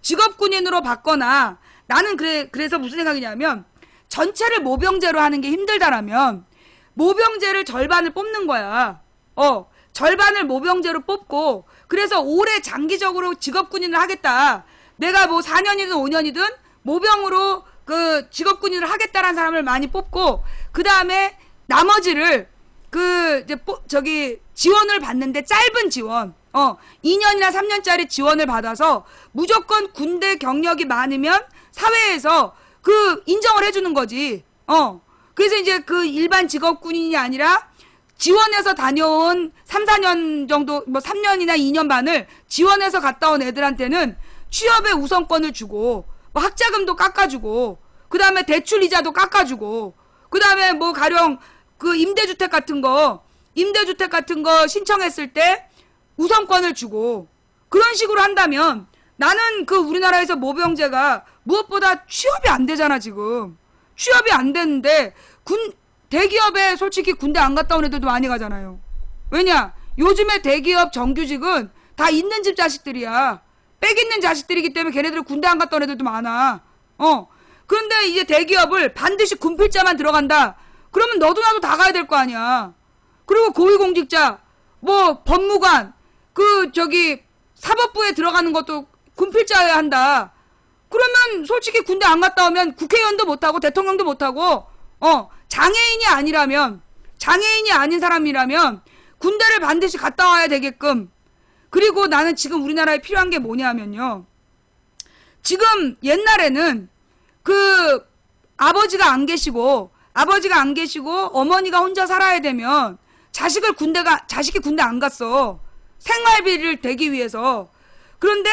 직업군인으로 받거나 나는 그래서 무슨 생각이냐면 전체를 모병제로 하는 게 힘들다라면 모병제를 절반을 뽑는 거야. 절반을 모병제로 뽑고 그래서 오래 장기적으로 직업군인을 하겠다. 내가 뭐 4년이든 5년이든 모병으로 그 직업군인을 하겠다라는 사람을 많이 뽑고 그 다음에 나머지를 지원을 받는데 짧은 지원 2년이나 3년짜리 지원을 받아서 무조건 군대 경력이 많으면 사회에서 인정을 해주는 거지. 그래서 이제 일반 직업군인이 아니라 지원해서 다녀온 3, 4년 정도, 뭐 3년이나 2년 반을 지원해서 갔다 온 애들한테는 취업의 우선권을 주고, 뭐 학자금도 깎아주고, 그 다음에 대출 이자도 깎아주고, 그 다음에 뭐 가령 임대주택 같은 거 신청했을 때 우선권을 주고, 그런 식으로 한다면 나는 우리나라에서 모병제가 무엇보다 취업이 안 되잖아, 지금. 취업이 안 되는데, 대기업에 솔직히 군대 안 갔다 온 애들도 많이 가잖아요. 왜냐? 요즘에 대기업 정규직은 다 있는 집 자식들이야. 빽 있는 자식들이기 때문에 걔네들은 군대 안 갔다 온 애들도 많아. 그런데 이제 대기업을 반드시 군필자만 들어간다. 그러면 너도 나도 다 가야 될 거 아니야. 그리고 고위공직자, 뭐 법무관, 사법부에 들어가는 것도 군필자여야 한다. 그러면 솔직히 군대 안 갔다 오면 국회의원도 못하고 대통령도 못하고 장애인이 아닌 사람이라면 군대를 반드시 갔다 와야 되게끔. 그리고 나는 지금 우리나라에 필요한 게 뭐냐면요. 지금 옛날에는 아버지가 안 계시고 어머니가 혼자 살아야 되면 자식이 군대 안 갔어. 생활비를 대기 위해서. 그런데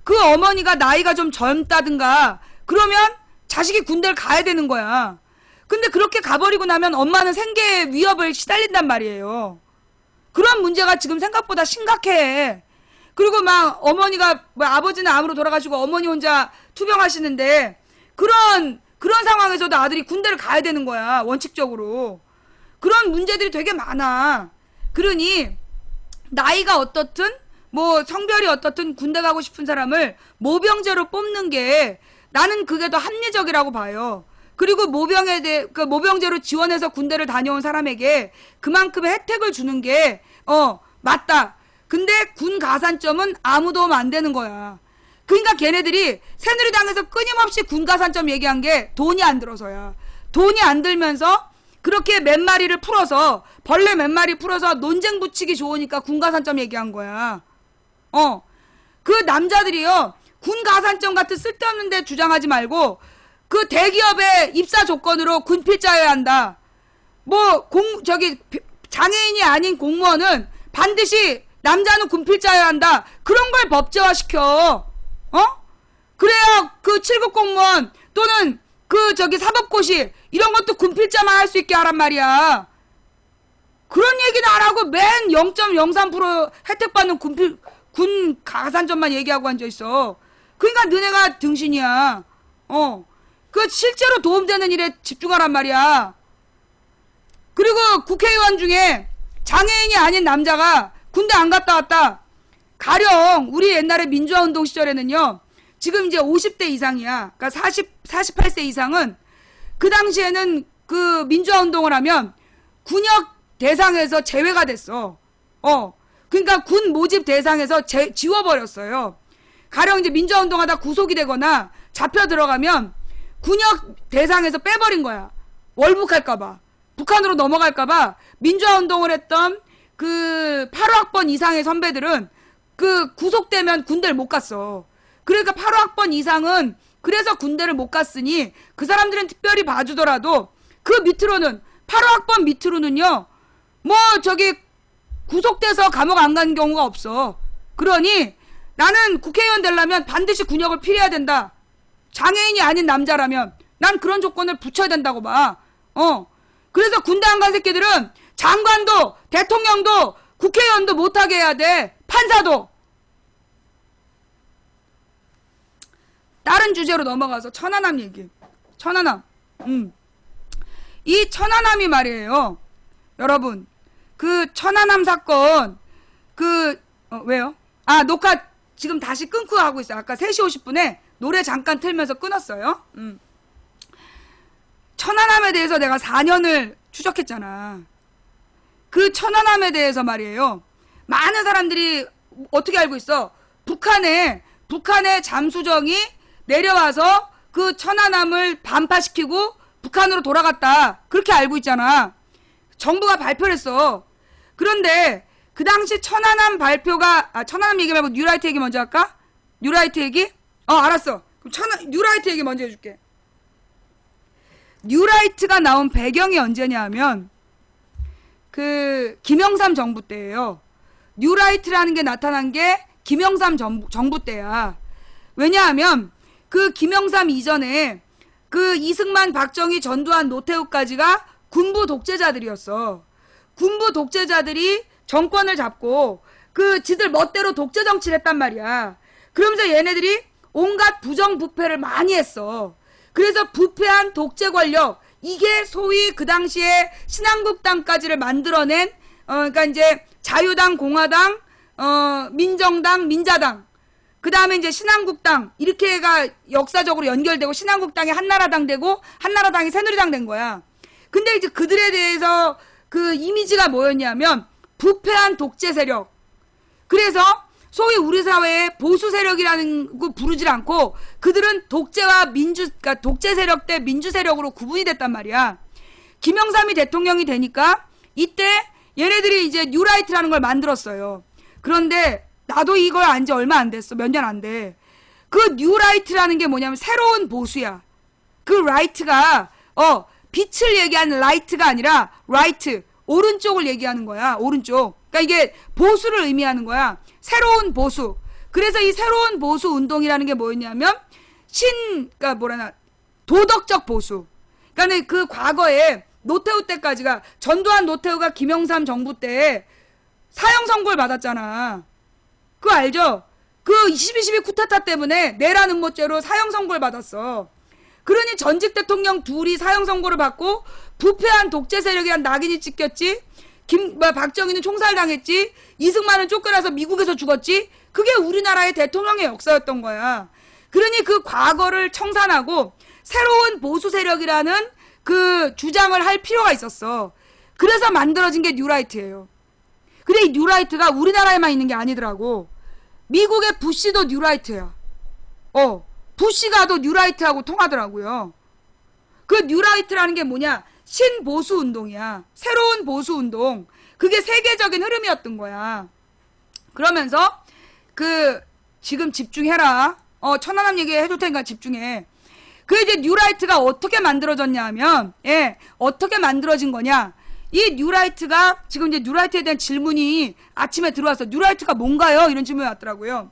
그 어머니가 나이가 좀 젊다든가 그러면 자식이 군대를 가야 되는 거야. 근데 그렇게 가버리고 나면 엄마는 생계의 위협을 시달린단 말이에요. 그런 문제가 지금 생각보다 심각해. 그리고 막 어머니가 아버지는 암으로 돌아가시고 어머니 혼자 투병하시는데 그런 상황에서도 아들이 군대를 가야 되는 거야. 원칙적으로. 그런 문제들이 되게 많아. 그러니 나이가 어떻든 뭐 성별이 어떻든 군대 가고 싶은 사람을 모병제로 뽑는 게 나는 그게 더 합리적이라고 봐요. 그리고 모병제로 지원해서 군대를 다녀온 사람에게 그만큼의 혜택을 주는 게 맞다. 근데 군 가산점은 아무 도움 안 되는 거야. 그러니까 걔네들이 새누리당에서 끊임없이 군 가산점 얘기한 게 돈이 안 들어서야. 돈이 안 들면서 그렇게 벌레 몇 마리 풀어서 논쟁 붙이기 좋으니까 군 가산점 얘기한 거야. 그 남자들이요. 군 가산점 같은 쓸데없는 데 주장하지 말고 그 대기업의 입사 조건으로 군필자여야 한다. 장애인이 아닌 공무원은 반드시 남자는 군필자여야 한다. 그런 걸 법제화시켜. 그래야 7급 공무원 또는 사법고시 이런 것도 군필자만 할 수 있게 하란 말이야. 그런 얘기는 안 하고 맨 0.03% 혜택 받는 군 가산점만 얘기하고 앉아있어. 그러니까 너네가 등신이야. 실제로 도움되는 일에 집중하란 말이야. 그리고 국회의원 중에 장애인이 아닌 남자가 군대 안 갔다 왔다. 가령 우리 옛날에 민주화운동 시절에는요. 지금 이제 50대 이상이야. 그러니까 48세 이상은 그 당시에는 민주화운동을 하면 군역 대상에서 제외가 됐어. 그러니까 군 모집 대상에서 지워버렸어요. 가령 이제 민주화운동하다 구속이 되거나 잡혀 들어가면 군역 대상에서 빼버린 거야. 월북할까봐. 북한으로 넘어갈까봐 민주화운동을 했던 8호학번 이상의 선배들은 구속되면 군대를 못 갔어. 그러니까 8호학번 이상은 그래서 군대를 못 갔으니 그 사람들은 특별히 봐주더라도 그 밑으로는 8호학번 밑으로는요. 구속돼서 감옥 안 가는 경우가 없어. 그러니 나는 국회의원 되려면 반드시 군역을 필요해야 된다. 장애인이 아닌 남자라면 난 그런 조건을 붙여야 된다고 봐. 그래서 군대 안 간 새끼들은 장관도 대통령도 국회의원도 못하게 해야 돼. 판사도. 다른 주제로 넘어가서 천안함 얘기. 천안함. 이 천안함이 말이에요. 여러분. 천안함 사건 왜요? 녹화 지금 다시 끊고 하고 있어요. 아까 3시 50분에 노래 잠깐 틀면서 끊었어요. 천안함에 대해서 내가 4년을 추적했잖아. 그 천안함에 대해서 말이에요. 많은 사람들이 어떻게 알고 있어? 북한의 잠수정이 내려와서 그 천안함을 반파시키고 북한으로 돌아갔다. 그렇게 알고 있잖아. 정부가 발표를 했어. 그런데 그 당시 천안함 발표가 천안함 얘기 말고 뉴라이트 얘기 먼저 할까? 뉴라이트 얘기? 알았어. 그럼 뉴라이트 얘기 먼저 해줄게. 뉴라이트가 나온 배경이 언제냐 하면 그 김영삼 정부 때예요. 뉴라이트라는 게 나타난 게 김영삼 정부 때야. 왜냐하면 그 김영삼 이전에 그 이승만, 박정희, 전두환, 노태우까지가 군부 독재자들이었어. 군부 독재자들이 정권을 잡고 그 지들 멋대로 독재 정치를 했단 말이야. 그러면서 얘네들이 온갖 부정부패를 많이 했어. 그래서 부패한 독재 권력, 이게 소위 그 당시에 신한국당까지를 만들어낸 그러니까 이제 자유당, 공화당, 민정당, 민자당, 그 다음에 이제 신한국당, 이렇게가 역사적으로 연결되고 신한국당이 한나라당 되고 한나라당이 새누리당 된 거야. 근데 이제 그들에 대해서 그 이미지가 뭐였냐면 부패한 독재 세력. 그래서 소위 우리 사회에 보수 세력이라는 거 부르질 않고 그들은 독재와 그러니까 독재 세력 대 민주 세력으로 구분이 됐단 말이야. 김영삼이 대통령이 되니까 이때 얘네들이 이제 뉴라이트라는 걸 만들었어요. 그런데 나도 이걸 안 지 얼마 안 됐어. 몇 년 안 돼. 그 뉴라이트라는 게 뭐냐면 새로운 보수야. 그 라이트가 빛을 얘기하는 라이트가 아니라 라이트, 오른쪽을 얘기하는 거야. 오른쪽. 그러니까 이게 보수를 의미하는 거야. 새로운 보수. 그래서 이 새로운 보수 운동이라는 게 뭐였냐면 그러니까 뭐라나 도덕적 보수. 그러니까 그 과거에 노태우 때까지가 전두환 노태우가 김영삼 정부 때 사형 선고를 받았잖아. 그거 알죠? 그 22.12 쿠데타 때문에 내란 음모죄로 사형 선고를 받았어. 그러니 전직 대통령 둘이 사형 선고를 받고 부패한 독재 세력이란 낙인이 찍혔지. 박정희는 총살당했지. 이승만은 쫓겨나서 미국에서 죽었지. 그게 우리나라의 대통령의 역사였던 거야. 그러니 그 과거를 청산하고 새로운 보수 세력이라는 그 주장을 할 필요가 있었어. 그래서 만들어진 게 뉴라이트예요. 근데 이 뉴라이트가 우리나라에만 있는 게 아니더라고. 미국의 부시도 뉴라이트야. 부시가도 뉴라이트하고 통하더라고요. 그 뉴라이트라는 게 뭐냐? 신보수 운동이야. 새로운 보수 운동. 그게 세계적인 흐름이었던 거야. 그러면서 지금 집중해라. 천안함 얘기 해줄 테니까 집중해. 그 이제 뉴라이트가 어떻게 만들어졌냐 하면, 어떻게 만들어진 거냐? 이 뉴라이트가 지금 이제 뉴라이트에 대한 질문이 아침에 들어왔어. 뉴라이트가 뭔가요? 이런 질문이 왔더라고요.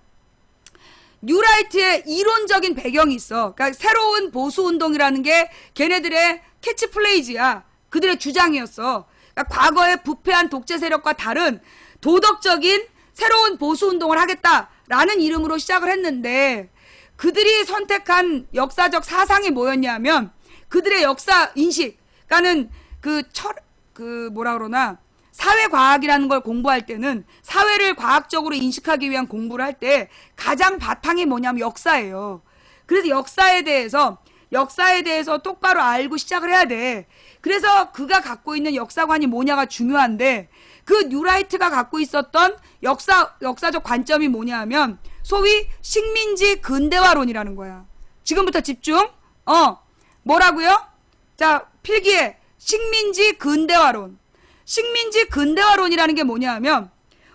뉴라이트의 이론적인 배경이 있어. 그러니까 새로운 보수 운동이라는 게 걔네들의 캐치플레이즈야. 그들의 주장이었어. 그러니까 과거의 부패한 독재 세력과 다른 도덕적인 새로운 보수 운동을 하겠다라는 이름으로 시작을 했는데 그들이 선택한 역사적 사상이 뭐였냐면 그들의 역사 인식. 그러니까는 뭐라 그러나 사회과학이라는 걸 공부할 때는 사회를 과학적으로 인식하기 위한 공부를 할 때 가장 바탕이 뭐냐면 역사예요. 그래서 역사에 대해서 똑바로 알고 시작을 해야 돼. 그래서 그가 갖고 있는 역사관이 뭐냐가 중요한데 그 뉴라이트가 갖고 있었던 역사적 관점이 뭐냐 하면 소위 식민지 근대화론이라는 거야. 지금부터 집중. 뭐라고요? 자, 필기해. 식민지 근대화론. 식민지 근대화론이라는 게 뭐냐 하면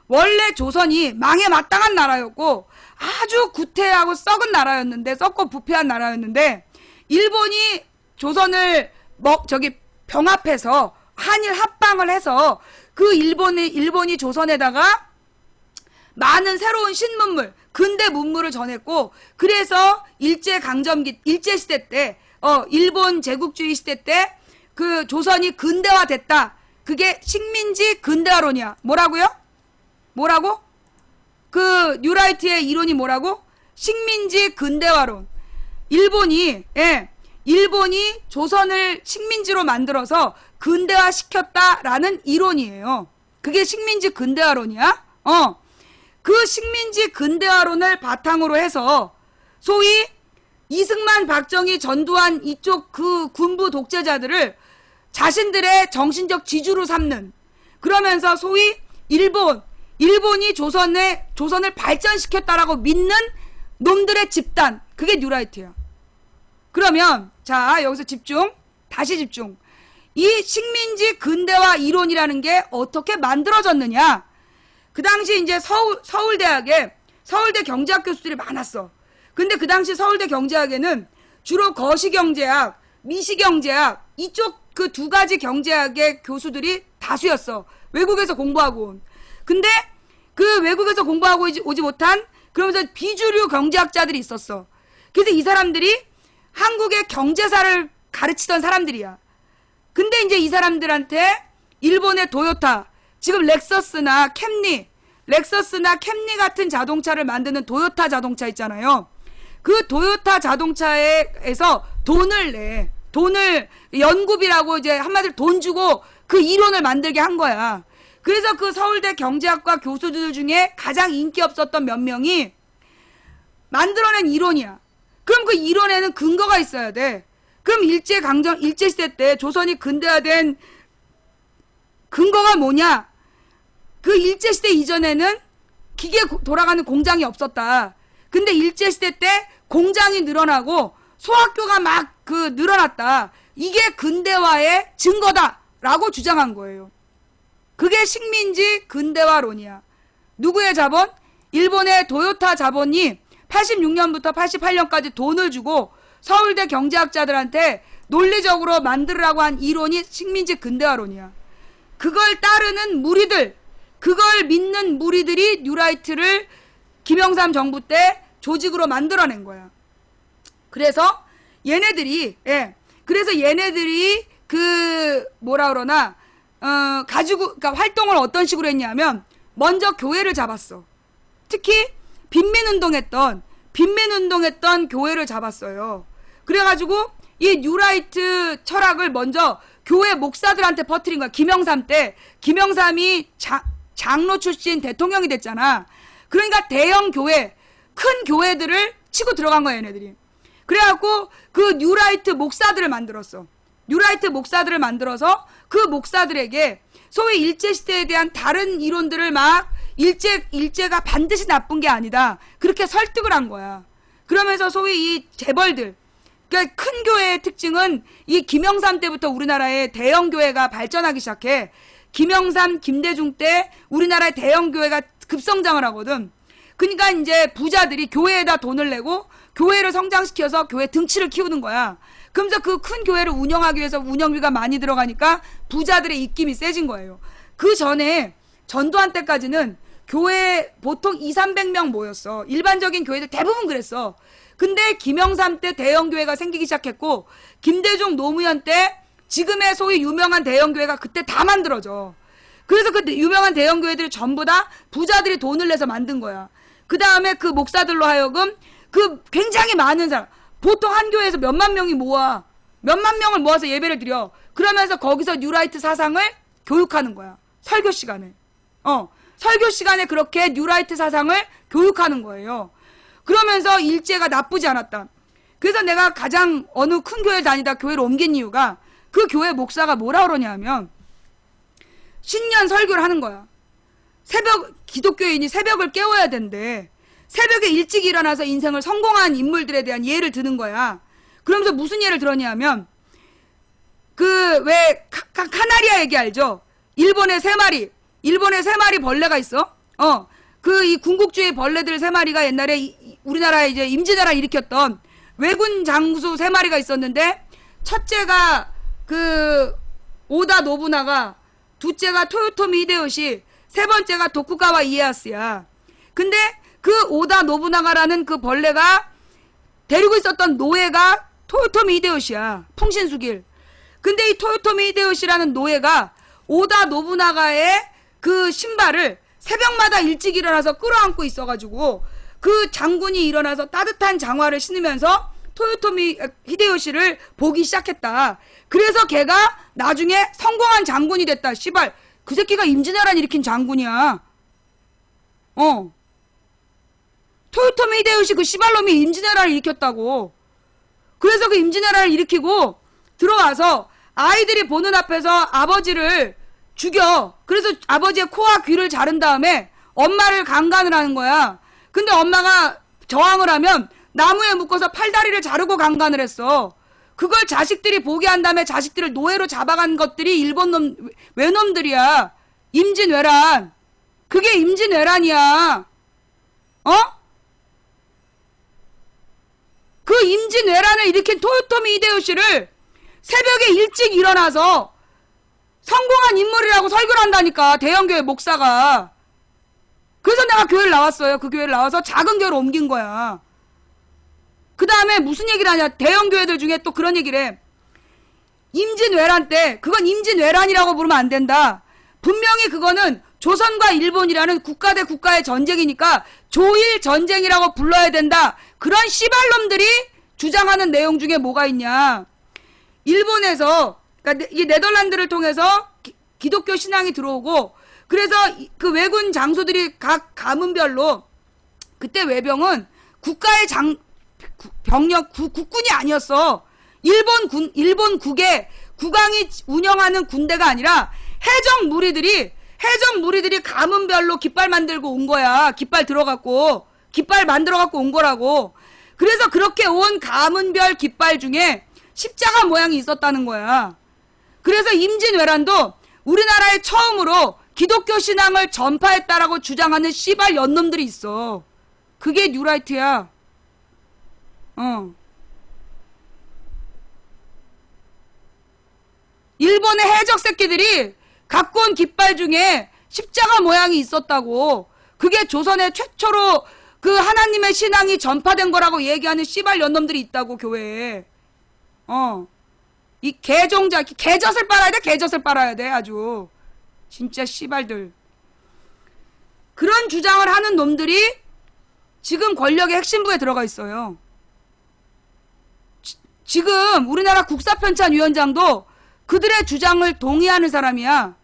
원래 조선이 망에 마땅한 나라였고 아주 구태하고 썩은 나라였는데 썩고 부패한 나라였는데 일본이 조선을 병합해서 한일 합방을 해서 그 일본이 조선에다가 많은 새로운 신문물, 근대 문물을 전했고 그래서 일제시대 때 일본 제국주의 시대 때 그 조선이 근대화됐다. 그게 식민지 근대화론이야. 뭐라고요? 뭐라고? 그 뉴라이트의 이론이 뭐라고? 식민지 근대화론. 일본이 조선을 식민지로 만들어서 근대화시켰다라는 이론이에요. 그게 식민지 근대화론이야. 그 식민지 근대화론을 바탕으로 해서 소위 이승만, 박정희, 전두환 이쪽 그 군부 독재자들을 자신들의 정신적 지주로 삼는, 그러면서 소위 일본이 조선을 발전시켰다라고 믿는 놈들의 집단, 그게 뉴라이트야. 그러면 자, 여기서 다시 집중. 이 식민지 근대화 이론이라는 게 어떻게 만들어졌느냐. 그 당시 이제 서울대 경제학 교수들이 많았어. 근데 그 당시 서울대 경제학에는 주로 거시경제학, 미시경제학 이쪽 그 두 가지 경제학의 교수들이 다수였어. 외국에서 공부하고 온. 근데 그 외국에서 공부하고 오지 못한 그러면서 비주류 경제학자들이 있었어. 그래서 이 사람들이 한국의 경제사를 가르치던 사람들이야. 근데 이제 이 사람들한테 일본의 도요타, 지금 렉서스나 캠리 같은 자동차를 만드는 도요타 자동차 있잖아요. 그 도요타 자동차에서 돈을 연구비라고 이제 한마디로 돈 주고 그 이론을 만들게 한 거야. 그래서 그 서울대 경제학과 교수들 중에 가장 인기 없었던 몇 명이 만들어낸 이론이야. 그럼 그 이론에는 근거가 있어야 돼. 그럼 일제시대 때 조선이 근대화된 근거가 뭐냐? 그 일제시대 이전에는 기계 돌아가는 공장이 없었다. 근데 일제시대 때 공장이 늘어나고 소학교가 막 늘어났다. 이게 근대화의 증거다라고 주장한 거예요. 그게 식민지 근대화론이야. 누구의 자본? 일본의 도요타 자본이 86년부터 88년까지 돈을 주고 서울대 경제학자들한테 논리적으로 만들으라고 한 이론이 식민지 근대화론이야. 그걸 따르는 무리들, 그걸 믿는 무리들이 뉴라이트를 김영삼 정부 때 조직으로 만들어낸 거야. 그래서 얘네들이 그러니까 활동을 어떤 식으로 했냐면, 먼저 교회를 잡았어. 특히 빈민운동했던 교회를 잡았어요. 그래가지고 이 뉴라이트 철학을 먼저 교회 목사들한테 퍼뜨린 거야. 김영삼 때. 김영삼이 장로 출신 대통령이 됐잖아. 그러니까 대형 교회, 큰 교회들을 치고 들어간 거야, 얘네들이. 그래갖고 그 뉴라이트 목사들을 만들었어. 뉴라이트 목사들을 만들어서 그 목사들에게 소위 일제시대에 대한 다른 이론들을 막 일제가 반드시 나쁜 게 아니다, 그렇게 설득을 한 거야. 그러면서 소위 이 재벌들, 그러니까 큰 교회의 특징은 이 김영삼 때부터 우리나라의 대형 교회가 발전하기 시작해. 김영삼, 김대중 때 우리나라의 대형 교회가 급성장을 하거든. 그러니까 이제 부자들이 교회에다 돈을 내고 교회를 성장시켜서 교회 등치를 키우는 거야. 그러면서 그 큰 교회를 운영하기 위해서 운영비가 많이 들어가니까 부자들의 입김이 세진 거예요. 그 전에 전두환 때까지는 교회 보통 200~300명 모였어. 일반적인 교회들 대부분 그랬어. 근데 김영삼 때 대형 교회가 생기기 시작했고, 김대중, 노무현 때 지금의 소위 유명한 대형 교회가 그때 다 만들어져. 그래서 그 유명한 대형 교회들이 전부 다 부자들이 돈을 내서 만든 거야. 그 다음에 그 목사들로 하여금 그 굉장히 많은 사람, 보통 한 교회에서 몇만 명을 모아서 예배를 드려. 그러면서 거기서 뉴라이트 사상을 교육하는 거야. 설교 시간에. 설교 시간에 그렇게 뉴라이트 사상을 교육하는 거예요. 그러면서 일제가 나쁘지 않았다. 그래서 내가 가장 어느 큰 교회를 다니다 교회를 옮긴 이유가, 그 교회 목사가 뭐라 그러냐면 신년 설교를 하는 거야. 기독교인이 새벽을 깨워야 된대. 새벽에 일찍 일어나서 인생을 성공한 인물들에 대한 예를 드는 거야. 그러면서 무슨 예를 들었냐면, 카나리아 얘기 알죠? 일본에 세 마리 벌레가 있어. 이 군국주의 벌레들 3마리가 옛날에 우리나라에 이제 임진왜란 일으켰던 왜군 장수 3마리가 있었는데, 첫째가 오다 노부나가, 둘째가 토요토미 히데요시, 세 번째가 도쿠가와 이에야스야. 근데 그 오다 노부나가라는 그 벌레가 데리고 있었던 노예가 토요토미 히데요시야. 풍신수길. 근데 이 토요토미 히데요시라는 노예가 오다 노부나가의 그 신발을 새벽마다 일찍 일어나서 끌어안고 있어가지고, 그 장군이 일어나서 따뜻한 장화를 신으면서 토요토미 히데요시를 보기 시작했다. 그래서 걔가 나중에 성공한 장군이 됐다. 씨발, 그 새끼가 임진왜란 일으킨 장군이야. 토요토미 히데요시 그 씨발놈이 임진왜란을 일으켰다고. 그래서 그 임진왜란을 일으키고 들어와서 아이들이 보는 앞에서 아버지를 죽여. 그래서 아버지의 코와 귀를 자른 다음에 엄마를 강간을 하는 거야. 근데 엄마가 저항을 하면 나무에 묶어서 팔다리를 자르고 강간을 했어. 그걸 자식들이 보게 한 다음에 자식들을 노예로 잡아간 것들이 일본 놈, 외놈들이야. 임진왜란. 그게 임진왜란이야. 어? 그 임진왜란을 일으킨 토요토미 히데요시를 새벽에 일찍 일어나서 성공한 인물이라고 설교를 한다니까. 대형교회 목사가. 그래서 내가 교회를 나왔어요. 그 교회를 나와서 작은 교회로 옮긴 거야. 그 다음에 무슨 얘기를 하냐. 대형교회들 중에 또 그런 얘기를 해. 임진왜란 때 그건 임진왜란이라고 부르면 안 된다. 분명히 그거는 조선과 일본이라는 국가 대 국가의 전쟁이니까 조일 전쟁이라고 불러야 된다. 그런 씨발놈들이 주장하는 내용 중에 뭐가 있냐. 일본에서 그러니까 이 네덜란드를 통해서 기독교 신앙이 들어오고 그래서 그 외군 장소들이 각 가문별로 그때 외병은 국가의 병력 국군이 아니었어. 일본국의 국왕이 운영하는 군대가 아니라 해적 무리들이 가문별로 깃발 만들고 온 거야. 깃발 만들어갖고 온 거라고. 그래서 그렇게 온 가문별 깃발 중에 십자가 모양이 있었다는 거야. 그래서 임진왜란도 우리나라에 처음으로 기독교 신앙을 전파했다라고 주장하는 씨발 연놈들이 있어. 그게 뉴라이트야. 일본의 해적 새끼들이 갖고 온 깃발 중에 십자가 모양이 있었다고. 그게 조선의 최초로 그 하나님의 신앙이 전파된 거라고 얘기하는 씨발 연놈들이 있다고, 교회에. 이 개젖을 빨아야 돼. 개젖을 빨아야 돼. 아주 진짜 씨발들. 그런 주장을 하는 놈들이 지금 권력의 핵심부에 들어가 있어요. 지금 우리나라 국사편찬위원장도 그들의 주장을 동의하는 사람이야.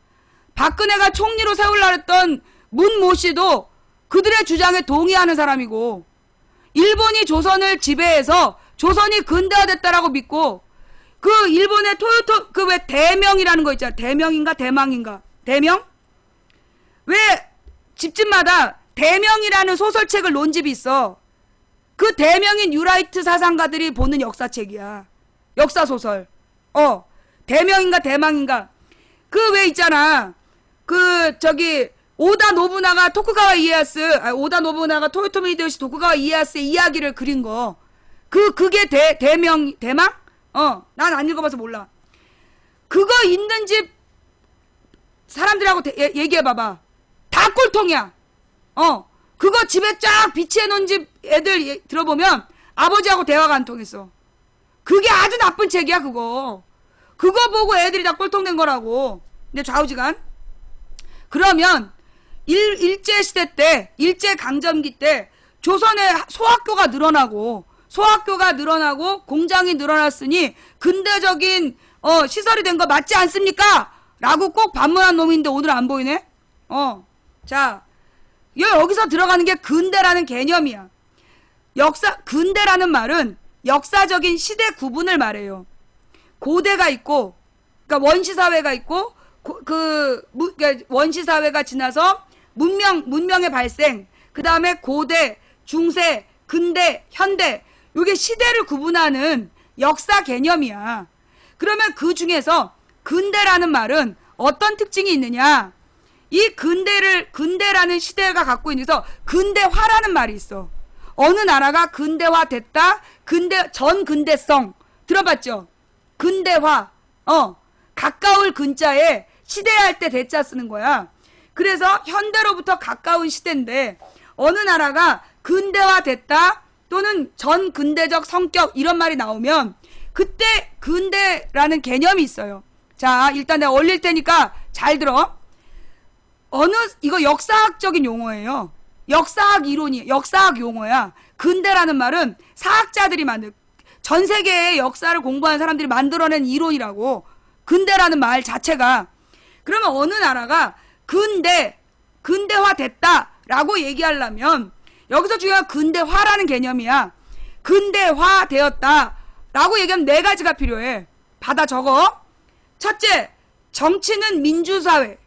박근혜가 총리로 세우려고 했던 문모 씨도 그들의 주장에 동의하는 사람이고, 일본이 조선을 지배해서 조선이 근대화됐다라고 믿고, 그 일본의 그 왜 대명이라는 거 있잖아. 대명인가 대망인가. 대명? 왜 집집마다 대명이라는 소설책을 논 집이 있어. 그 대명인 뉴라이트 사상가들이 보는 역사책이야. 역사소설. 대명인가 대망인가. 그 왜 있잖아. 오다 노부나가 토쿠가와 이에야스, 오다 노부나가 토요토미 히데요시 토쿠가와 이에야스의 이야기를 그린 거. 그게 대망? 난 안 읽어봐서 몰라. 그거 있는 집 사람들하고 얘기해봐봐. 다 꼴통이야. 그거 집에 쫙 비치해놓은 집 애들 들어보면 아버지하고 대화가 안 통했어. 그게 아주 나쁜 책이야, 그거. 그거 보고 애들이 다 꼴통된 거라고. 근데 좌우지간. 그러면 일제시대 때, 일제강점기 때 조선의 소학교가 늘어나고 공장이 늘어났으니 근대적인 시설이 된 거 맞지 않습니까? 라고 꼭 반문한 놈인데 오늘 안 보이네? 자, 여기서 들어가는 게 근대라는 개념이야. 근대라는 말은 역사적인 시대 구분을 말해요. 고대가 있고, 그러니까 원시사회가 있고, 그러니까 원시사회가 지나서 문명의 발생, 그 다음에 고대, 중세, 근대, 현대, 요게 시대를 구분하는 역사 개념이야. 그러면 그 중에서 근대라는 말은 어떤 특징이 있느냐? 이 근대라는 시대가 갖고 있는 데서 근대화라는 말이 있어. 어느 나라가 근대화됐다? 전근대성. 들어봤죠? 근대화. 가까울 근자에 시대할 때 대자 쓰는 거야. 그래서 현대로부터 가까운 시대인데 어느 나라가 근대화됐다 또는 전근대적 성격 이런 말이 나오면 그때 근대라는 개념이 있어요. 자, 일단 내가 올릴 테니까 잘 들어. 이거 역사학적인 용어예요. 역사학 용어야. 근대라는 말은 사학자들이 전 세계의 역사를 공부하는 사람들이 만들어낸 이론이라고. 근대라는 말 자체가. 그러면 어느 나라가 근대화 됐다라고 얘기하려면 여기서 중요한 근대화라는 개념이야. 근대화되었다 라고 얘기하면 네 가지가 필요해. 받아 적어. 첫째, 정치는 민주사회,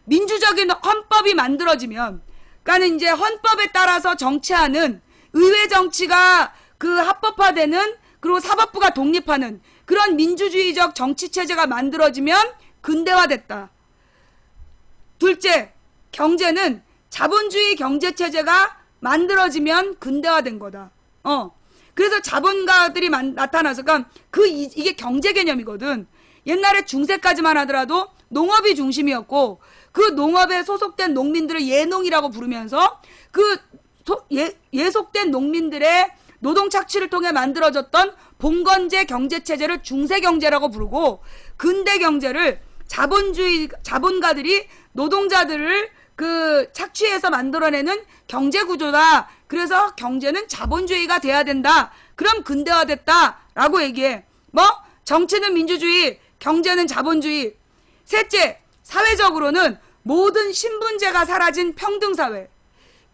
민주적인 헌법이 만들어지면, 그러니까 이제 헌법에 따라서 정치하는, 의회 정치가 그 합법화되는, 그리고 사법부가 독립하는 그런 민주주의적 정치체제가 만들어지면 근대화됐다. 둘째, 경제는 자본주의 경제체제가 만들어지면 근대화된 거다. 그래서 자본가들이 나타나서, 그러니까 이게 경제 개념이거든. 옛날에 중세까지만 하더라도 농업이 중심이었고, 그 농업에 소속된 농민들을 예농이라고 부르면서 예속된 농민들의 노동 착취를 통해 만들어졌던 봉건제 경제체제를 중세경제라고 부르고, 근대경제를 자본가들이 노동자들을 착취해서 만들어내는 경제구조다. 그래서 경제는 자본주의가 돼야 된다. 그럼 근대화됐다라고 얘기해. 정치는 민주주의, 경제는 자본주의. 셋째, 사회적으로는 모든 신분제가 사라진 평등사회.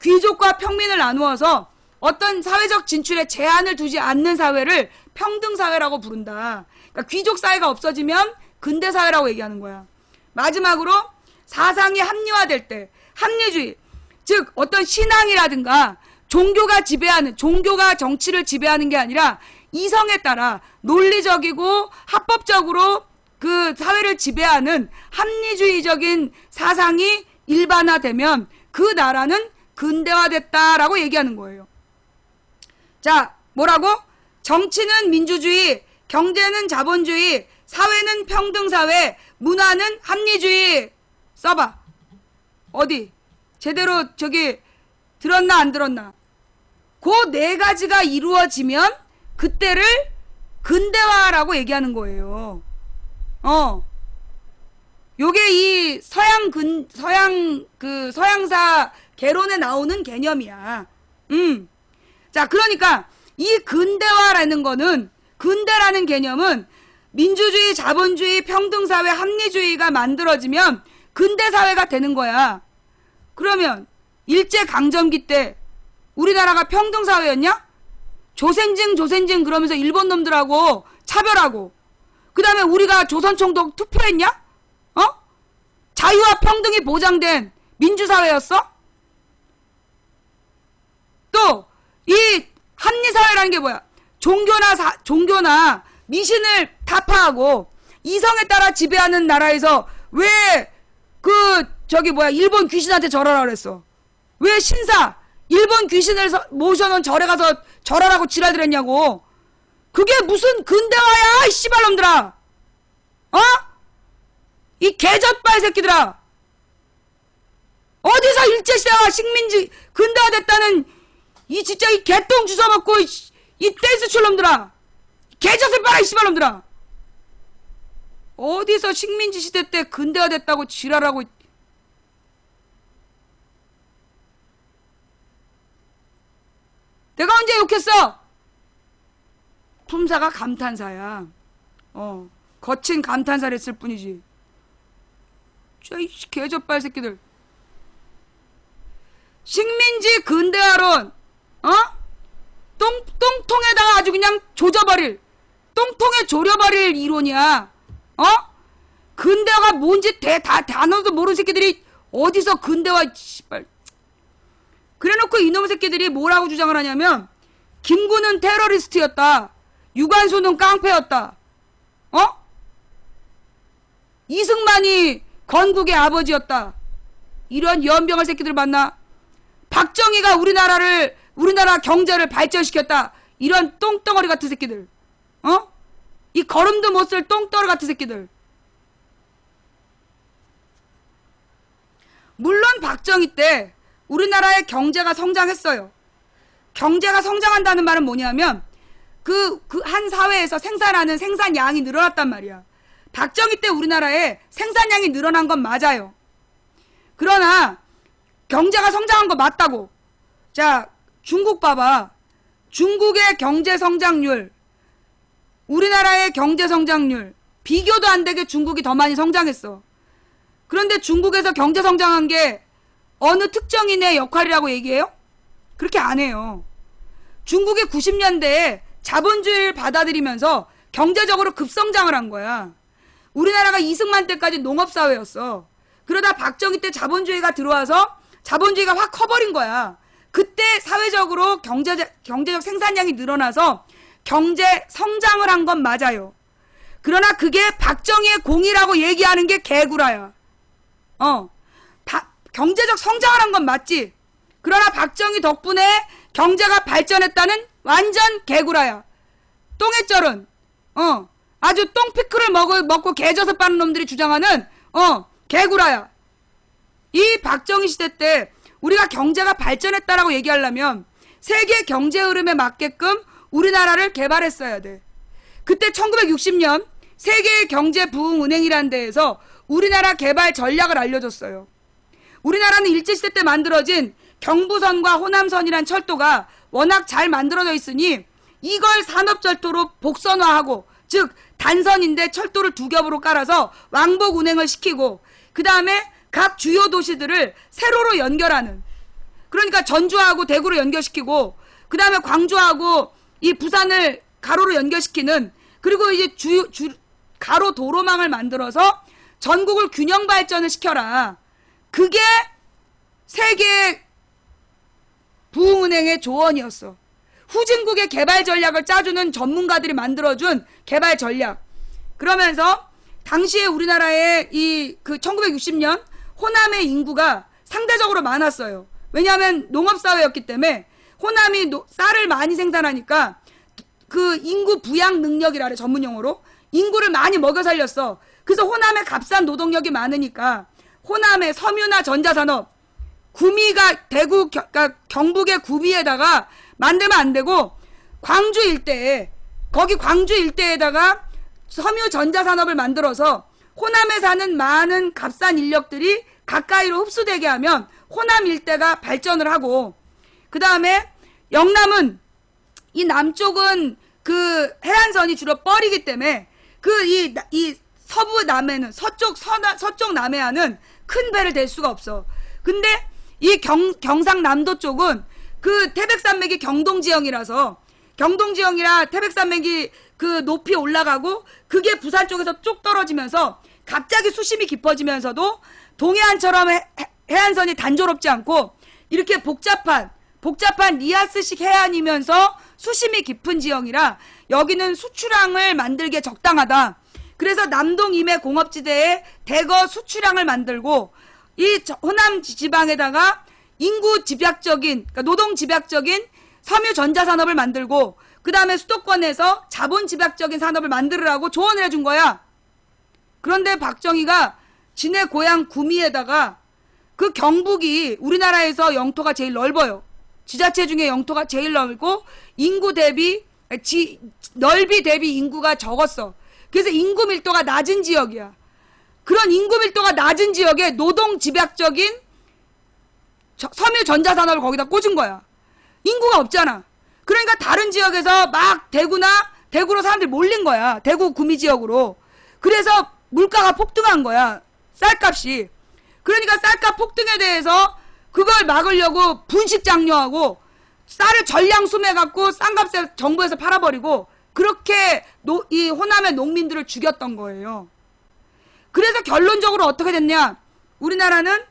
귀족과 평민을 나누어서 어떤 사회적 진출에 제한을 두지 않는 사회를 평등사회라고 부른다. 그러니까 귀족사회가 없어지면 근대사회라고 얘기하는 거야. 마지막으로 사상이 합리화될 때, 합리주의, 즉 어떤 신앙이라든가 종교가 정치를 지배하는 게 아니라 이성에 따라 논리적이고 합법적으로 그 사회를 지배하는 합리주의적인 사상이 일반화되면 그 나라는 근대화됐다라고 얘기하는 거예요. 자, 뭐라고? 정치는 민주주의, 경제는 자본주의, 사회는 평등사회, 문화는 합리주의. 써봐. 어디? 제대로 들었나 안 들었나? 그 네 가지가 이루어지면 그때를 근대화라고 얘기하는 거예요. 요게 이 서양사 개론에 나오는 개념이야. 자, 그러니까 이 근대화라는 거는, 근대라는 개념은 민주주의, 자본주의, 평등사회, 합리주의가 만들어지면 근대사회가 되는 거야. 그러면 일제강점기 때 우리나라가 평등사회였냐? 조센징 그러면서 일본 놈들하고 차별하고, 그 다음에 우리가 조선총독 투표했냐? 자유와 평등이 보장된 민주사회였어? 또 이 합리사회라는 게 뭐야? 종교나 미신을 타파하고 이성에 따라 지배하는 나라에서 왜 일본 귀신한테 절하라 그랬어? 왜 일본 귀신을 모셔놓은 절에 가서 절하라고 지랄들 했냐고. 그게 무슨 근대화야, 이 씨발놈들아. 이 개젖발 새끼들아. 어디서 일제시대가 식민지 근대화됐다는 이 진짜 이 개똥 주워먹고 이 댄스출놈들아. 개젖을 빨아, 이 씨발놈들아. 어디서 식민지 시대 때 근대화됐다고 지랄하고. 내가 언제 욕했어? 품사가 감탄사야. 거친 감탄사를 했을 뿐이지. 이 개젖발 새끼들. 식민지 근대화론, 똥통에다가 아주 그냥 똥통에 조려버릴 이론이야. 근대화가 뭔지 단어도 모르는 새끼들이 어디서 근대화, 씨발. 그래놓고 이놈의 새끼들이 뭐라고 주장을 하냐면, 김구는 테러리스트였다. 유관순은 깡패였다. 이승만이 건국의 아버지였다. 이런 연병할 새끼들 봤나? 박정희가 우리나라 경제를 발전시켰다. 이런 똥덩어리 같은 새끼들. 이 걸음도 못 쓸 똥덩어리 같은 새끼들. 물론 박정희 때 우리나라의 경제가 성장했어요. 경제가 성장한다는 말은 뭐냐면 한 사회에서 생산하는 생산량이 늘어났단 말이야. 박정희 때 우리나라에 생산량이 늘어난 건 맞아요. 그러나 경제가 성장한 거 맞다고. 자, 중국 봐봐. 중국의 경제 성장률, 우리나라의 경제 성장률 비교도 안 되게 중국이 더 많이 성장했어. 그런데 중국에서 경제 성장한 게 어느 특정인의 역할이라고 얘기해요? 그렇게 안 해요. 중국이 90년대에 자본주의를 받아들이면서 경제적으로 급성장을 한 거야. 우리나라가 이승만 때까지 농업사회였어. 그러다 박정희 때 자본주의가 들어와서 자본주의가 확 커버린 거야. 그때 사회적으로 경제적 생산량이 늘어나서 경제 성장을 한 건 맞아요. 그러나 그게 박정희의 공이라고 얘기하는 게 개구라야. 경제적 성장을 한 건 맞지. 그러나 박정희 덕분에 경제가 발전했다는 완전 개구라야. 똥해쩔은 아주 똥피클을 먹고 개져서 빠는 놈들이 주장하는 개구라야. 이 박정희 시대 때 우리가 경제가 발전했다라고 얘기하려면 세계 경제 흐름에 맞게끔 우리나라를 개발했어야 돼. 그때 1960년 세계 경제 부흥은행이라는 데에서 우리나라 개발 전략을 알려줬어요. 우리나라는 일제시대 때 만들어진 경부선과 호남선이란 철도가 워낙 잘 만들어져 있으니 이걸 산업철도로 복선화하고, 즉 단선인데 철도를 두 겹으로 깔아서 왕복 운행을 시키고, 그 다음에 각 주요 도시들을 세로로 연결하는, 그러니까 전주하고 대구로 연결시키고, 그 다음에 광주하고 이 부산을 가로로 연결시키는, 그리고 이제 가로 도로망을 만들어서 전국을 균형 발전을 시켜라. 그게 세계 부흥은행의 조언이었어. 후진국의 개발 전략을 짜주는 전문가들이 만들어준 개발 전략. 그러면서 당시에 우리나라의 1960년 호남의 인구가 상대적으로 많았어요. 왜냐하면 농업사회였기 때문에 호남이 쌀을 많이 생산하니까 그 인구 부양 능력이라 그래, 전문용어로. 인구를 많이 먹여 살렸어. 그래서 호남에 값싼 노동력이 많으니까 호남의 섬유나 전자산업, 구미가 대구, 그러니까 경북의 구미에다가 만들면 안 되고 광주 일대에, 거기 광주 일대에다가 섬유 전자산업을 만들어서 호남에 사는 많은 값싼 인력들이 가까이로 흡수되게 하면 호남 일대가 발전을 하고, 그 다음에 영남은, 이 남쪽은 그 해안선이 주로 뻘이기 때문에 이 서부 남해는, 서쪽 남해안은 큰 배를 댈 수가 없어. 근데 이 경상남도 쪽은 그 태백산맥이 경동지형이라서, 경동지형이라 태백산맥이 그 높이 올라가고 그게 부산 쪽에서 쭉 떨어지면서 갑자기 수심이 깊어지면서도 동해안처럼 해안선이 단조롭지 않고 이렇게 복잡한 리아스식 해안이면서 수심이 깊은 지형이라 여기는 수출항을 만들기에 적당하다. 그래서 남동 임해 공업지대에 대거 수출항을 만들고, 이 호남 지방에다가 인구 집약적인, 그러니까 노동 집약적인 섬유 전자산업을 만들고, 그 다음에 수도권에서 자본 집약적인 산업을 만들으라고 조언을 해준 거야. 그런데 박정희가 지네 고향 구미에다가, 그 경북이 우리나라에서 영토가 제일 넓어요. 지자체 중에 영토가 제일 넓고 인구 대비 넓이 대비 인구가 적었어. 그래서 인구 밀도가 낮은 지역이야. 그런 인구 밀도가 낮은 지역에 노동 집약적인 섬유 전자산업을 거기다 꽂은 거야. 인구가 없잖아. 그러니까 다른 지역에서 막 대구로 사람들이 몰린 거야. 대구 구미 지역으로. 그래서 물가가 폭등한 거야. 쌀값이. 그러니까 쌀값 폭등에 대해서 그걸 막으려고 분식 장려하고 쌀을 전량 수매갖고 싼 값에 정부에서 팔아버리고, 그렇게 이 호남의 농민들을 죽였던 거예요. 그래서 결론적으로 어떻게 됐냐? 우리나라는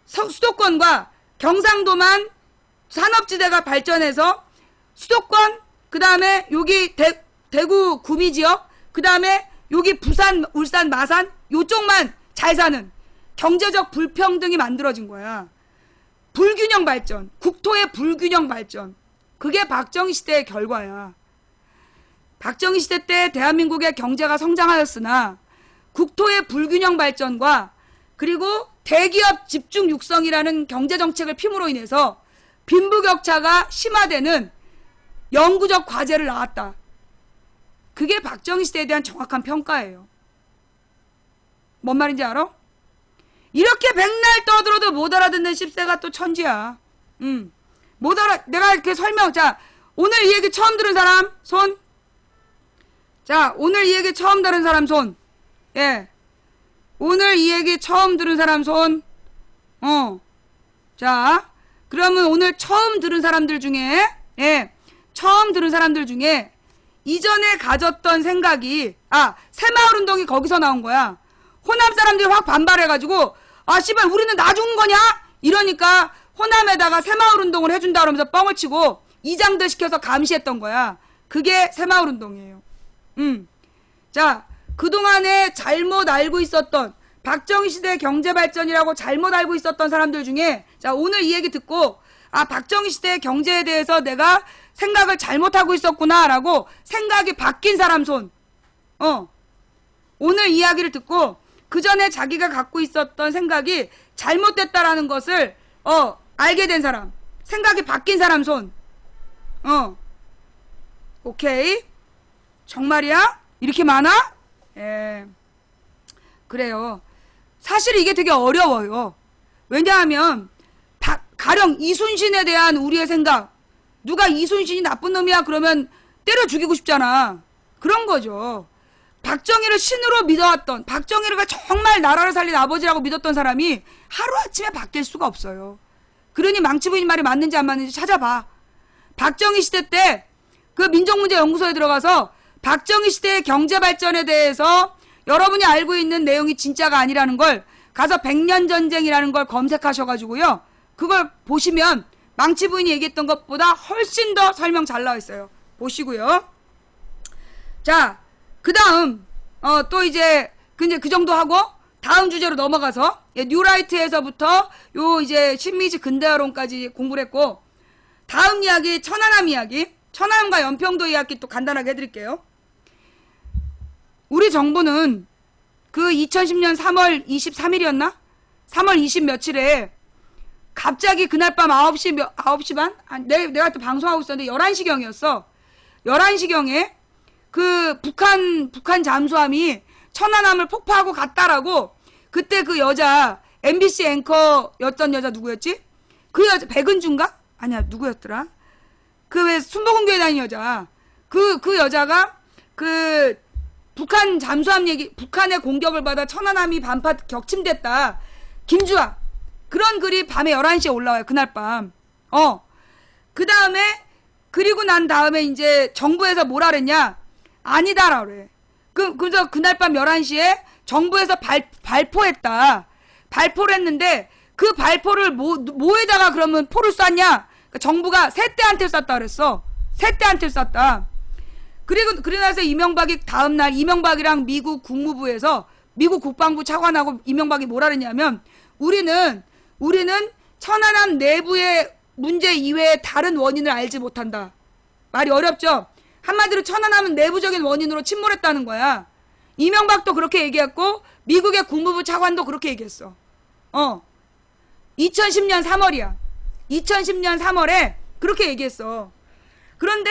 수도권과 경상도만 산업지대가 발전해서 수도권, 그 다음에 여기 대구 구미 지역, 그 다음에 여기 부산, 울산, 마산 요쪽만 잘 사는 경제적 불평등이 만들어진 거야. 불균형 발전, 국토의 불균형 발전. 그게 박정희 시대의 결과야. 박정희 시대 때 대한민국의 경제가 성장하였으나 국토의 불균형 발전과 그리고 대기업 집중 육성이라는 경제정책을 핌으로 인해서 빈부격차가 심화되는 영구적 과제를 낳았다. 그게 박정희 시대에 대한 정확한 평가예요. 뭔 말인지 알아? 이렇게 백날 떠들어도 못 알아듣는 10세가 또 천지야. 내가 이렇게 자, 오늘 이 얘기 처음 들은 사람, 손. 자, 오늘 이 얘기 처음 들은 사람, 손. 예. 오늘 이 얘기 처음 들은 사람, 손. 자, 그러면 오늘 처음 들은 사람들 중에, 예, 처음 들은 사람들 중에 이전에 가졌던 생각이, 새마을운동이 거기서 나온 거야. 호남 사람들이 확 반발해가지고, 씨발, 우리는 나 죽은 거냐? 이러니까 호남에다가 새마을운동을 해준다 그러면서 뻥을 치고 이장들 시켜서 감시했던 거야. 그게 새마을운동이에요. 자, 그동안에 잘못 알고 있었던, 박정희 시대 경제발전이라고 잘못 알고 있었던 사람들 중에, 자, 오늘 이 얘기 듣고, 박정희 시대의 경제에 대해서 내가 생각을 잘못하고 있었구나라고 생각이 바뀐 사람 손. 오늘 이야기를 듣고 그 전에 자기가 갖고 있었던 생각이 잘못됐다라는 것을 알게 된 사람. 생각이 바뀐 사람 손. 오케이. 정말이야? 이렇게 많아? 예. 그래요. 사실 이게 되게 어려워요. 왜냐하면 가령 이순신에 대한 우리의 생각, 누가 이순신이 나쁜 놈이야 그러면 때려 죽이고 싶잖아. 그런 거죠. 박정희를 신으로 믿어왔던, 박정희가 정말 나라를 살린 아버지라고 믿었던 사람이 하루아침에 바뀔 수가 없어요. 그러니 망치부인 말이 맞는지 안 맞는지 찾아봐. 박정희 시대 때 그 민족문제연구소에 들어가서 박정희 시대의 경제발전에 대해서 여러분이 알고 있는 내용이 진짜가 아니라는 걸 가서 백년전쟁이라는 걸 검색하셔가지고요. 그걸 보시면 망치부인이 얘기했던 것보다 훨씬 더 설명 잘 나와 있어요. 보시고요. 자, 그 다음 또 이제 그 정도 하고 다음 주제로 넘어가서 뉴라이트에서부터 요 이제 신미지 근대화론까지 공부를 했고, 다음 이야기 천안함 이야기, 천안함과 연평도 이야기 또 간단하게 해드릴게요. 우리 정부는 그 2010년 3월 23일이었나? 3월 20 며칠에 갑자기 그날 밤 9시 반? 내가 또 방송하고 있었는데 11시경이었어. 11시경에 그 북한 잠수함이 천안함을 폭파하고 갔다라고, 그때 그 여자 MBC 앵커였던 여자 누구였지? 그 여자 백은주인가? 아니야, 누구였더라? 그 왜 순복음교회 다니는 여자. 그 여자가 그 북한 잠수함 얘기, 북한의 공격을 받아 천안함이 반파 격침됐다. 김주아. 그런 글이 밤에 11시에 올라와요. 그날 밤. 그 다음에, 그리고 난 다음에 이제 정부에서 뭐라 그랬냐? 아니다라 그래. 그래서 그날 밤 11시에 정부에서 발포했다. 발포를 했는데 그 발포를 뭐에다가 그러면 포를 쐈냐? 그러니까 정부가 새떼한테 쐈다 그랬어. 새떼한테 쐈다. 그리고 나서 이명박이 다음날 이명박이랑 미국 국무부에서 미국 국방부 차관하고 이명박이 뭐라 그랬냐면, 우리는 천안함 내부의 문제 이외에 다른 원인을 알지 못한다. 말이 어렵죠? 한마디로 천안함은 내부적인 원인으로 침몰했다는 거야. 이명박도 그렇게 얘기했고 미국의 국무부 차관도 그렇게 얘기했어. 2010년 3월이야. 2010년 3월에 그렇게 얘기했어. 그런데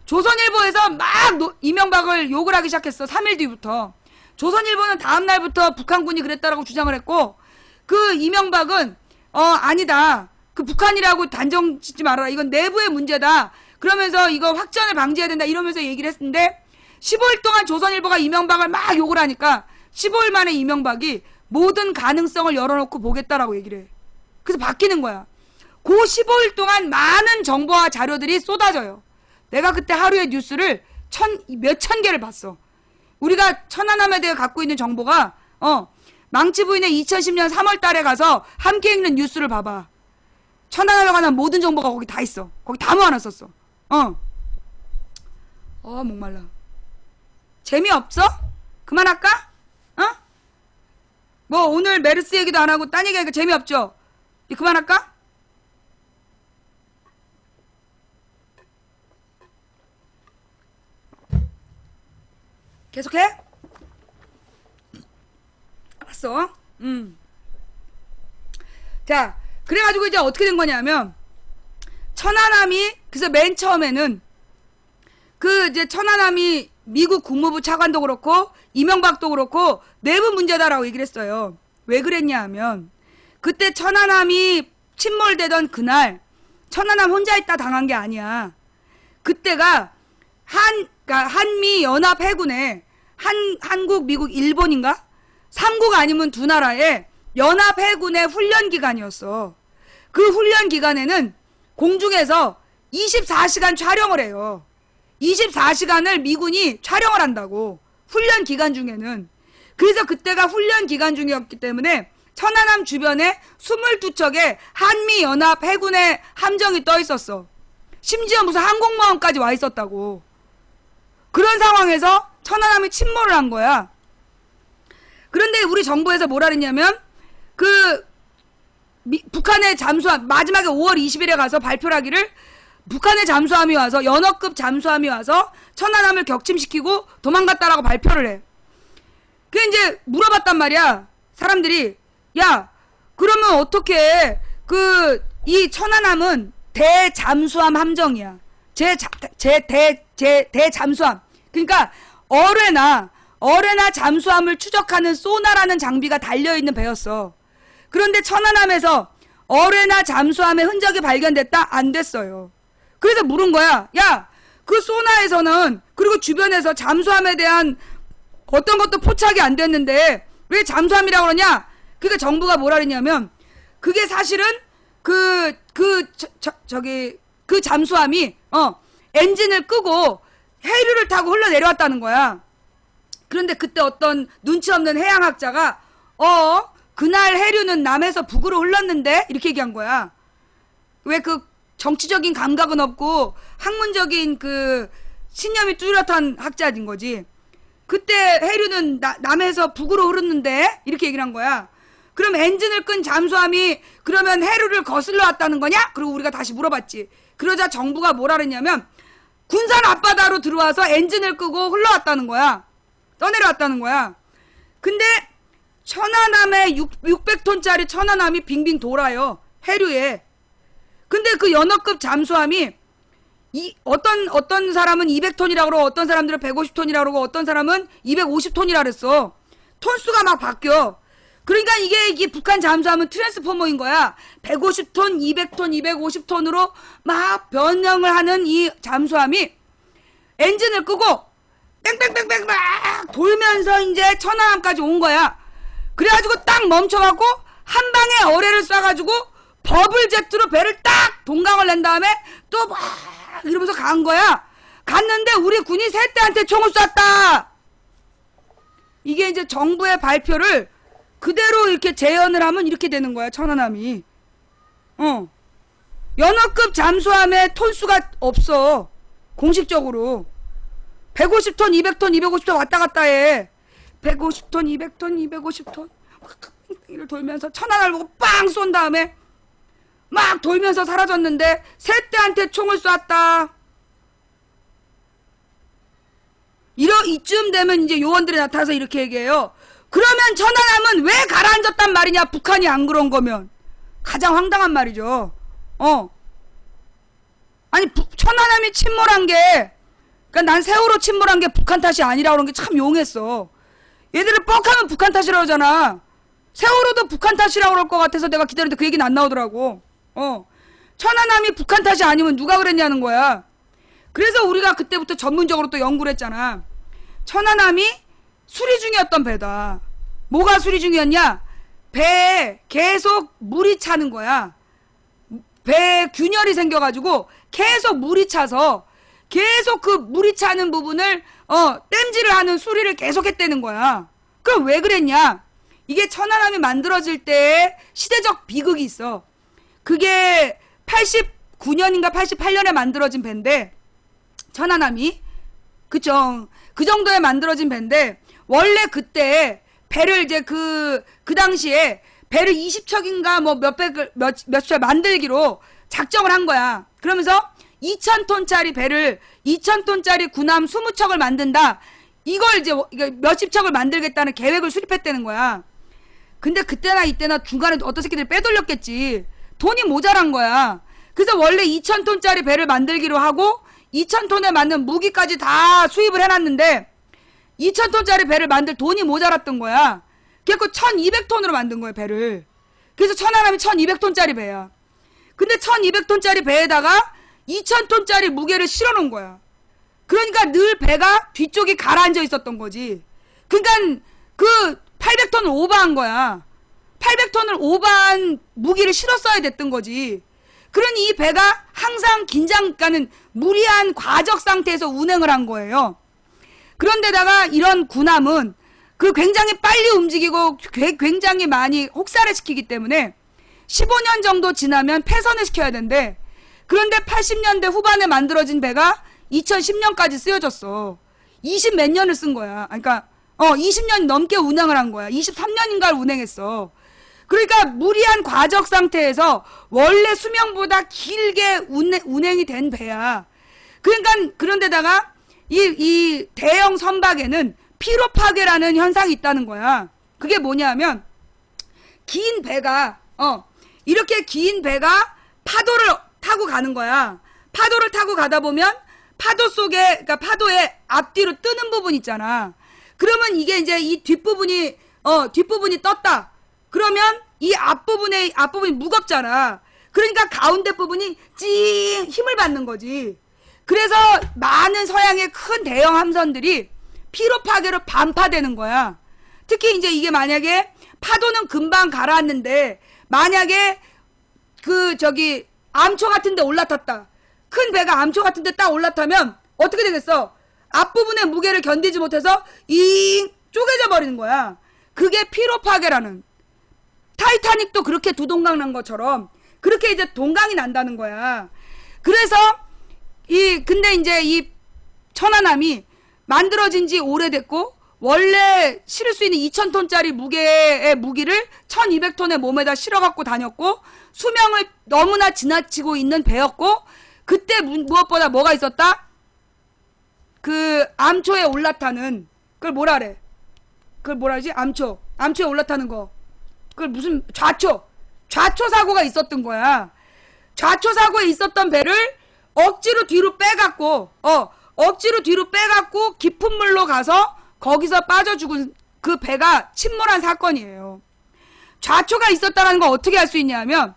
조선일보에서 막 이명박을 욕을 하기 시작했어. 3일 뒤부터. 조선일보는 다음 날부터 북한군이 그랬다라고 주장을 했고, 그 이명박은 아니다. 그 북한이라고 단정 짓지 말아라. 이건 내부의 문제다. 그러면서 이거 확전을 방지해야 된다. 이러면서 얘기를 했는데 15일 동안 조선일보가 이명박을 막 욕을 하니까 15일 만에 이명박이 모든 가능성을 열어놓고 보겠다라고 얘기를 해. 그래서 바뀌는 거야. 그 15일 동안 많은 정보와 자료들이 쏟아져요. 내가 그때 하루에 뉴스를 몇천 개를 봤어. 우리가 천안함에 대해 갖고 있는 정보가 망치부인의 2010년 3월 달에 가서 함께 읽는 뉴스를 봐봐. 천안함에 관한 모든 정보가 거기 다 있어. 거기 다 모아놨었어. 목말라. 재미없어? 그만할까? 뭐 오늘 메르스 얘기도 안 하고 딴 얘기하니까 재미없죠? 그만할까? 계속해? 알았어. 자, 그래가지고 이제 어떻게 된 거냐면, 천안함이, 그래서 맨 처음에는 그 이제 천안함이 미국 국무부 차관도 그렇고 이명박도 그렇고 내부 문제다라고 얘기를 했어요. 왜 그랬냐 하면, 그때 천안함이 침몰되던 그날 천안함 혼자 있다 당한 게 아니야. 그때가 그러니까 한미 연합 해군에 한국, 미국, 일본인가? 3국 아니면 두 나라의 연합 해군의 훈련 기간이었어. 그 훈련 기간에는 공중에서 24시간 촬영을 해요. 24시간을 미군이 촬영을 한다고. 훈련 기간 중에는. 그래서 그때가 훈련 기간 중이었기 때문에 천안함 주변에 22척의 한미연합 해군의 함정이 떠 있었어. 심지어 무슨 항공모함까지 와 있었다고. 그런 상황에서 천안함이 침몰을 한 거야. 그런데 우리 정부에서 뭐라 그랬냐면 북한의 잠수함 마지막에 5월 20일에 가서 발표를 하기를 북한의 잠수함이 와서 연어급 잠수함이 와서 천안함을 격침시키고 도망갔다라고 발표를 해. 그 이제 물어봤단 말이야. 사람들이 야 그러면 어떻게 이 천안함은 대잠수함 함정이야. 대잠수함. 그러니까 어뢰나 잠수함을 추적하는 소나라는 장비가 달려있는 배였어. 그런데 천안함에서 어뢰나 잠수함의 흔적이 발견됐다? 안 됐어요. 그래서 물은 거야. 야, 그 소나에서는 그리고 주변에서 잠수함에 대한 어떤 것도 포착이 안 됐는데 왜 잠수함이라고 그러냐? 그러니까 정부가 뭐라 그랬냐면 그게 사실은 그 잠수함이 엔진을 끄고 해류를 타고 흘러내려왔다는 거야. 그런데 그때 어떤 눈치 없는 해양학자가 그날 해류는 남에서 북으로 흘렀는데 이렇게 얘기한 거야. 왜 정치적인 감각은 없고 학문적인 신념이 뚜렷한 학자인 거지. 그때 해류는 남에서 북으로 흐르는데 이렇게 얘기를 한 거야. 그럼 엔진을 끈 잠수함이 그러면 해류를 거슬러 왔다는 거냐? 그리고 우리가 다시 물어봤지. 그러자 정부가 뭐라 그랬냐면 군산 앞바다로 들어와서 엔진을 끄고 흘러왔다는 거야. 떠내려왔다는 거야. 근데 천안함에 600톤짜리 천안함이 빙빙 돌아요. 해류에. 근데 그 연어급 잠수함이 어떤 사람은 200톤이라고 그러고 어떤 사람들은 150톤이라고 그러고 어떤 사람은 250톤이라고 그랬어. 톤수가 막 바뀌어. 그러니까 이게 북한 잠수함은 트랜스포머인 거야. 150톤, 200톤, 250톤으로 막 변형을 하는 이 잠수함이 엔진을 끄고 뺑뺑뺑뺑 막 돌면서 이제 천안함까지 온 거야. 그래가지고 딱 멈춰갖고 한 방에 어뢰를 쏴가지고 버블 제트로 배를 딱 동강을 낸 다음에 또 막 이러면서 간 거야. 갔는데 우리 군이 셋대한테 총을 쐈다. 이게 이제 정부의 발표를 그대로 이렇게 재현을 하면 이렇게 되는 거야. 천안함이. 연어급 잠수함에 톤수가 없어. 공식적으로. 150톤, 200톤, 250톤 왔다 갔다 해. 150톤, 200톤, 250톤. 이를 돌면서 천안함을 보고 빵 쏜 다음에 막 돌면서 사라졌는데 셋대한테 총을 쐈다. 이쯤 되면 이제 요원들이 나타나서 이렇게 얘기해요. 그러면 천안함은 왜 가라앉았단 말이냐? 북한이 안 그런 거면. 가장 황당한 말이죠. 아니 천안함이 침몰한 게 그러니까 난 세월호 침몰한 게 북한 탓이 아니라고 그런 게 참 용했어. 얘들을 뻑하면 북한 탓이라고 하잖아. 세월호도 북한 탓이라고 그럴 것 같아서 내가 기다렸는데 그 얘기는 안 나오더라고. 천안함이 북한 탓이 아니면 누가 그랬냐는 거야. 그래서 우리가 그때부터 전문적으로 또 연구를 했잖아. 천안함이 수리 중이었던 배다. 뭐가 수리 중이었냐? 배에 계속 물이 차는 거야. 배에 균열이 생겨가지고 계속 물이 차서 계속 그 물이 차는 부분을 땜질을 하는 수리를 계속 했다는 거야. 그럼 왜 그랬냐? 이게 천안함이 만들어질 때 시대적 비극이 있어. 그게 89년인가 88년에 만들어진 배인데 천안함이 그쵸. 그 정도에 만들어진 배인데 원래 그때 배를 이제 그 당시에 배를 20척인가 뭐 몇척 만들기로 작정을 한 거야. 그러면서 2000톤짜리 배를 2000톤짜리 군함 20척을 만든다. 이걸 이제 몇십 척을 만들겠다는 계획을 수립했다는 거야. 근데 그때나 이때나 중간에 어떤 새끼들이 빼돌렸겠지. 돈이 모자란 거야. 그래서 원래 2000톤짜리 배를 만들기로 하고 2000톤에 맞는 무기까지 다 수입을 해놨는데 2000톤짜리 배를 만들 돈이 모자랐던 거야. 그래서 1200톤으로 만든 거야 배를. 그래서 천안함이 1200톤짜리 배야. 근데 1200톤짜리 배에다가 2000톤짜리 무게를 실어놓은 거야. 그러니까 늘 배가 뒤쪽이 가라앉아 있었던 거지. 그러니까 그 800톤을 오버한 거야. 800톤을 오버한 무기를 실었어야 됐던 거지. 그러니 이 배가 항상 그러니까는 무리한 과적 상태에서 운행을 한 거예요. 그런데다가 이런 군함은 그 굉장히 빨리 움직이고 굉장히 많이 혹사를 시키기 때문에 15년 정도 지나면 폐선을 시켜야 된대. 그런데 80년대 후반에 만들어진 배가 2010년까지 쓰여졌어. 20 몇 년을 쓴 거야. 그러니까 20년 넘게 운행을 한 거야. 23년인가를 운행했어. 그러니까 무리한 과적 상태에서 원래 수명보다 길게 운행이 된 배야. 그러니까 그런데다가 이 대형 선박에는 피로 파괴라는 현상이 있다는 거야. 그게 뭐냐면 긴 배가 이렇게 긴 배가 파도를 타고 가는 거야. 파도를 타고 가다 보면 파도 속에 그러니까 파도의 앞뒤로 뜨는 부분 있잖아. 그러면 이게 이제 이 뒷부분이 떴다. 그러면 이 앞부분이 무겁잖아. 그러니까 가운데 부분이 찡 힘을 받는 거지. 그래서 많은 서양의 큰 대형 함선들이 피로 파괴로 반파되는 거야. 특히 이제 이게 만약에 파도는 금방 가라앉는데 만약에 암초 같은 데 올라탔다. 큰 배가 암초 같은 데 딱 올라타면 어떻게 되겠어? 앞부분의 무게를 견디지 못해서 쪼개져 버리는 거야. 그게 피로 파괴라는. 타이타닉도 그렇게 두동강 난 것처럼 그렇게 이제 동강이 난다는 거야. 그래서 근데 이제 이 천안함이 만들어진 지 오래됐고 원래 실을 수 있는 2000톤짜리 무게의 무기를 1200톤의 몸에다 실어갖고 다녔고 수명을 너무나 지나치고 있는 배였고 그때 무엇보다 뭐가 있었다? 그 암초에 올라타는 그걸 뭐라래? 그걸 뭐라지? 암초에 올라타는 거. 그걸 무슨 좌초 사고가 있었던 거야. 좌초 사고에 있었던 배를 억지로 뒤로 빼갖고 깊은 물로 가서 거기서 빠져 죽은 그 배가 침몰한 사건이에요. 좌초가 있었다는 걸 어떻게 알 수 있냐면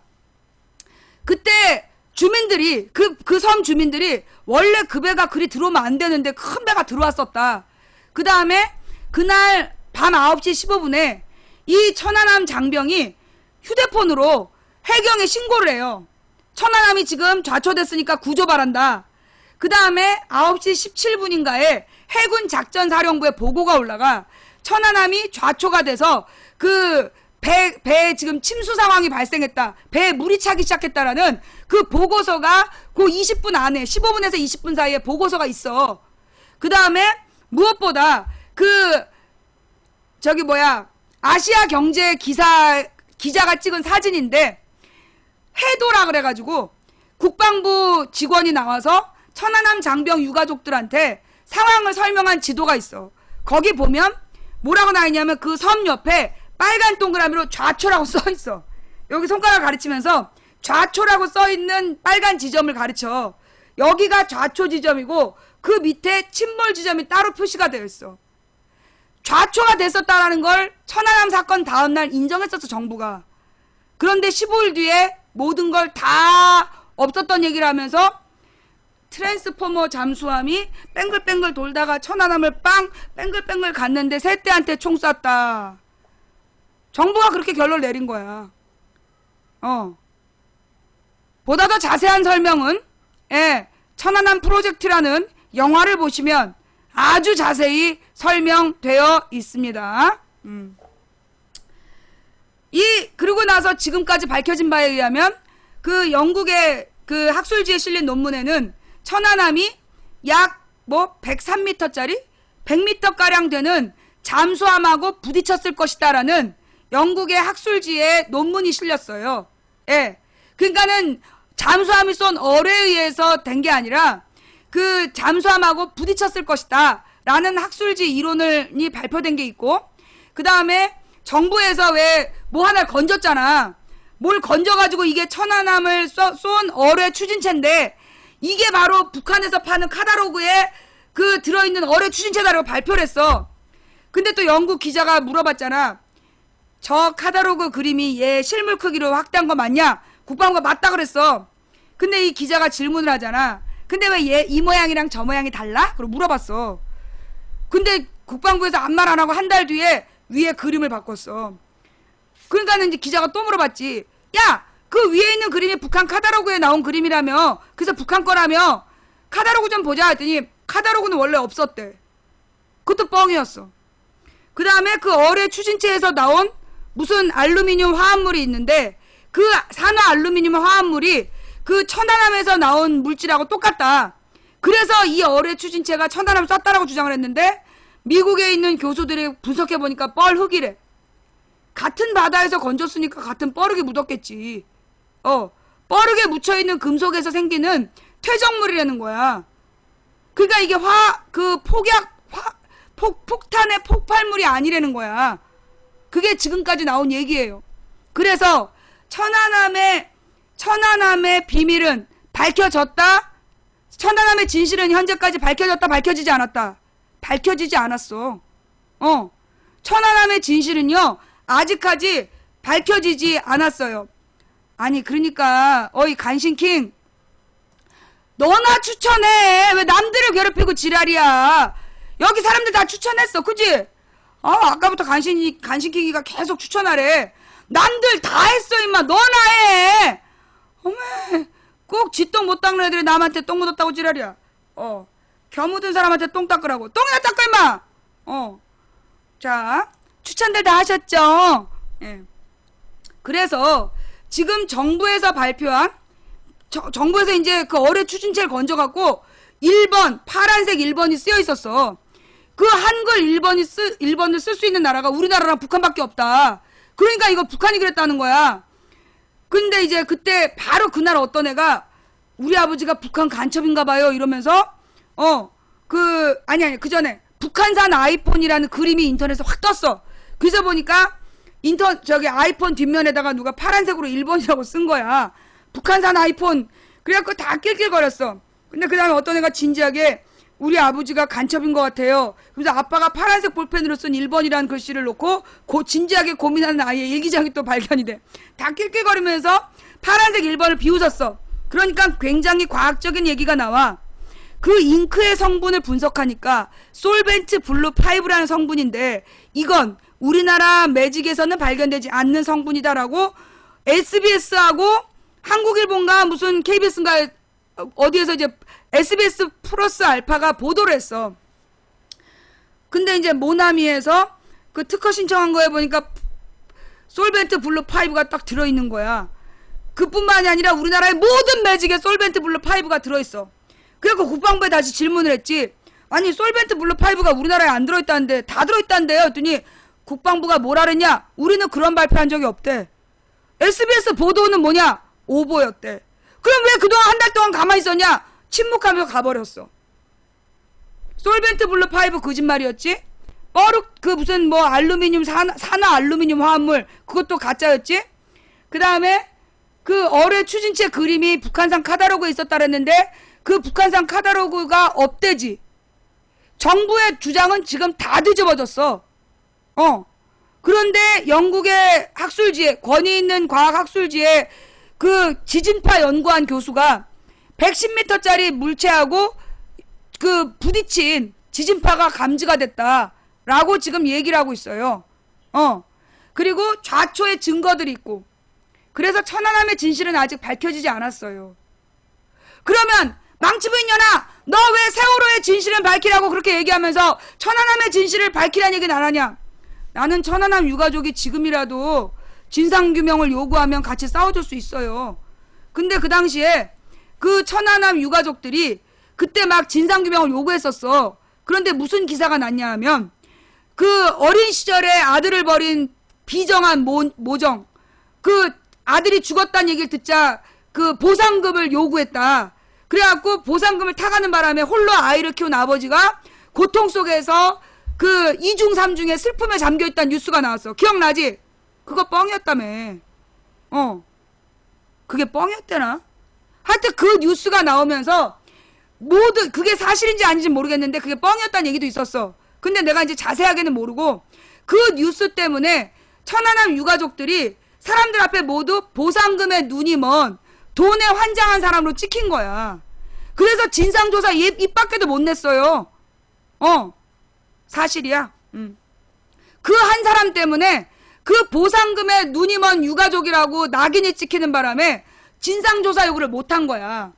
그때 주민들이 그 섬 주민들이 원래 그 배가 그리 들어오면 안 되는데 큰 배가 들어왔었다. 그 다음에 그날 밤 9시 15분에 이 천안함 장병이 휴대폰으로 해경에 신고를 해요. 천안함이 지금 좌초됐으니까 구조 바란다. 그 다음에 9시 17분인가에 해군 작전사령부에 보고가 올라가 천안함이 좌초가 돼서 배에 지금 침수 상황이 발생했다. 배에 물이 차기 시작했다라는 그 보고서가 그 20분 안에 15분에서 20분 사이에 보고서가 있어. 그 다음에 무엇보다 아시아 경제 기자가 찍은 사진인데 해도라 그래가지고 국방부 직원이 나와서 천안함 장병 유가족들한테 상황을 설명한 지도가 있어. 거기 보면 뭐라고 나있냐면 그 섬 옆에 빨간 동그라미로 좌초라고 써있어. 여기 손가락 가르치면서 좌초라고 써있는 빨간 지점을 가르쳐. 여기가 좌초 지점이고 그 밑에 침몰 지점이 따로 표시가 되어 있어. 좌초가 됐었다라는 걸 천안함 사건 다음날 인정했었어 정부가. 그런데 15일 뒤에 모든 걸 다 없었던 얘기를 하면서 트랜스포머 잠수함이 뺑글뺑글 돌다가 천안함을 뺑글뺑글 갔는데 셋대한테 총 쐈다. 정부가 그렇게 결론을 내린 거야. 보다 더 자세한 설명은 천안함 프로젝트라는 영화를 보시면 아주 자세히 설명되어 있습니다. 그리고 나서 지금까지 밝혀진 바에 의하면 그 영국의 그 학술지에 실린 논문에는 천안함이 약 103m짜리 100m가량 되는 잠수함하고 부딪혔을 것이다라는 영국의 학술지에 논문이 실렸어요. 그러니까는 잠수함이 쏜 어뢰에 의해서 된 게 아니라 그 잠수함하고 부딪혔을 것이다 라는 학술지 이론이 발표된 게 있고, 그 다음에 정부에서 왜 뭐 하나 건졌잖아. 뭘 건져가지고 이게 천안함을 쏜 어뢰 추진체인데 이게 바로 북한에서 파는 카다로그에 그 들어있는 어뢰 추진체다라고 발표를 했어. 근데 또 영국 기자가 물어봤잖아. 저 카다로그 그림이 얘 실물 크기로 확대한 거 맞냐? 국방부가 맞다 그랬어. 근데 이 기자가 질문을 하잖아. 근데 왜 얘 이 모양이랑 저 모양이 달라? 그러고 물어봤어. 근데 국방부에서 아무 말 안 하고 한 달 뒤에 위에 그림을 바꿨어. 그러니까는 이제 기자가 또 물어봤지. 야, 그 위에 있는 그림이 북한 카다로그에 나온 그림이라며. 그래서 북한 거라며. 카다로그 좀 보자 했더니 카다로그는 원래 없었대. 그것도 뻥이었어. 그 다음에 그 어뢰 추진체에서 나온 무슨 알루미늄 화합물이 있는데 그 산화 알루미늄 화합물이 그 천안함에서 나온 물질하고 똑같다. 그래서 이 어뢰 추진체가 천안함 쐈다라고 주장을 했는데 미국에 있는 교수들이 분석해보니까 뻘흙이래. 같은 바다에서 건졌으니까 같은 뻘흙이 묻었겠지. 뻘흙에 묻혀있는 금속에서 생기는 퇴적물이라는 거야. 그러니까 이게 폭탄의 폭발물이 아니라는 거야. 그게 지금까지 나온 얘기예요. 그래서 천안함의 비밀은 밝혀졌다? 천안함의 진실은 현재까지 밝혀졌다, 밝혀지지 않았다? 밝혀지지 않았어. 천안함의 진실은요, 아직까지 밝혀지지 않았어요. 아니, 그러니까, 어이, 간신킹. 너나 추천해. 왜 남들을 괴롭히고 지랄이야. 여기 사람들 다 추천했어. 그지? 아까부터 간신킹이가 계속 추천하래. 남들 다 했어, 임마. 너나 해. 어메. 꼭 쥐똥 못 닦는 애들이 남한테 똥 묻었다고 지랄이야. 겨 묻은 사람한테 똥 닦으라고. 똥이나 닦아, 임마. 자, 추천들 다 하셨죠? 예. 그래서 지금 정부에서 발표한 정부에서 이제 그 어뢰 추진체를 건져갖고 1번 파란색 1번이 쓰여 있었어. 그 한글 1번을 쓸 수 있는 나라가 우리나라랑 북한밖에 없다. 그러니까 이거 북한이 그랬다는 거야. 근데 이제 그때 바로 그날 어떤 애가 우리 아버지가 북한 간첩인가 봐요 이러면서 그 전에 북한산 아이폰이라는 그림이 인터넷에 확 떴어. 그래서 보니까 아이폰 뒷면에다가 누가 파란색으로 1번이라고 쓴 거야. 북한산 아이폰. 그래갖고 다 낄낄거렸어. 근데 그 다음에 어떤 애가 진지하게 우리 아버지가 간첩인 것 같아요. 그래서 아빠가 파란색 볼펜으로 쓴 1번이라는 글씨를 놓고 진지하게 고민하는 아이의 일기장이 또 발견이 돼. 다 낄낄거리면서 파란색 1번을 비웃었어. 그러니까 굉장히 과학적인 얘기가 나와. 그 잉크의 성분을 분석하니까 솔벤트 블루 5라는 성분인데 이건 우리나라 매직에서는 발견되지 않는 성분이다라고 SBS하고 한국일보인가 무슨 KBS인가 어디에서 이제 SBS 플러스 알파가 보도를 했어. 근데 이제 모나미에서 그 특허 신청한 거에 보니까 솔벤트 블루 5가 딱 들어있는 거야. 그뿐만이 아니라 우리나라의 모든 매직에 솔벤트 블루 5가 들어있어. 그래서 국방부에 다시 질문을 했지. 아니 솔벤트 블루 5가 우리나라에 안 들어있다는데 다 들어있다는데요 했더니 국방부가 뭐라 그랬냐? 우리는 그런 발표한 적이 없대. SBS 보도는 뭐냐? 오보였대. 그럼 왜 그동안 한 달 동안 가만히 있었냐? 침묵하며 가버렸어. 솔벤트 블루 5 거짓말이었지? 그 무슨 뭐 알루미늄 산화 알루미늄 화합물 그것도 가짜였지? 그 다음에 그 어뢰 추진체 그림이 북한산 카다로그에 있었다 그랬는데 그 북한산 카다로그가 없대지. 정부의 주장은 지금 다 뒤집어졌어. 그런데 영국의 학술지에 권위 있는 과학 학술지에 그 지진파 연구한 교수가 110m짜리 물체하고 그 부딪힌 지진파가 감지가 됐다라고 지금 얘기를 하고 있어요. 그리고 좌초의 증거들이 있고. 그래서 천안함의 진실은 아직 밝혀지지 않았어요. 그러면 망치부인년아 너 왜 세월호의 진실은 밝히라고 그렇게 얘기하면서 천안함의 진실을 밝히라는 얘기는 안 하냐? 나는 천안함 유가족이 지금이라도 진상규명을 요구하면 같이 싸워줄 수 있어요. 근데 그 당시에 그 천안함 유가족들이 그때 막 진상규명을 요구했었어. 그런데 무슨 기사가 났냐 하면 그 어린 시절에 아들을 버린 비정한 모정 그 아들이 죽었다는 얘기를 듣자 그 보상금을 요구했다. 그래갖고 보상금을 타가는 바람에 홀로 아이를 키운 아버지가 고통 속에서 그 이중삼중의 슬픔에 잠겨있다는 뉴스가 나왔어. 기억나지? 그거 뻥이었다며. 그게 뻥이었대나? 하여튼 그 뉴스가 나오면서 그게 사실인지 아닌지 모르겠는데 그게 뻥이었다는 얘기도 있었어. 근데 내가 이제 자세하게는 모르고 그 뉴스 때문에 천안함 유가족들이 사람들 앞에 모두 보상금에 눈이 먼 돈에 환장한 사람으로 찍힌 거야. 그래서 진상조사 입 밖에도 못 냈어요. 사실이야. 그 한 사람 때문에 그 보상금에 눈이 먼 유가족이라고 낙인이 찍히는 바람에 진상조사 요구를 못한 거야.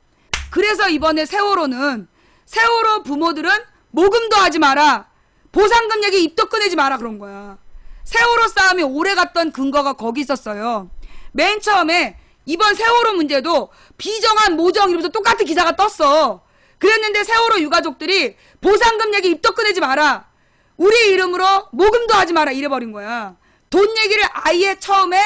그래서 이번에 세월호는 세월호 부모들은 모금도 하지 마라. 보상금 얘기 입도 꺼내지 마라 그런 거야. 세월호 싸움이 오래 갔던 근거가 거기 있었어요. 맨 처음에 이번 세월호 문제도 비정한 모정 이러면서 똑같은 기사가 떴어. 그랬는데 세월호 유가족들이 보상금 얘기 입도 꺼내지 마라. 우리 이름으로 모금도 하지 마라 이래버린 거야. 돈 얘기를 아예 처음에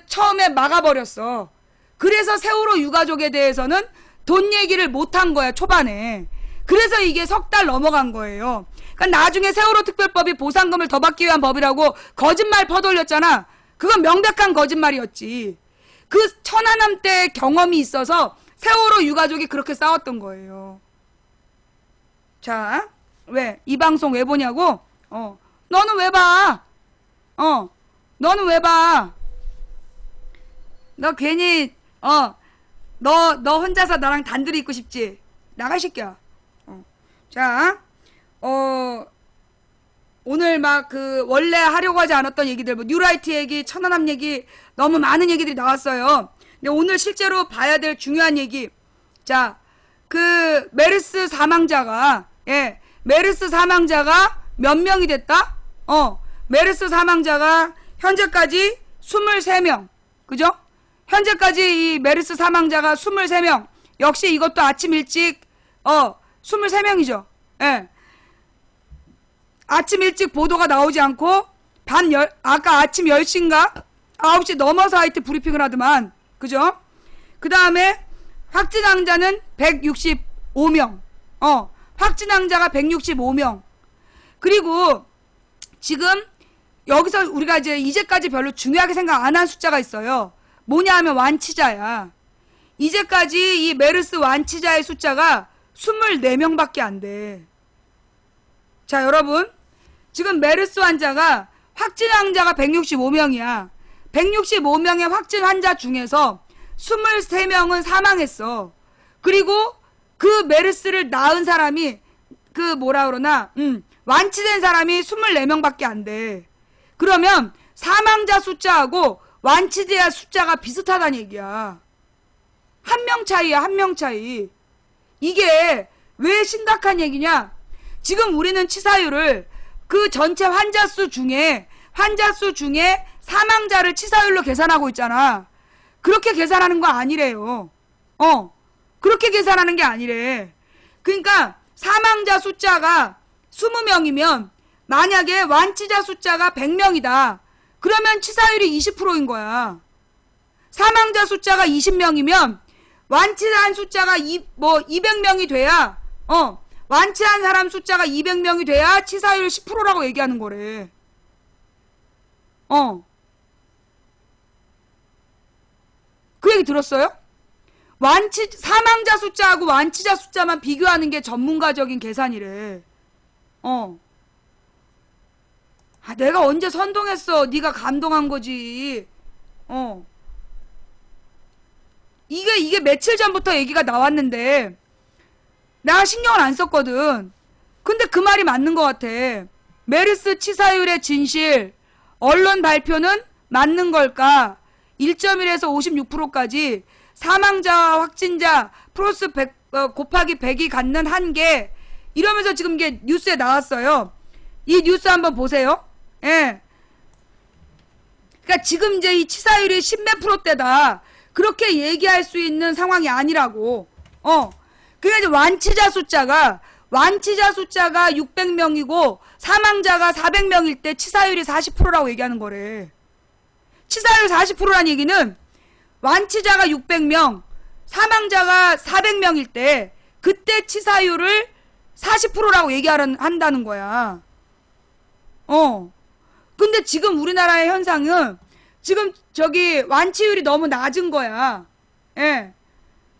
처음에 막아버렸어. 그래서 세월호 유가족에 대해서는 돈 얘기를 못한 거야 초반에. 그래서 이게 석 달 넘어간 거예요. 그러니까 나중에 세월호 특별법이 보상금을 더 받기 위한 법이라고 거짓말 퍼돌렸잖아. 그건 명백한 거짓말이었지. 그 천안함 때 경험이 있어서 세월호 유가족이 그렇게 싸웠던 거예요. 자, 왜? 이 방송 왜 보냐고? 너는 왜 봐? 너는 왜 봐? 너 괜히 너 혼자서 나랑 단둘이 있고 싶지? 나가 이 새끼야. 자, 오늘 막 원래 하려고 하지 않았던 얘기들, 뭐 뉴라이트 얘기, 천안함 얘기, 너무 많은 얘기들이 나왔어요. 근데 오늘 실제로 봐야 될 중요한 얘기. 자, 메르스 사망자가 몇 명이 됐다? 메르스 사망자가 현재까지 23명. 그죠? 현재까지 이 메르스 사망자가 23명. 역시 이것도 아침 일찍 23명이죠. 예. 아침 일찍 보도가 나오지 않고 아까 아침 10시인가 9시 넘어서 하여튼 브리핑을 하더만. 그죠? 그 다음에 확진 환자는 165명. 확진 환자가 165명. 그리고 지금 여기서 우리가 이제까지 별로 중요하게 생각 안 한 숫자가 있어요. 뭐냐 하면 완치자야. 이제까지 이 메르스 완치자의 숫자가 24명밖에 안 돼. 자, 여러분. 지금 메르스 환자가 확진 환자가 165명이야. 165명의 확진 환자 중에서 23명은 사망했어. 그리고 그 메르스를 낳은 사람이 완치된 사람이 24명밖에 안 돼. 그러면 사망자 숫자하고 완치자 숫자가 비슷하다는 얘기야. 한 명 차이야, 한 명 차이. 이게 왜 심각한 얘기냐? 지금 우리는 치사율을 그 전체 환자 수 중에 사망자를 치사율로 계산하고 있잖아. 그렇게 계산하는 거 아니래요. 그렇게 계산하는 게 아니래. 그러니까 사망자 숫자가 20명이면 만약에 완치자 숫자가 100명이다. 그러면 치사율이 20%인 거야. 사망자 숫자가 20명이면 완치한 숫자가 200명이 돼야 완치한 사람 숫자가 200명이 돼야 치사율 10%라고 얘기하는 거래. 그 얘기 들었어요? 사망자 숫자하고 완치자 숫자만 비교하는 게 전문가적인 계산이래. 내가 언제 선동했어? 네가 감동한 거지. 이게 며칠 전부터 얘기가 나왔는데 내가 신경을 안 썼거든. 근데 그 말이 맞는 것 같아. 메르스 치사율의 진실, 언론 발표는 맞는 걸까? 1.1에서 56%까지 사망자와 확진자 플러스 100, 곱하기 100이 갖는 한계 이러면서 지금 이게 뉴스에 나왔어요. 이 뉴스 한번 보세요. 예. 그러니까 지금 이제 이 치사율이 10몇 %대다. 그렇게 얘기할 수 있는 상황이 아니라고. 그러니까 이제 완치자 숫자가 600명이고 사망자가 400명일 때 치사율이 40%라고 얘기하는 거래. 치사율 40%라는 얘기는 완치자가 600명, 사망자가 400명일 때 그때 치사율을 40%라고 한다는 거야. 근데 지금 우리나라의 현상은 지금 완치율이 너무 낮은 거야. 예.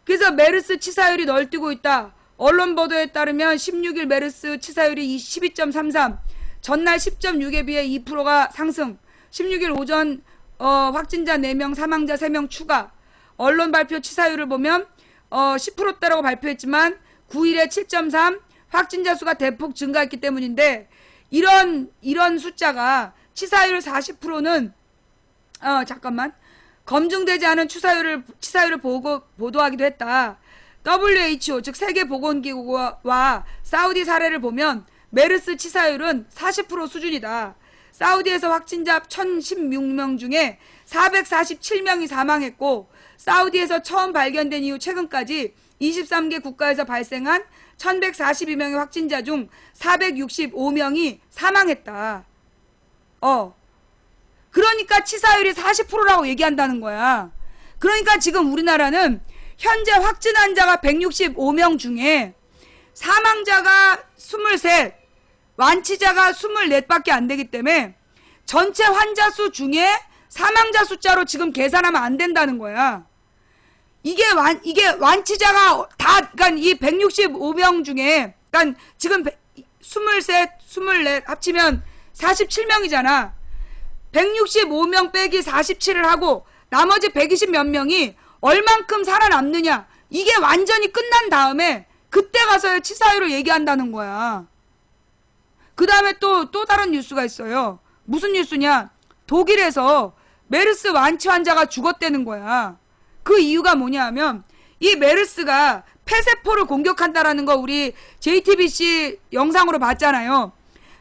그래서 메르스 치사율이 널뛰고 있다. 언론 보도에 따르면 16일 메르스 치사율이 12.33, 전날 10.6에 비해 2%가 상승. 16일 오전 확진자 4명, 사망자 3명 추가. 언론 발표 치사율을 보면 10%대라고 발표했지만 9일에 7.3, 확진자 수가 대폭 증가했기 때문인데 이런 숫자가 치사율 40%는 잠깐만. 검증되지 않은 치사율을 보도하기도 했다. WHO 즉 세계보건기구와 사우디 사례를 보면 메르스 치사율은 40% 수준이다. 사우디에서 확진자 1016명 중에 447명이 사망했고 사우디에서 처음 발견된 이후 최근까지 23개 국가에서 발생한 1142명의 확진자 중 465명이 사망했다. 그러니까 치사율이 40%라고 얘기한다는 거야. 그러니까 지금 우리나라는 현재 확진 환자가 165명 중에 사망자가 23, 완치자가 24밖에 안 되기 때문에 전체 환자 수 중에 사망자 숫자로 지금 계산하면 안 된다는 거야. 이게 완치자가 그러니까 이 165명 중에, 그러니까 지금 23, 24 합치면 47명이잖아. 165명 빼기 47을 하고 나머지 120 몇 명이 얼만큼 살아남느냐. 이게 완전히 끝난 다음에 그때 가서야 치사율을 얘기한다는 거야. 그 다음에 또 다른 뉴스가 있어요. 무슨 뉴스냐? 독일에서 메르스 완치 환자가 죽었다는 거야. 그 이유가 뭐냐 하면 이 메르스가 폐세포를 공격한다라는 거 우리 JTBC 영상으로 봤잖아요.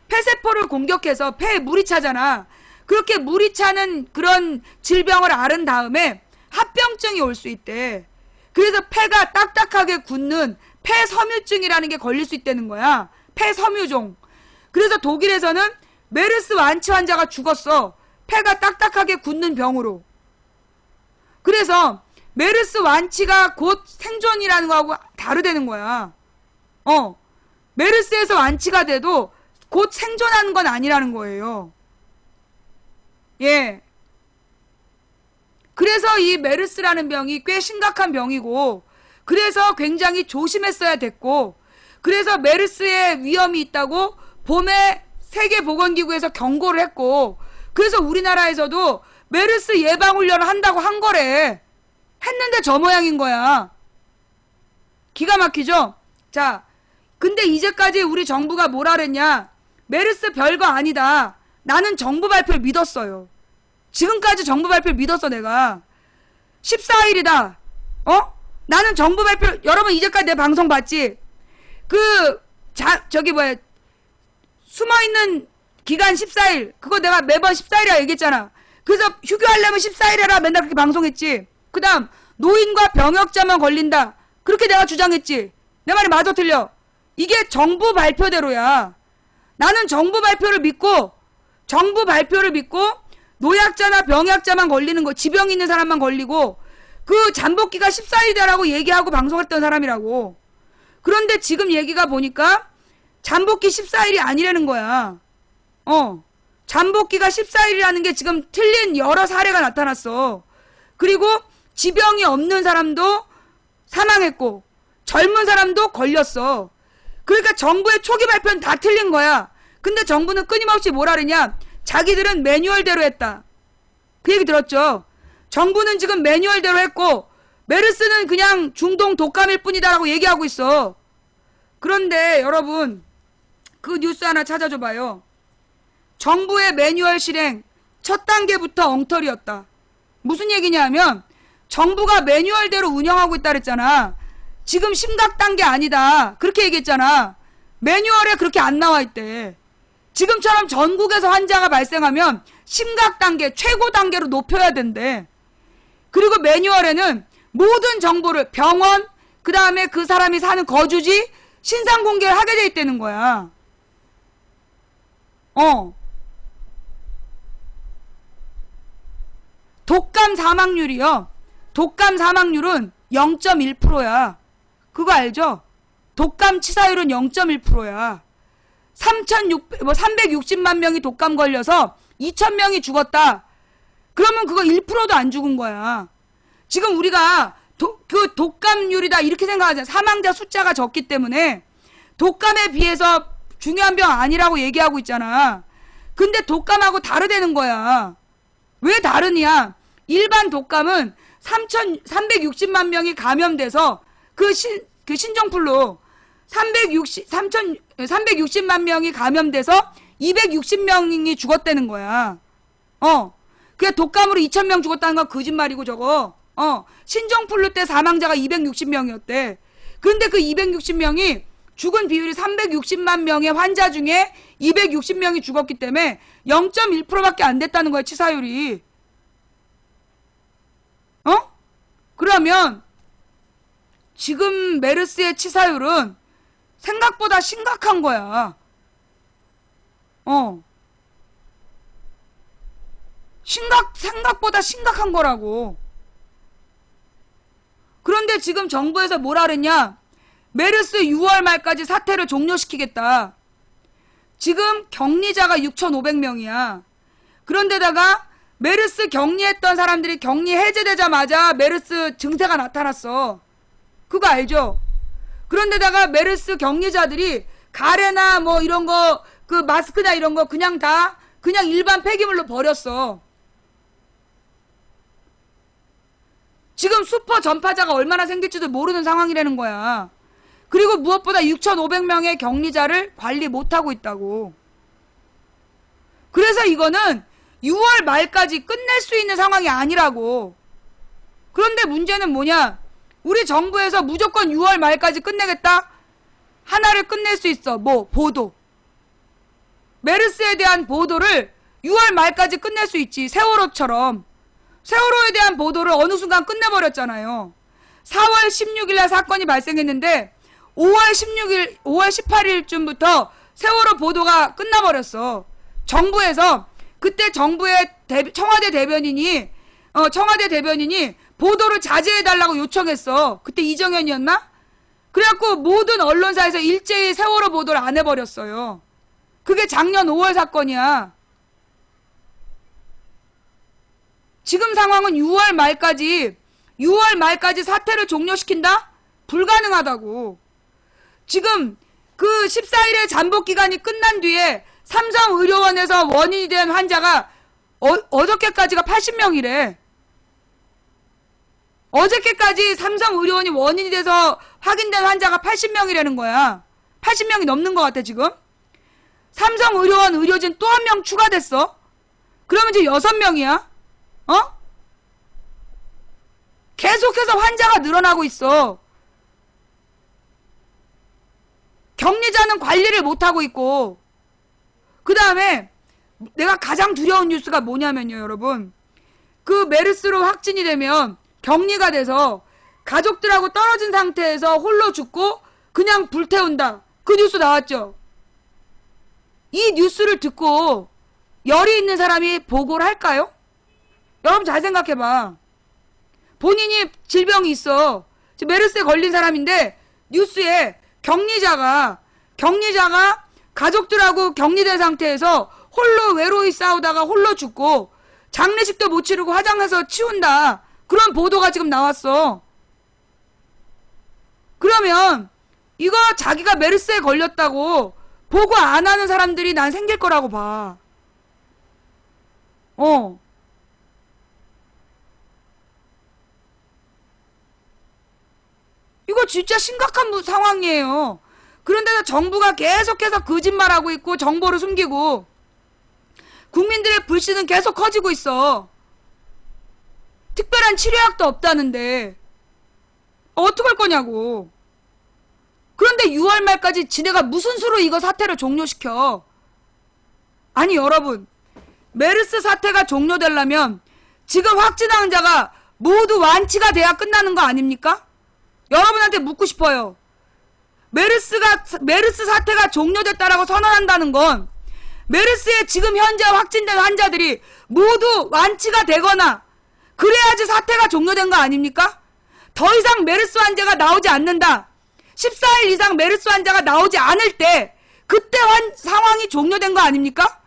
폐세포를 공격해서 폐에 물이 차잖아. 그렇게 물이 차는 그런 질병을 앓은 다음에 합병증이 올 수 있대. 그래서 폐가 딱딱하게 굳는 폐섬유증이라는 게 걸릴 수 있다는 거야. 폐섬유종. 그래서 독일에서는 메르스 완치 환자가 죽었어. 폐가 딱딱하게 굳는 병으로. 그래서 메르스 완치가 곧 생존이라는 거하고 다르다는 거야. 메르스에서 완치가 돼도 곧 생존하는 건 아니라는 거예요. 예. 그래서 이 메르스라는 병이 꽤 심각한 병이고, 그래서 굉장히 조심했어야 됐고, 그래서 메르스의 위험이 있다고 봄에 세계보건기구에서 경고를 했고, 그래서 우리나라에서도 메르스 예방훈련을 한다고 한 거래. 했는데 저 모양인 거야. 기가 막히죠? 자, 근데 이제까지 우리 정부가 뭐라 그랬냐? 메르스 별거 아니다. 나는 정부 발표를 믿었어요. 지금까지 정부 발표를 믿었어 내가. 14일이다. 나는 정부 발표, 여러분 이제까지 내 방송 봤지? 숨어있는 기간 14일. 그거 내가 매번 14일이라 얘기했잖아. 그래서 휴교하려면 14일이라 맨날 그렇게 방송했지. 그 다음 노인과 병역자만 걸린다. 그렇게 내가 주장했지. 내 말이 맞아 틀려? 이게 정부 발표대로야. 나는 정부 발표를 믿고 노약자나 병약자만 걸리는 거, 지병이 있는 사람만 걸리고 그 잠복기가 14일이라고 얘기하고 방송했던 사람이라고. 그런데 지금 얘기가 보니까 잠복기 14일이 아니라는 거야. 잠복기가 14일이라는 게 지금 틀린 여러 사례가 나타났어. 그리고 지병이 없는 사람도 사망했고 젊은 사람도 걸렸어. 그러니까 정부의 초기 발표는 다 틀린 거야. 근데 정부는 끊임없이 뭐라 그러냐? 자기들은 매뉴얼대로 했다. 그 얘기 들었죠? 정부는 지금 매뉴얼대로 했고 메르스는 그냥 중동 독감일 뿐이다라고 얘기하고 있어. 그런데 여러분 그 뉴스 하나 찾아줘봐요. 정부의 매뉴얼 실행 첫 단계부터 엉터리였다. 무슨 얘기냐 하면 정부가 매뉴얼대로 운영하고 있다 그랬잖아. 지금 심각 단계 아니다. 그렇게 얘기했잖아. 매뉴얼에 그렇게 안 나와 있대. 지금처럼 전국에서 환자가 발생하면 심각 단계, 최고 단계로 높여야 된대. 그리고 매뉴얼에는 모든 정보를 병원, 그 다음에 그 사람이 사는 거주지, 신상 공개를 하게 돼 있다는 거야. 독감 사망률이요. 독감 사망률은 0.1%야. 그거 알죠? 독감 치사율은 0.1%야. 360만 명이 독감 걸려서 2,000명이 죽었다. 그러면 그거 1%도 안 죽은 거야. 지금 우리가 그 독감률이다 이렇게 생각하잖아. 사망자 숫자가 적기 때문에 독감에 비해서 중요한 병 아니라고 얘기하고 있잖아. 근데 독감하고 다르다는 거야. 왜 다르냐? 일반 독감은 360만 명이 감염돼서 그 신종플루 360만 명이 감염돼서 260명이 죽었다는 거야. 그게 독감으로 2,000명 죽었다는 건 거짓말이고 저거. 신종플루 때 사망자가 260명이었대. 그런데 그 260명이 죽은 비율이 360만 명의 환자 중에 260명이 죽었기 때문에 0.1%밖에 안 됐다는 거야, 치사율이. 그러면 지금 메르스의 치사율은 생각보다 심각한 거야. 생각보다 심각한 거라고. 그런데 지금 정부에서 뭐라 그랬냐? 메르스 6월 말까지 사태를 종료시키겠다. 지금 격리자가 6,500명이야. 그런데다가 메르스 격리했던 사람들이 격리 해제되자마자 메르스 증세가 나타났어. 그거 알죠? 그런데다가 메르스 격리자들이 가래나 뭐 이런 거, 그 마스크나 이런 거 그냥 일반 폐기물로 버렸어. 지금 슈퍼 전파자가 얼마나 생길지도 모르는 상황이라는 거야. 그리고 무엇보다 6,500명의 격리자를 관리 못하고 있다고. 그래서 이거는 6월 말까지 끝낼 수 있는 상황이 아니라고. 그런데 문제는 뭐냐? 우리 정부에서 무조건 6월 말까지 끝내겠다? 하나를 끝낼 수 있어. 뭐? 보도. 메르스에 대한 보도를 6월 말까지 끝낼 수 있지. 세월호처럼. 세월호에 대한 보도를 어느 순간 끝내버렸잖아요. 4월 16일 날 사건이 발생했는데 5월 18일쯤부터 세월호 보도가 끝나버렸어. 정부에서 그때 정부의 청와대 대변인이 보도를 자제해달라고 요청했어. 그때 이정현이었나? 그래갖고 모든 언론사에서 일제히 세월호 보도를 안 해버렸어요. 그게 작년 5월 사건이야. 지금 상황은 6월 말까지 사태를 종료시킨다? 불가능하다고. 지금 그 14일의 잠복 기간이 끝난 뒤에 삼성의료원에서 원인이 된 환자가 어저께까지가 80명이래. 어저께까지 삼성의료원이 원인이 돼서 확인된 환자가 80명이라는 거야. 80명이 넘는 것 같아 지금. 삼성의료원 의료진 또 한 명 추가됐어. 그러면 이제 6명이야. 계속해서 환자가 늘어나고 있어. 격리자는 관리를 못하고 있고. 그 다음에 내가 가장 두려운 뉴스가 뭐냐면요, 여러분. 그 메르스로 확진이 되면 격리가 돼서 가족들하고 떨어진 상태에서 홀로 죽고 그냥 불태운다. 그 뉴스 나왔죠. 이 뉴스를 듣고 열이 있는 사람이 보고를 할까요? 여러분 잘 생각해봐. 본인이 질병이 있어. 지금 메르스에 걸린 사람인데 뉴스에 격리자가 가족들하고 격리된 상태에서 홀로 외로이 싸우다가 홀로 죽고 장례식도 못 치르고 화장해서 치운다. 그런 보도가 지금 나왔어. 그러면 이거 자기가 메르스에 걸렸다고 보고 안 하는 사람들이 난 생길 거라고 봐. 이거 진짜 심각한 상황이에요. 그런데도 정부가 계속해서 거짓말하고 있고 정보를 숨기고 국민들의 불신은 계속 커지고 있어. 특별한 치료약도 없다는데 어떡할 거냐고. 그런데 6월 말까지 지네가 무슨 수로 이거 사태를 종료시켜. 아니 여러분, 메르스 사태가 종료되려면 지금 확진 환자가 모두 완치가 돼야 끝나는 거 아닙니까? 여러분한테 묻고 싶어요. 메르스 사태가 종료됐다라고 선언한다는 건 메르스에 지금 현재 확진된 환자들이 모두 완치가 되거나 그래야지 사태가 종료된 거 아닙니까? 더 이상 메르스 환자가 나오지 않는다. 14일 이상 메르스 환자가 나오지 않을 때 그때 상황이 종료된 거 아닙니까?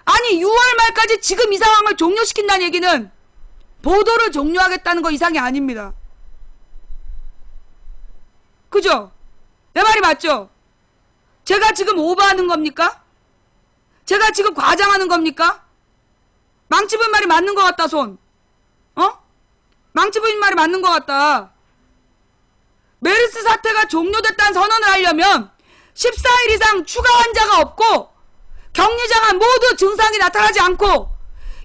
아니 6월 말까지 지금 이 상황을 종료시킨다는 얘기는 보도를 종료하겠다는 거 이상이 아닙니다. 그죠? 내 말이 맞죠? 제가 지금 오버하는 겁니까? 제가 지금 과장하는 겁니까? 망치부인 말이 맞는 것 같다 손. 망치부인 말이 맞는 것 같다. 메르스 사태가 종료됐다는 선언을 하려면 14일 이상 추가 환자가 없고 격리자가 모두 증상이 나타나지 않고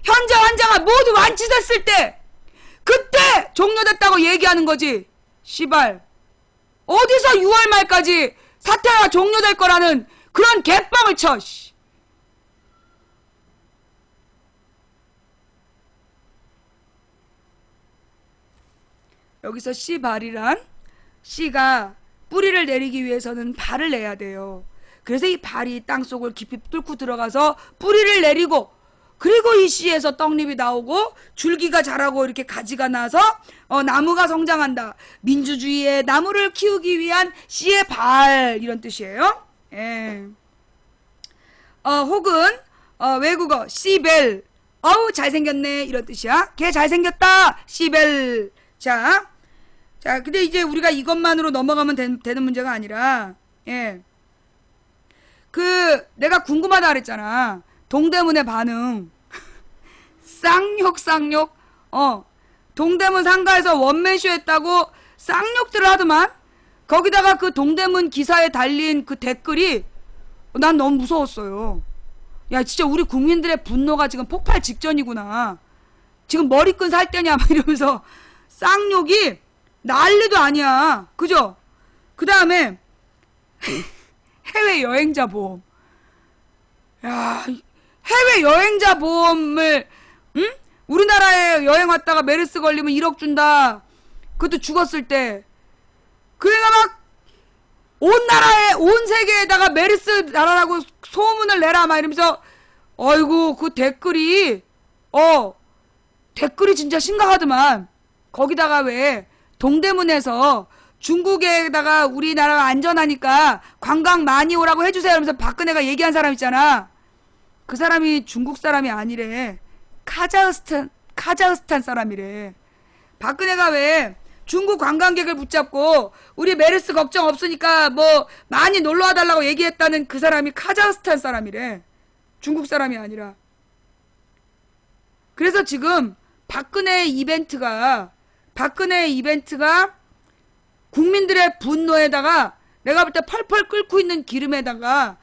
현재 환자가 모두 완치됐을 때 그때 종료됐다고 얘기하는 거지. 씨발, 어디서 6월 말까지 사태가 종료될 거라는 그런 개빵을 쳐. 씨. 여기서 씨발이란, 씨가 뿌리를 내리기 위해서는 발을 내야 돼요. 그래서 이 발이 땅속을 깊이 뚫고 들어가서 뿌리를 내리고, 그리고 이 씨에서 떡잎이 나오고 줄기가 자라고 이렇게 가지가 나서 나무가 성장한다. 민주주의의 나무를 키우기 위한 씨의 발, 이런 뜻이에요. 예. 혹은 외국어 시벨, 어우 잘생겼네, 이런 뜻이야. 걔 잘생겼다, 시벨. 자, 근데 이제 우리가 이것만으로 넘어가면 되는 문제가 아니라, 예. 내가 궁금하다 그랬잖아. 동대문의 반응. 쌍욕. 동대문 상가에서 원맨쇼 했다고 쌍욕들을 하더만. 거기다가 그 동대문 기사에 달린 그 댓글이 난 너무 무서웠어요. 야, 진짜 우리 국민들의 분노가 지금 폭발 직전이구나. 지금 머리끈 살 때냐, 막 이러면서 쌍욕이 난리도 아니야. 그죠? 그 다음에 해외 여행자 보험. 야, 해외 여행자 보험을, 응? 우리나라에 여행 왔다가 메르스 걸리면 1억 준다. 그것도 죽었을 때. 그애가 막 온 나라에, 온 세계에다가 메르스 나라라고 소문을 내라, 막 이러면서, 어이구, 그 댓글이 진짜 심각하더만. 거기다가 왜 동대문에서 중국에다가 우리나라가 안전하니까 관광 많이 오라고 해주세요 하면서 박근혜가 얘기한 사람 있잖아. 그 사람이 중국 사람이 아니래. 카자흐스탄 사람이래. 박근혜가 왜 중국 관광객을 붙잡고 우리 메르스 걱정 없으니까 뭐 많이 놀러 와달라고 얘기했다는 그 사람이 카자흐스탄 사람이래. 중국 사람이 아니라. 그래서 지금 박근혜 이벤트가 국민들의 분노에다가 내가 볼 때 펄펄 끓고 있는 기름에다가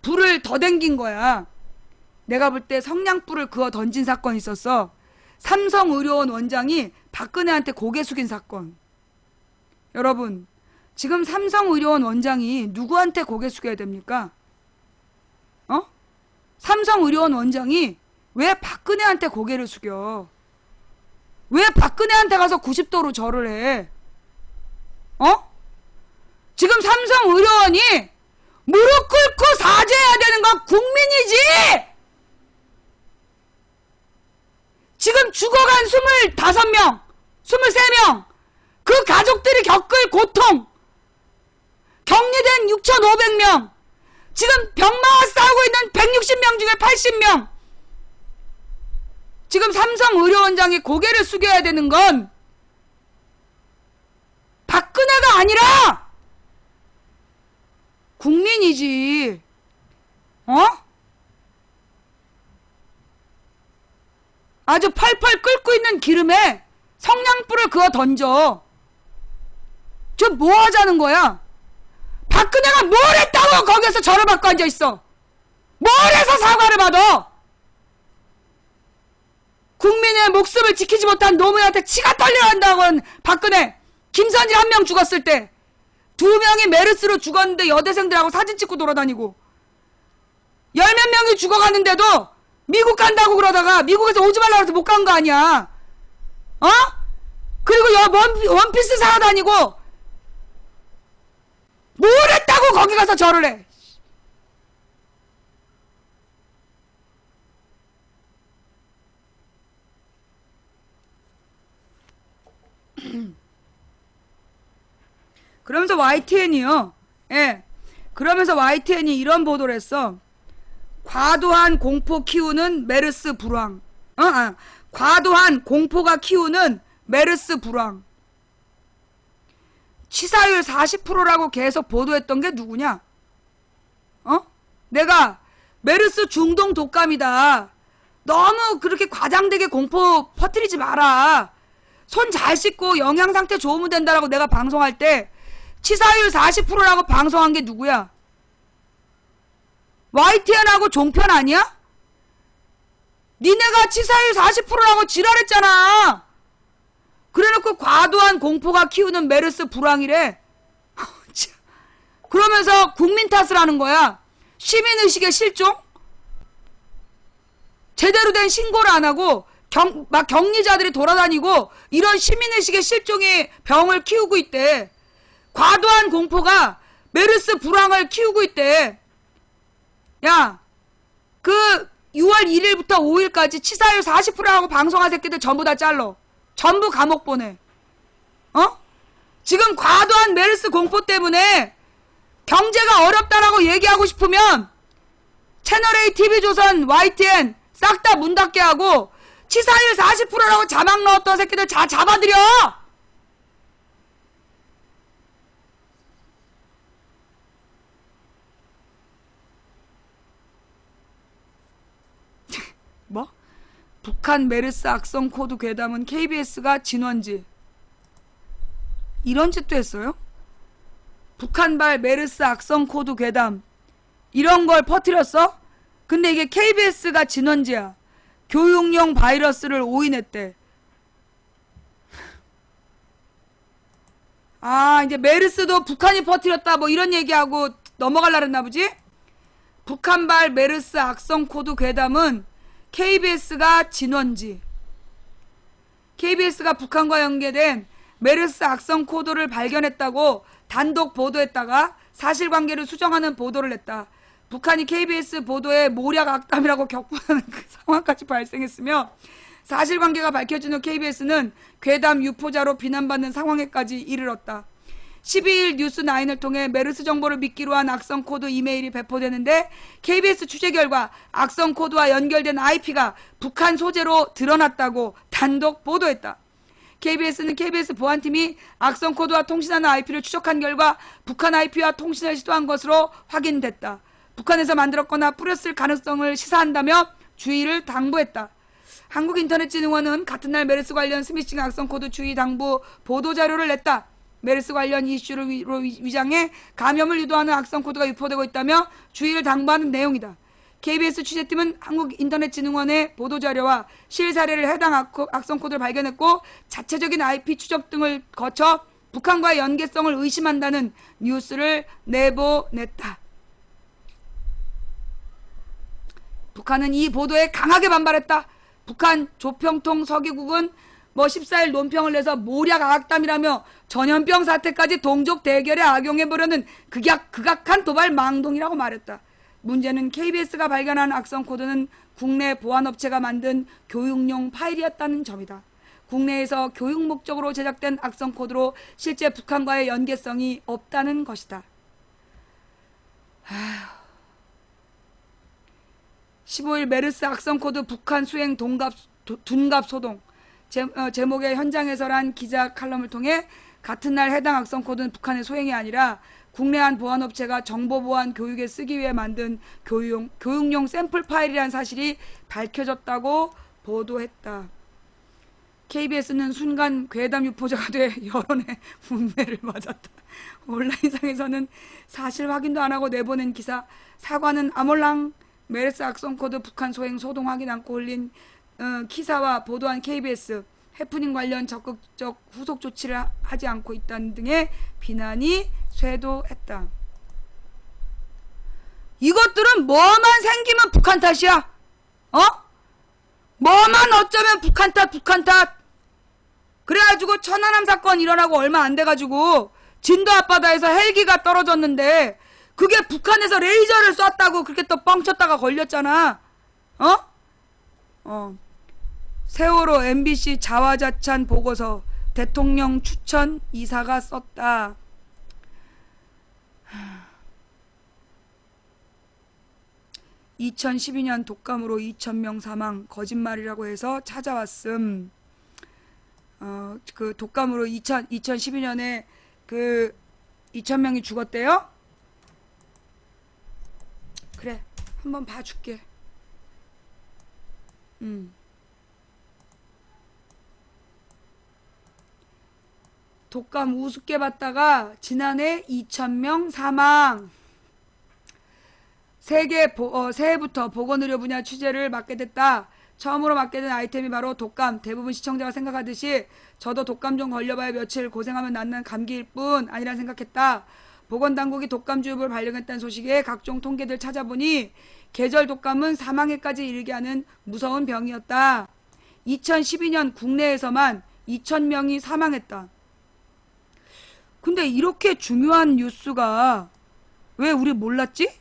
불을 더 댕긴 거야. 내가 볼 때 성냥불을 그어 던진 사건이 있었어. 삼성의료원 원장이 박근혜한테 고개 숙인 사건. 여러분, 지금 삼성의료원 원장이 누구한테 고개 숙여야 됩니까? 삼성의료원 원장이 왜 박근혜한테 고개를 숙여? 왜 박근혜한테 가서 90도로 절을 해? 지금 삼성의료원이 무릎 꿇고 사죄해야 되는 건 국민이지! 지금 죽어간 25명, 23명, 그 가족들이 겪을 고통, 격리된 6,500명, 지금 병마와 싸우고 있는 160명 중에 80명, 지금 삼성의료원장이 고개를 숙여야 되는 건 박근혜가 아니라 국민이지. 아주 펄펄 끓고 있는 기름에 성냥불을 그어 던져. 저 뭐 하자는 거야? 박근혜가 뭘 했다고 거기서 절을 받고 앉아있어? 뭘 해서 사과를 받아? 국민의 목숨을 지키지 못한 노무현한테 치가 떨려 한다고는 박근혜. 김선재 한 명 죽었을 때 2명이 메르스로 죽었는데 여대생들하고 사진 찍고 돌아다니고, 10몇 명이 죽어가는데도 미국 간다고 그러다가 미국에서 오지 말라고 해서 못 간 거 아니야. 그리고 원피스 사러 다니고 뭘 했다고 거기 가서 절을 해. 그러면서 YTN이요. 예. 그러면서 YTN이 이런 보도를 했어. 과도한 공포 키우는 메르스 불황. 과도한 공포가 키우는 메르스 불황. 치사율 40%라고 계속 보도했던 게 누구냐? 내가 메르스 중동 독감이다. 너무 그렇게 과장되게 공포 퍼뜨리지 마라. 손 잘 씻고 영양 상태 좋으면 된다라고 내가 방송할 때 치사율 40%라고 방송한 게 누구야? YTN하고 종편 아니야? 니네가 치사율 40%라고 지랄했잖아. 그래놓고 과도한 공포가 키우는 메르스 불황이래. 그러면서 국민 탓을 하는 거야. 시민의식의 실종? 제대로 된 신고를 안 하고 막 격리자들이 돌아다니고 이런 시민의식의 실종이 병을 키우고 있대. 과도한 공포가 메르스 불황을 키우고 있대. 야, 그 6월 1일부터 5일까지 치사율 40%라고 방송한 새끼들 전부 다 잘러. 전부 감옥 보내. 지금 과도한 메르스 공포 때문에 경제가 어렵다라고 얘기하고 싶으면 채널A, TV조선, YTN 싹 다 문 닫게 하고 치사율 40%라고 자막 넣었던 새끼들 다 잡아들여! 뭐? 북한 메르스 악성 코드 괴담은 KBS가 진원지. 이런 짓도 했어요? 북한발 메르스 악성 코드 괴담 이런 걸 퍼뜨렸어? 근데 이게 KBS가 진원지야. 교육용 바이러스를 오인했대. 아, 이제 메르스도 북한이 퍼뜨렸다 뭐 이런 얘기하고 넘어갈라 그랬나 보지? 북한발 메르스 악성 코드 괴담은 KBS가 진원지. KBS가 북한과 연계된 메르스 악성 코드를 발견했다고 단독 보도했다가 사실관계를 수정하는 보도를 했다. 북한이 KBS 보도에 모략 악담이라고 격분하는 그 상황까지 발생했으며 사실관계가 밝혀진 후 KBS는 괴담 유포자로 비난받는 상황에까지 이르렀다. 12일 뉴스9을 통해 메르스 정보를 믿기로 한 악성 코드 이메일이 배포되는데 KBS 취재 결과 악성 코드와 연결된 IP가 북한 소재로 드러났다고 단독 보도했다. KBS는 KBS 보안팀이 악성 코드와 통신하는 IP를 추적한 결과 북한 IP와 통신을 시도한 것으로 확인됐다. 북한에서 만들었거나 뿌렸을 가능성을 시사한다며 주의를 당부했다. 한국인터넷진흥원은 같은 날 메르스 관련 스미싱 악성 코드 주의 당부 보도자료를 냈다. 메르스 관련 이슈를 위장해 감염을 유도하는 악성 코드가 유포되고 있다며 주의를 당부하는 내용이다. KBS 취재팀은 한국인터넷진흥원의 보도자료와 실사례를 해당 악성 코드를 발견했고 자체적인 IP 추적 등을 거쳐 북한과의 연계성을 의심한다는 뉴스를 내보냈다. 북한은 이 보도에 강하게 반발했다. 북한 조평통 서기국은 14일 논평을 내서 모략 악담이라며 전염병 사태까지 동족 대결에 악용해보려는 극악한 도발 망동이라고 말했다. 문제는 KBS가 발견한 악성 코드는 국내 보안업체가 만든 교육용 파일이었다는 점이다. 국내에서 교육 목적으로 제작된 악성 코드로 실제 북한과의 연계성이 없다는 것이다. 15일 메르스 악성 코드 북한 수행 둔갑 소동 제목의 현장에서란 기자 칼럼을 통해 같은 날 해당 악성 코드는 북한의 소행이 아니라 국내 한 보안업체가 정보보안 교육에 쓰기 위해 만든 교육용 샘플 파일이라는 사실이 밝혀졌다고 보도했다. KBS는 순간 괴담 유포자가 돼 여론의 문매를 맞았다. 온라인상에서는 사실 확인도 안 하고 내보낸 기사 사과는 아몰랑 메르스 악성 코드 북한 소행 소동 확인 않고 올린 기사와 보도한 KBS 해프닝 관련 적극적 후속 조치를 하지 않고 있다는 등의 비난이 쇄도했다. 이것들은 뭐만 생기면 북한 탓이야. 뭐만 어쩌면 북한 탓. 그래가지고 천안함 사건 일어나고 얼마 안 돼가지고 진도 앞바다에서 헬기가 떨어졌는데 그게 북한에서 레이저를 쐈다고 그렇게 또 뻥쳤다가 걸렸잖아. 세월호 MBC 자화자찬 보고서 대통령 추천 이사가 썼다. 2012년 독감으로 2,000명 사망 거짓말이라고 해서 찾아왔음. 그 독감으로 2012년에 그 2,000명이 죽었대요? 그래, 한번 봐줄게. 독감 우습게 봤다가 지난해 2,000명 사망. 새해부터 보건의료 분야 취재를 맡게 됐다. 처음으로 맡게 된 아이템이 바로 독감. 대부분 시청자가 생각하듯이 저도 독감 좀 걸려봐야 며칠 고생하면 낫는 감기일 뿐 아니라 생각했다. 보건당국이 독감주입을 발령했다는 소식에 각종 통계들 찾아보니 계절 독감은 사망에까지 이르게 하는 무서운 병이었다. 2012년 국내에서만 2,000명이 사망했다. 근데 이렇게 중요한 뉴스가 왜 우리 몰랐지?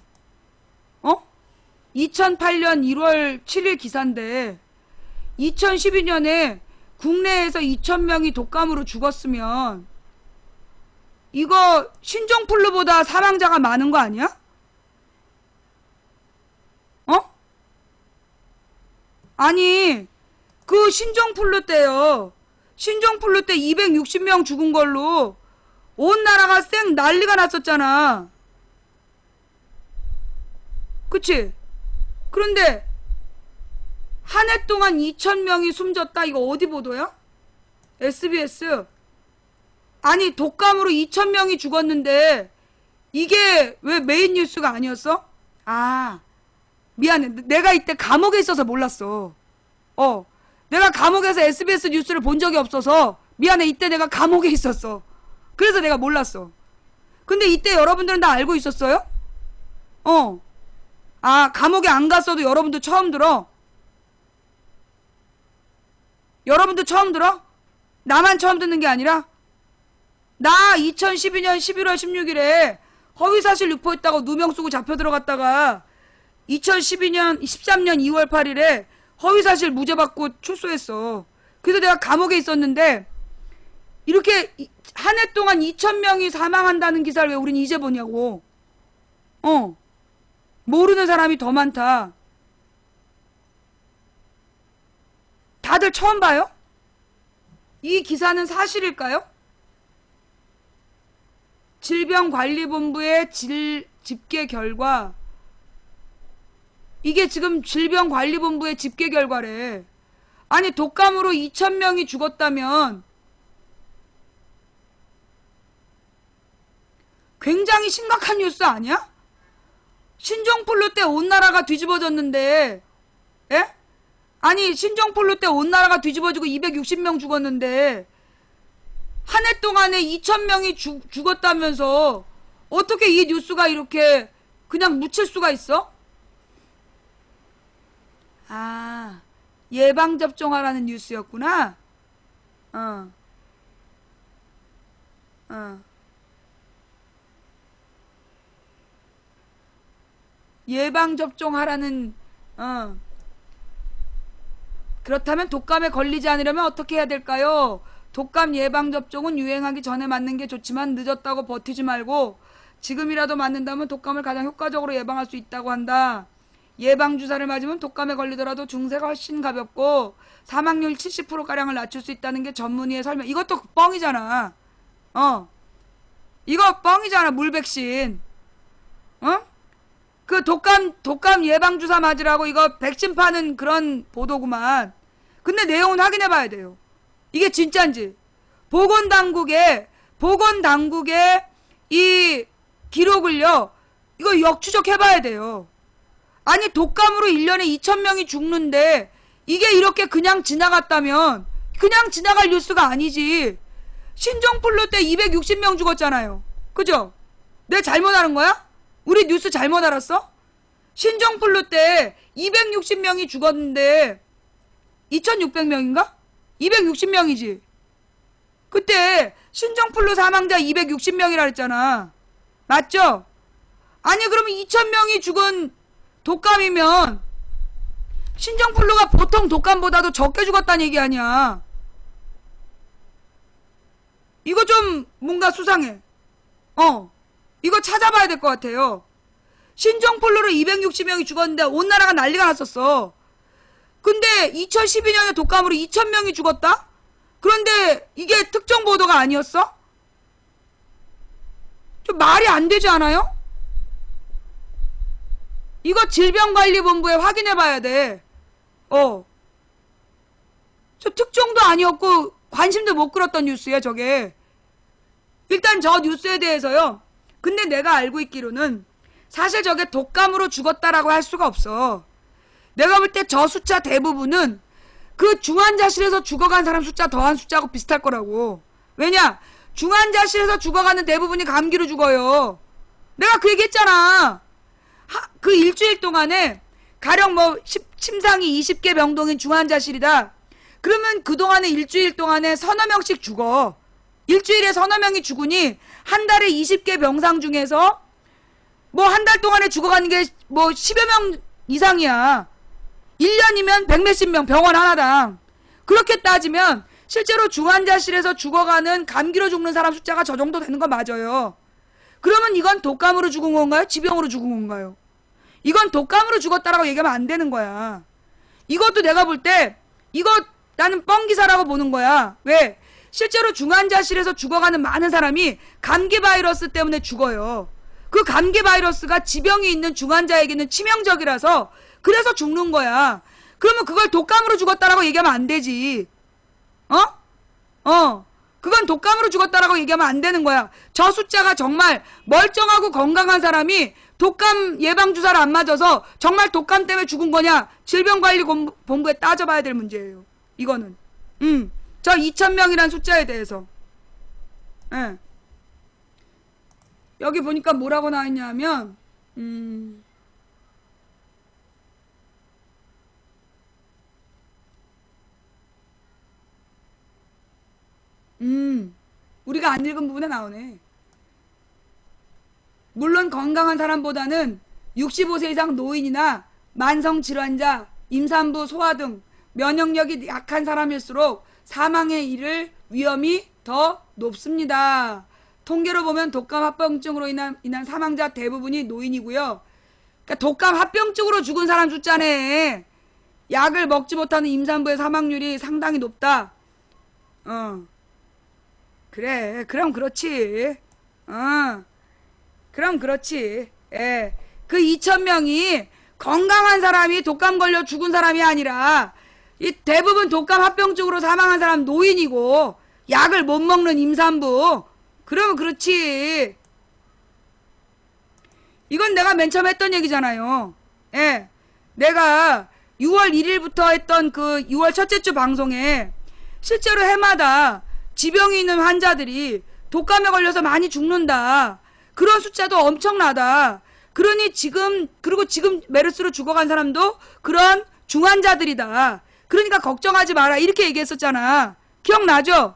2008년 1월 7일 기사인데 2012년에 국내에서 2,000명이 독감으로 죽었으면 이거 신종플루보다 사망자가 많은 거 아니야? 아니 그 신종플루 때요. 신종플루 때 260명 죽은 걸로 온 나라가 쌩 난리가 났었잖아. 그치? 그런데 한 해 동안 2,000명이 숨졌다. 이거 어디 보도야? SBS. 아니 독감으로 2,000명이 죽었는데 이게 왜 메인 뉴스가 아니었어? 아 미안해. 내가 이때 감옥에 있어서 몰랐어. 내가 감옥에서 SBS 뉴스를 본 적이 없어서 미안해. 이때 내가 감옥에 있었어. 그래서 내가 몰랐어. 근데 이때 여러분들은 다 알고 있었어요? 감옥에 안 갔어도 여러분도 처음 들어? 여러분도 처음 들어? 나만 처음 듣는 게 아니라? 나 2012년 11월 16일에 허위사실 유포했다고 누명 쓰고 잡혀 들어갔다가 2013년 2월 8일에 허위사실 무죄 받고 출소했어. 그래서 내가 감옥에 있었는데 이렇게 한 해 동안 2,000명이 사망한다는 기사를 왜 우린 이제 보냐고. 모르는 사람이 더 많다. 다들 처음 봐요? 이 기사는 사실일까요? 질병관리본부의 집계 결과, 이게 지금 질병관리본부의 집계 결과래. 아니 독감으로 2,000명이 죽었다면 굉장히 심각한 뉴스 아니야? 신종플루 때 온 나라가 뒤집어졌는데, 예? 아니 신종플루 때 온 나라가 뒤집어지고 260명 죽었는데 한 해 동안에 2,000명이 죽었다면서 어떻게 이 뉴스가 이렇게 그냥 묻힐 수가 있어? 아, 예방접종하라는 뉴스였구나. 예방접종하라는, 그렇다면 독감에 걸리지 않으려면 어떻게 해야 될까요? 독감 예방접종은 유행하기 전에 맞는 게 좋지만 늦었다고 버티지 말고 지금이라도 맞는다면 독감을 가장 효과적으로 예방할 수 있다고 한다. 예방주사를 맞으면 독감에 걸리더라도 증세가 훨씬 가볍고 사망률 70%가량을 낮출 수 있다는 게 전문의의 설명. 이것도 뻥이잖아. 이거 뻥이잖아. 물백신. 그 독감 예방주사 맞으라고 이거 백신 파는 그런 보도구만. 근데 내용은 확인해봐야 돼요. 이게 진짜인지. 보건당국의 이 기록을요, 이거 역추적해봐야 돼요. 아니 독감으로 1년에 2,000명이 죽는데 이게 이렇게 그냥 지나갔다면 그냥 지나갈 뉴스가 아니지. 신종플루 때 260명 죽었잖아요. 그죠? 내 잘못 아는 거야? 우리 뉴스 잘못 알았어? 신종플루 때 260명이 죽었는데 2,600명인가? 260명이지. 그때 신종플루 사망자 260명이라 그랬잖아. 맞죠? 아니 그러면 2,000명이 죽은 독감이면 신종플루가 보통 독감보다도 적게 죽었다는 얘기 아니야. 이거 좀 뭔가 수상해. 이거 찾아봐야 될 것 같아요. 신종플루로 260명이 죽었는데 온 나라가 난리가 났었어. 근데 2012년에 독감으로 2,000명이 죽었다? 그런데 이게 특정 보도가 아니었어? 좀 말이 안 되지 않아요? 이거 질병관리본부에 확인해봐야 돼. 저 특종도 아니었고 관심도 못 끌었던 뉴스야 저게. 일단 저 뉴스에 대해서요. 근데 내가 알고 있기로는 사실 저게 독감으로 죽었다라고 할 수가 없어. 내가 볼 때 저 숫자 대부분은 그 중환자실에서 죽어간 사람 숫자 더한 숫자하고 비슷할 거라고. 왜냐? 중환자실에서 죽어가는 대부분이 감기로 죽어요. 내가 그 얘기 했잖아. 그 일주일 동안에 가령 뭐 침상이 20개 병동인 중환자실이다. 그러면 그동안에 일주일 동안에 서너 명씩 죽어. 일주일에 서너 명이 죽으니 한 달에 20개 병상 중에서 뭐 한 달 동안에 죽어가는 게 뭐 10여 명 이상이야. 1년이면 100몇십 명 병원 하나당. 그렇게 따지면 실제로 중환자실에서 죽어가는 감기로 죽는 사람 숫자가 저 정도 되는 거 맞아요. 그러면 이건 독감으로 죽은 건가요? 지병으로 죽은 건가요? 이건 독감으로 죽었다라고 얘기하면 안 되는 거야. 이것도 내가 볼 때 이거 나는 뻥기사라고 보는 거야. 왜? 실제로 중환자실에서 죽어가는 많은 사람이 감기 바이러스 때문에 죽어요. 그 감기 바이러스가 지병이 있는 중환자에게는 치명적이라서 그래서 죽는 거야. 그러면 그걸 독감으로 죽었다라고 얘기하면 안 되지. 그건 독감으로 죽었다라고 얘기하면 안 되는 거야. 저 숫자가 정말 멀쩡하고 건강한 사람이 독감 예방주사를 안 맞아서 정말 독감 때문에 죽은 거냐? 질병관리본부에 따져봐야 될 문제예요. 이거는. 저 2,000명이란 숫자에 대해서. 예. 여기 보니까 뭐라고 나와있냐면 우리가 안 읽은 부분에 나오네. 물론 건강한 사람보다는 65세 이상 노인이나 만성질환자, 임산부, 소아 등 면역력이 약한 사람일수록 사망에 이를 위험이 더 높습니다. 통계로 보면 독감 합병증으로 인한 사망자 대부분이 노인이고요. 그러니까 독감 합병증으로 죽은 사람 숫자네. 약을 먹지 못하는 임산부의 사망률이 상당히 높다. 그래. 그럼 그렇지. 그럼 그렇지. 예. 그 2,000명이 건강한 사람이 독감 걸려 죽은 사람이 아니라 이 대부분 독감 합병증으로 사망한 사람 노인이고 약을 못 먹는 임산부. 그러면 그렇지. 이건 내가 맨 처음 했던 얘기잖아요. 예. 내가 6월 1일부터 했던 그 6월 첫째 주 방송에 실제로 해마다 지병이 있는 환자들이 독감에 걸려서 많이 죽는다. 그런 숫자도 엄청나다. 그러니 지금 메르스로 죽어간 사람도 그런 중환자들이다. 그러니까 걱정하지 마라. 이렇게 얘기했었잖아. 기억나죠?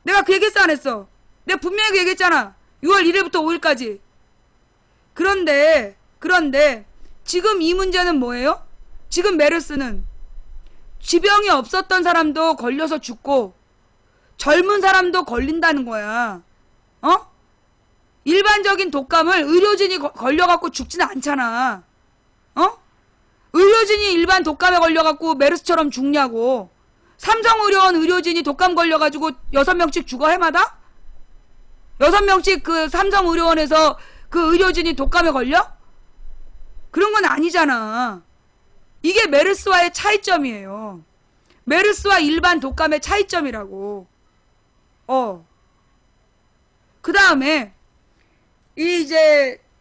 내가 그 얘기했어 안 했어? 내가 분명히 그 얘기했잖아. 6월 1일부터 5일까지. 그런데 지금 이 문제는 뭐예요? 지금 메르스는 지병이 없었던 사람도 걸려서 죽고 젊은 사람도 걸린다는 거야. 일반적인 독감을 의료진이 걸려갖고 죽지는 않잖아. 의료진이 일반 독감에 걸려갖고 메르스처럼 죽냐고. 삼성의료원 의료진이 독감 걸려가지고 6명씩 죽어 해마다? 6명씩 그 삼성의료원에서 그 의료진이 독감에 걸려? 그런 건 아니잖아. 이게 메르스와의 차이점이에요. 메르스와 일반 독감의 차이점이라고. 그 다음에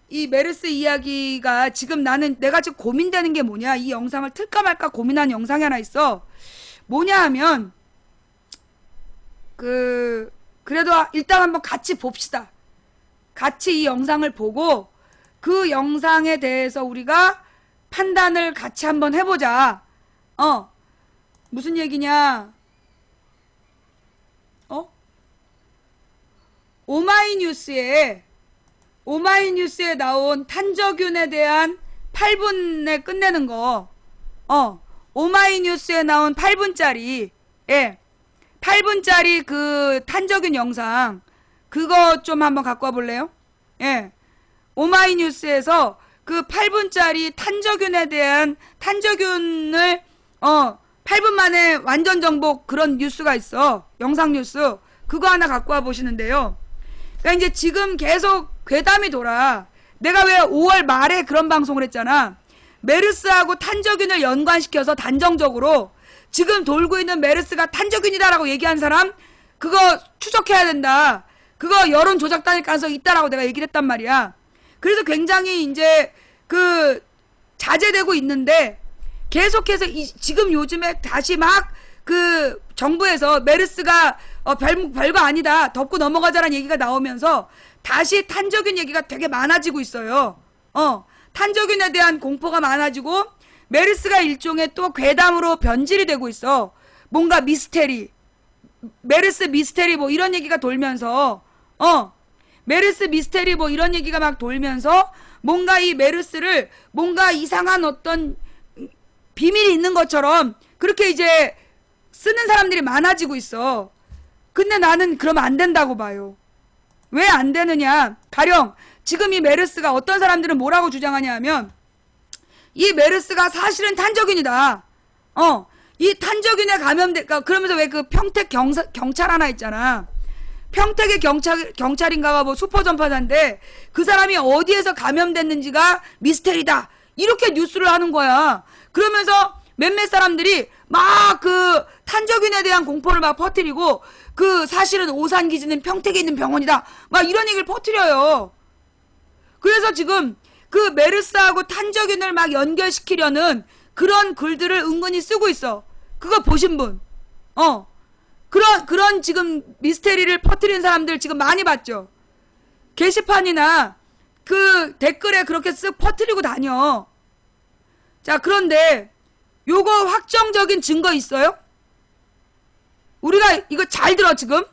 이 메르스 이야기가 지금 내가 지금 고민되는 게 뭐냐. 이 영상을 틀까 말까 고민한 영상이 하나 있어. 뭐냐 하면 그래도 일단 한번 같이 봅시다. 같이 이 영상을 보고 그 영상에 대해서 우리가 판단을 같이 한번 해보자. 무슨 얘기냐? 오마이뉴스에 나온 탄저균에 대한 8분에 끝내는 거. 오마이뉴스에 나온 8분짜리 8분짜리 그 탄저균 영상, 그거 좀 한번 갖고 와 볼래요? 예. 오마이뉴스에서 그 8분짜리 탄저균에 대한 탄저균을 8분 만에 완전 정복 그런 뉴스가 있어. 영상 뉴스. 그거 하나 갖고 와 보시는데요. 그러니까 이제 지금 계속 괴담이 돌아. 내가 왜 5월 말에 그런 방송을 했잖아. 메르스하고 탄저균을 연관시켜서 단정적으로 지금 돌고 있는 메르스가 탄저균이다라고 얘기한 사람 그거 추적해야 된다. 그거 여론 조작 당할 가능성이 있다라고 내가 얘기를 했단 말이야. 그래서 굉장히 이제 그 자제되고 있는데 계속해서 지금 요즘에 다시 막 그 정부에서 메르스가 별거 아니다, 덮고 넘어가자라는 얘기가 나오면서 다시 탄저균 얘기가 되게 많아지고 있어요. 탄저균에 대한 공포가 많아지고 메르스가 일종의 또 괴담으로 변질이 되고 있어. 뭔가 미스테리, 메르스 미스테리 뭐 이런 얘기가 돌면서 메르스 미스테리 뭐 이런 얘기가 막 돌면서 뭔가 이 메르스를 뭔가 이상한 어떤 비밀이 있는 것처럼 그렇게 이제 쓰는 사람들이 많아지고 있어. 근데 나는 그러면 안 된다고 봐요. 왜 안 되느냐? 가령 지금 이 메르스가 어떤 사람들은 뭐라고 주장하냐 하면 이 메르스가 사실은 탄저균이다. 이 탄저균에 그러면서 왜 그 평택 경찰 하나 있잖아. 평택의 경찰인가가 뭐 슈퍼전파자인데 그 사람이 어디에서 감염됐는지가 미스테리다. 이렇게 뉴스를 하는 거야. 그러면서 몇몇 사람들이 막 그 탄저균에 대한 공포를 막 퍼뜨리고 그 사실은 오산기지는 평택에 있는 병원이다. 막 이런 얘기를 퍼뜨려요. 그래서 지금 그 메르스하고 탄저균을 막 연결시키려는 그런 글들을 은근히 쓰고 있어. 그거 보신 분. 그런 지금 미스테리를 퍼뜨리는 사람들 지금 많이 봤죠. 게시판이나 그 댓글에 그렇게 쓱 퍼뜨리고 다녀. 자, 그런데 요거 확정적인 증거 있어요? 우리가 이거 잘 들어. 지금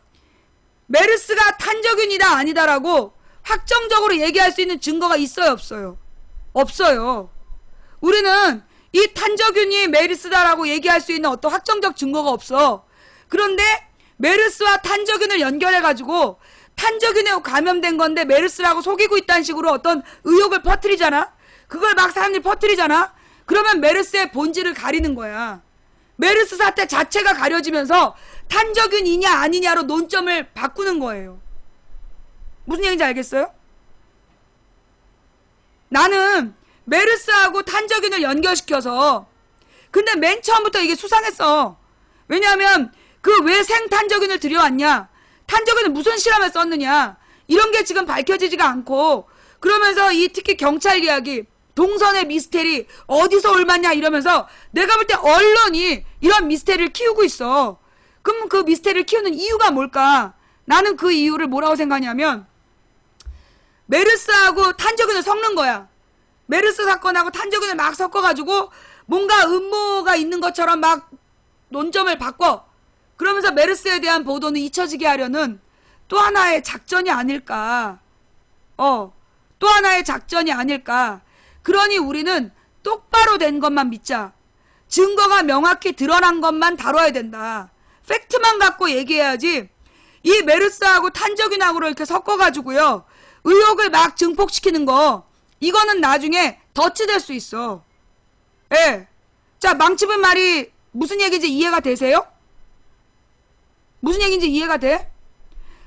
메르스가 탄저균이다 아니다라고 확정적으로 얘기할 수 있는 증거가 있어요 없어요? 없어요. 우리는 이 탄저균이 메르스다라고 얘기할 수 있는 어떤 확정적 증거가 없어. 그런데 메르스와 탄저균을 연결해가지고 탄저균에 감염된 건데 메르스라고 속이고 있다는 식으로 어떤 의혹을 퍼뜨리잖아. 그걸 막 사람들이 퍼뜨리잖아. 그러면 메르스의 본질을 가리는 거야. 메르스 사태 자체가 가려지면서 탄저균이냐 아니냐로 논점을 바꾸는 거예요. 무슨 얘기인지 알겠어요? 나는 메르스하고 탄저균을 연결시켜서, 근데 맨 처음부터 이게 수상했어. 왜냐하면 그 왜 생탄저균을 들여왔냐, 탄저균을 무슨 실험에 썼느냐, 이런 게 지금 밝혀지지가 않고, 그러면서 이 특히 경찰 이야기, 동선의 미스테리 어디서 옮았냐 이러면서 내가 볼 때 언론이 이런 미스테리를 키우고 있어. 그럼 그 미스테리를 키우는 이유가 뭘까? 나는 그 이유를 뭐라고 생각하냐면 메르스하고 탄저균을 섞는 거야. 메르스 사건하고 탄저균을 막 섞어가지고 뭔가 음모가 있는 것처럼 막 논점을 바꿔. 그러면서 메르스에 대한 보도는 잊혀지게 하려는 또 하나의 작전이 아닐까. 또 하나의 작전이 아닐까. 그러니 우리는 똑바로 된 것만 믿자. 증거가 명확히 드러난 것만 다뤄야 된다. 팩트만 갖고 얘기해야지 이 메르스하고 탄저균하고 이렇게 섞어가지고요 의혹을 막 증폭시키는 거, 이거는 나중에 덫이 될 수 있어. 예. 자, 망치분 말이 무슨 얘기인지 이해가 되세요? 무슨 얘기인지 이해가 돼?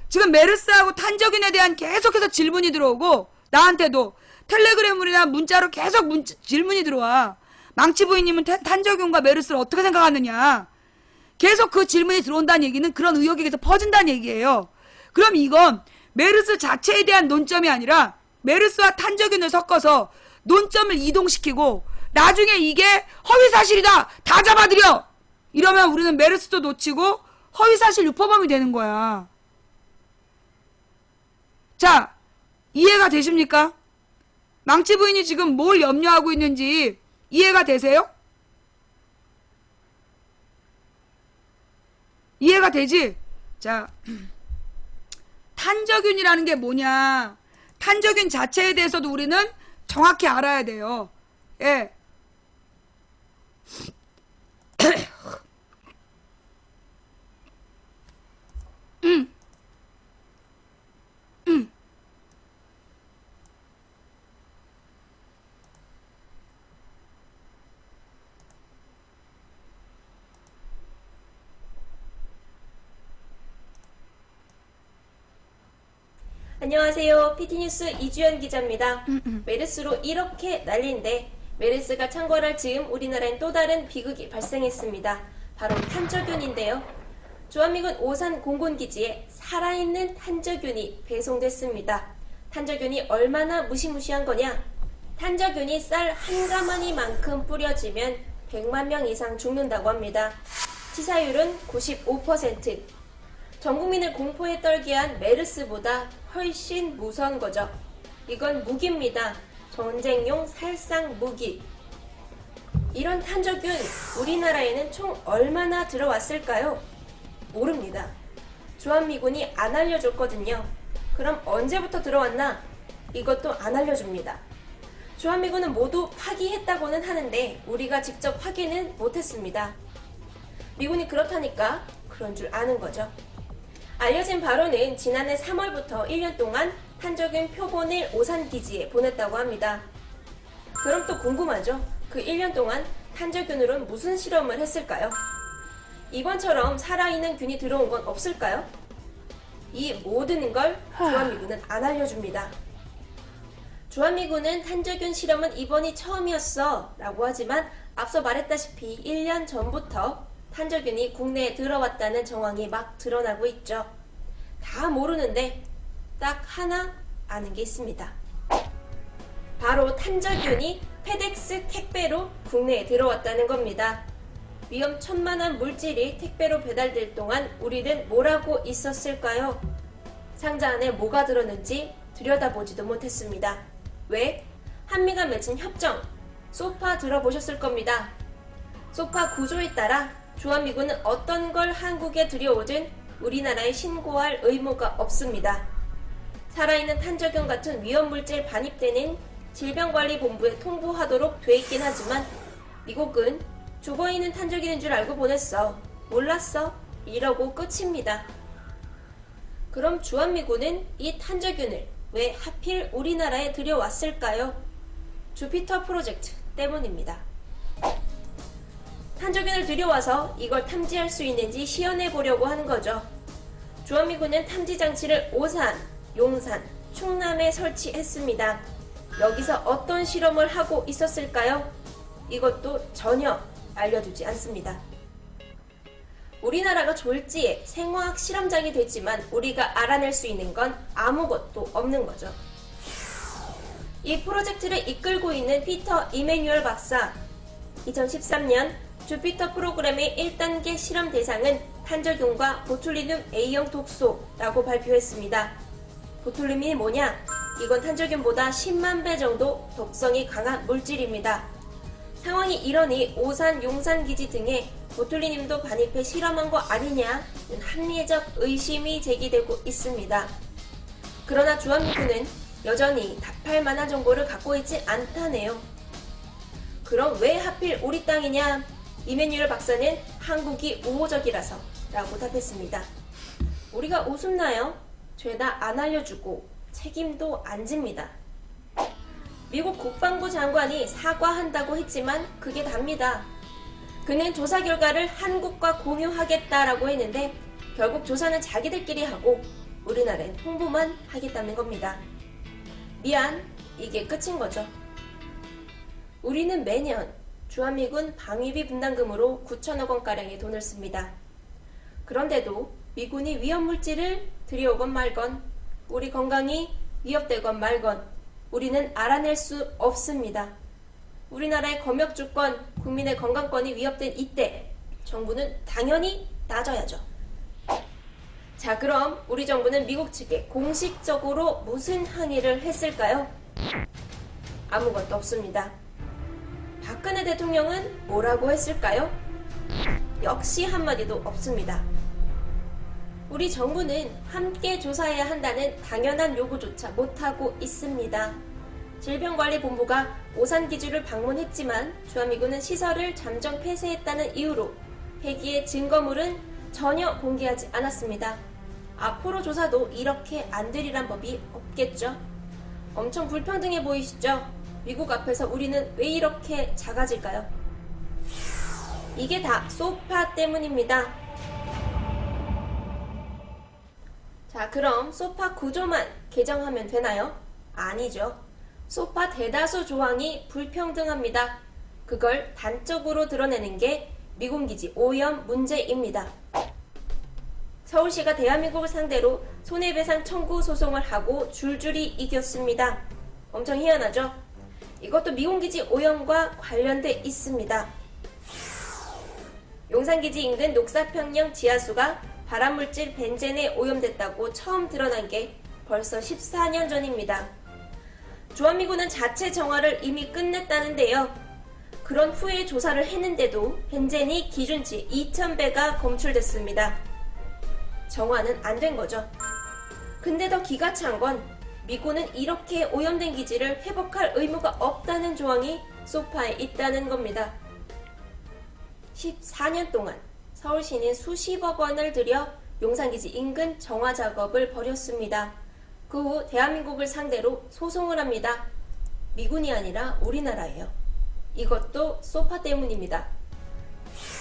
지금 메르스하고 탄저균에 대한 계속해서 질문이 들어오고, 나한테도 텔레그램이나 문자로 계속 질문이 들어와. 망치부인님은 탄저균과 메르스를 어떻게 생각하느냐. 계속 그 질문이 들어온다는 얘기는 그런 의혹이 계속 퍼진다는 얘기예요. 그럼 이건 메르스 자체에 대한 논점이 아니라 메르스와 탄저균을 섞어서 논점을 이동시키고 나중에 이게 허위사실이다, 다 잡아들여, 이러면 우리는 메르스도 놓치고 허위사실 유포범이 되는 거야. 자, 이해가 되십니까? 망치 부인이 지금 뭘 염려하고 있는지 이해가 되세요? 이해가 되지? 자, 탄저균이라는 게 뭐냐, 탄저균 자체에 대해서도 우리는 정확히 알아야 돼요. 예. 안녕하세요. PT뉴스 이주연 기자입니다. 메르스로 이렇게 난리인데 메르스가 창궐할 즈음 우리나라엔 또 다른 비극이 발생했습니다. 바로 탄저균인데요. 주한미군 오산 공군기지에 살아있는 탄저균이 배송됐습니다. 탄저균이 얼마나 무시무시한 거냐? 탄저균이 쌀 한 가마니만큼 뿌려지면 100만 명 이상 죽는다고 합니다. 치사율은 95%. 전 국민을 공포에 떨게 한 메르스보다 훨씬 무서운 거죠. 이건 무기입니다. 전쟁용 살상 무기. 이런 탄저균 우리나라에는 총 얼마나 들어왔을까요? 모릅니다. 주한미군이 안 알려줬거든요. 그럼 언제부터 들어왔나? 이것도 안 알려줍니다. 주한미군은 모두 파기했다고는 하는데 우리가 직접 확인은 못했습니다. 미군이 그렇다니까 그런 줄 아는 거죠. 알려진 바로는 지난해 3월부터 1년 동안 탄저균 표본을 오산기지에 보냈다고 합니다. 그럼 또 궁금하죠? 그 1년 동안 탄저균으로는 무슨 실험을 했을까요? 이번처럼 살아있는 균이 들어온 건 없을까요? 이 모든 걸 주한미군은 안 알려줍니다. 주한미군은 탄저균 실험은 이번이 처음이었어 라고 하지만 앞서 말했다시피 1년 전부터 탄저균이 국내에 들어왔다는 정황이 막 드러나고 있죠. 다 모르는데 딱 하나 아는 게 있습니다. 바로 탄저균이 페덱스 택배로 국내에 들어왔다는 겁니다. 위험천만한 물질이 택배로 배달될 동안 우리는 뭘 하고 있었을까요? 상자 안에 뭐가 들었는지 들여다보지도 못했습니다. 왜? 한미가 맺은 협정, 소파 들어보셨을 겁니다. 소파 구조에 따라 주한미군은 어떤 걸 한국에 들여오든 우리나라에 신고할 의무가 없습니다. 살아있는 탄저균 같은 위험물질 반입되는 질병관리본부에 통보하도록 돼 있긴 하지만 미국은 죽어있는 탄저균인 줄 알고 보냈어. 몰랐어. 이러고 끝입니다. 그럼 주한미군은 이 탄저균을 왜 하필 우리나라에 들여왔을까요? 주피터 프로젝트 때문입니다. 탄저균을 들여와서 이걸 탐지할 수 있는지 시연해 보려고 하는 거죠. 주한미군은 탐지 장치를 오산, 용산, 충남에 설치했습니다. 여기서 어떤 실험을 하고 있었을까요? 이것도 전혀 알려주지 않습니다. 우리나라가 졸지에 생화학 실험장이 됐지만 우리가 알아낼 수 있는 건 아무것도 없는 거죠. 이 프로젝트를 이끌고 있는 피터 이메뉴얼 박사. 2013년 주피터 프로그램의 1단계 실험 대상은 탄저균과 보툴리눔 A형 독소라고 발표했습니다. 보툴리눔이 뭐냐? 이건 탄저균보다 10만 배 정도 독성이 강한 물질입니다. 상황이 이러니 오산, 용산 기지 등에 보툴리눔도 반입해 실험한 거 아니냐는 합리적 의심이 제기되고 있습니다. 그러나 주한미군은 여전히 답할 만한 정보를 갖고 있지 않다네요. 그럼 왜 하필 우리 땅이냐? 이메뉴얼 박사는 한국이 우호적이라서 라고 답했습니다. 우리가 우습나요? 죄다 안 알려주고 책임도 안 집니다. 미국 국방부 장관이 사과한다고 했지만 그게 답니다. 그는 조사 결과를 한국과 공유하겠다라고 했는데 결국 조사는 자기들끼리 하고 우리나라엔 홍보만 하겠다는 겁니다. 미안, 이게 끝인 거죠. 우리는 매년 주한미군 방위비 분담금으로 9천억 원가량의 돈을 씁니다. 그런데도 미군이 위험물질을 들여오건 말건 우리 건강이 위협되건 말건 우리는 알아낼 수 없습니다. 우리나라의 검역주권, 국민의 건강권이 위협된 이때 정부는 당연히 따져야죠. 자, 그럼 우리 정부는 미국 측에 공식적으로 무슨 항의를 했을까요? 아무것도 없습니다. 박근혜 대통령은 뭐라고 했을까요? 역시 한마디도 없습니다. 우리 정부는 함께 조사해야 한다는 당연한 요구조차 못하고 있습니다. 질병관리본부가 오산기지를 방문했지만 주한미군은 시설을 잠정 폐쇄했다는 이유로 폐기의 증거물은 전혀 공개하지 않았습니다. 앞으로 조사도 이렇게 안 되리란 법이 없겠죠. 엄청 불평등해 보이시죠? 미국 앞에서 우리는 왜 이렇게 작아질까요? 이게 다 소파 때문입니다. 자, 그럼 소파 구조만 개정하면 되나요? 아니죠. 소파 대다수 조항이 불평등합니다. 그걸 단적으로 드러내는 게 미군기지 오염 문제입니다. 서울시가 대한민국을 상대로 손해배상 청구 소송을 하고 줄줄이 이겼습니다. 엄청 희한하죠? 이것도 미군기지 오염과 관련돼 있습니다. 용산기지 인근 녹사평형 지하수가 발암물질 벤젠에 오염됐다고 처음 드러난 게 벌써 14년 전입니다. 주한미군은 자체 정화를 이미 끝냈다는데요. 그런 후에 조사를 했는데도 벤젠이 기준치 2000배가 검출됐습니다. 정화는 안 된 거죠. 근데 더 기가 찬 건 미군은 이렇게 오염된 기지를 회복할 의무가 없다는 조항이 소파에 있다는 겁니다. 14년 동안 서울시는 수십억 원을 들여 용산기지 인근 정화 작업을 벌였습니다. 그 후 대한민국을 상대로 소송을 합니다. 미군이 아니라 우리나라예요. 이것도 소파 때문입니다.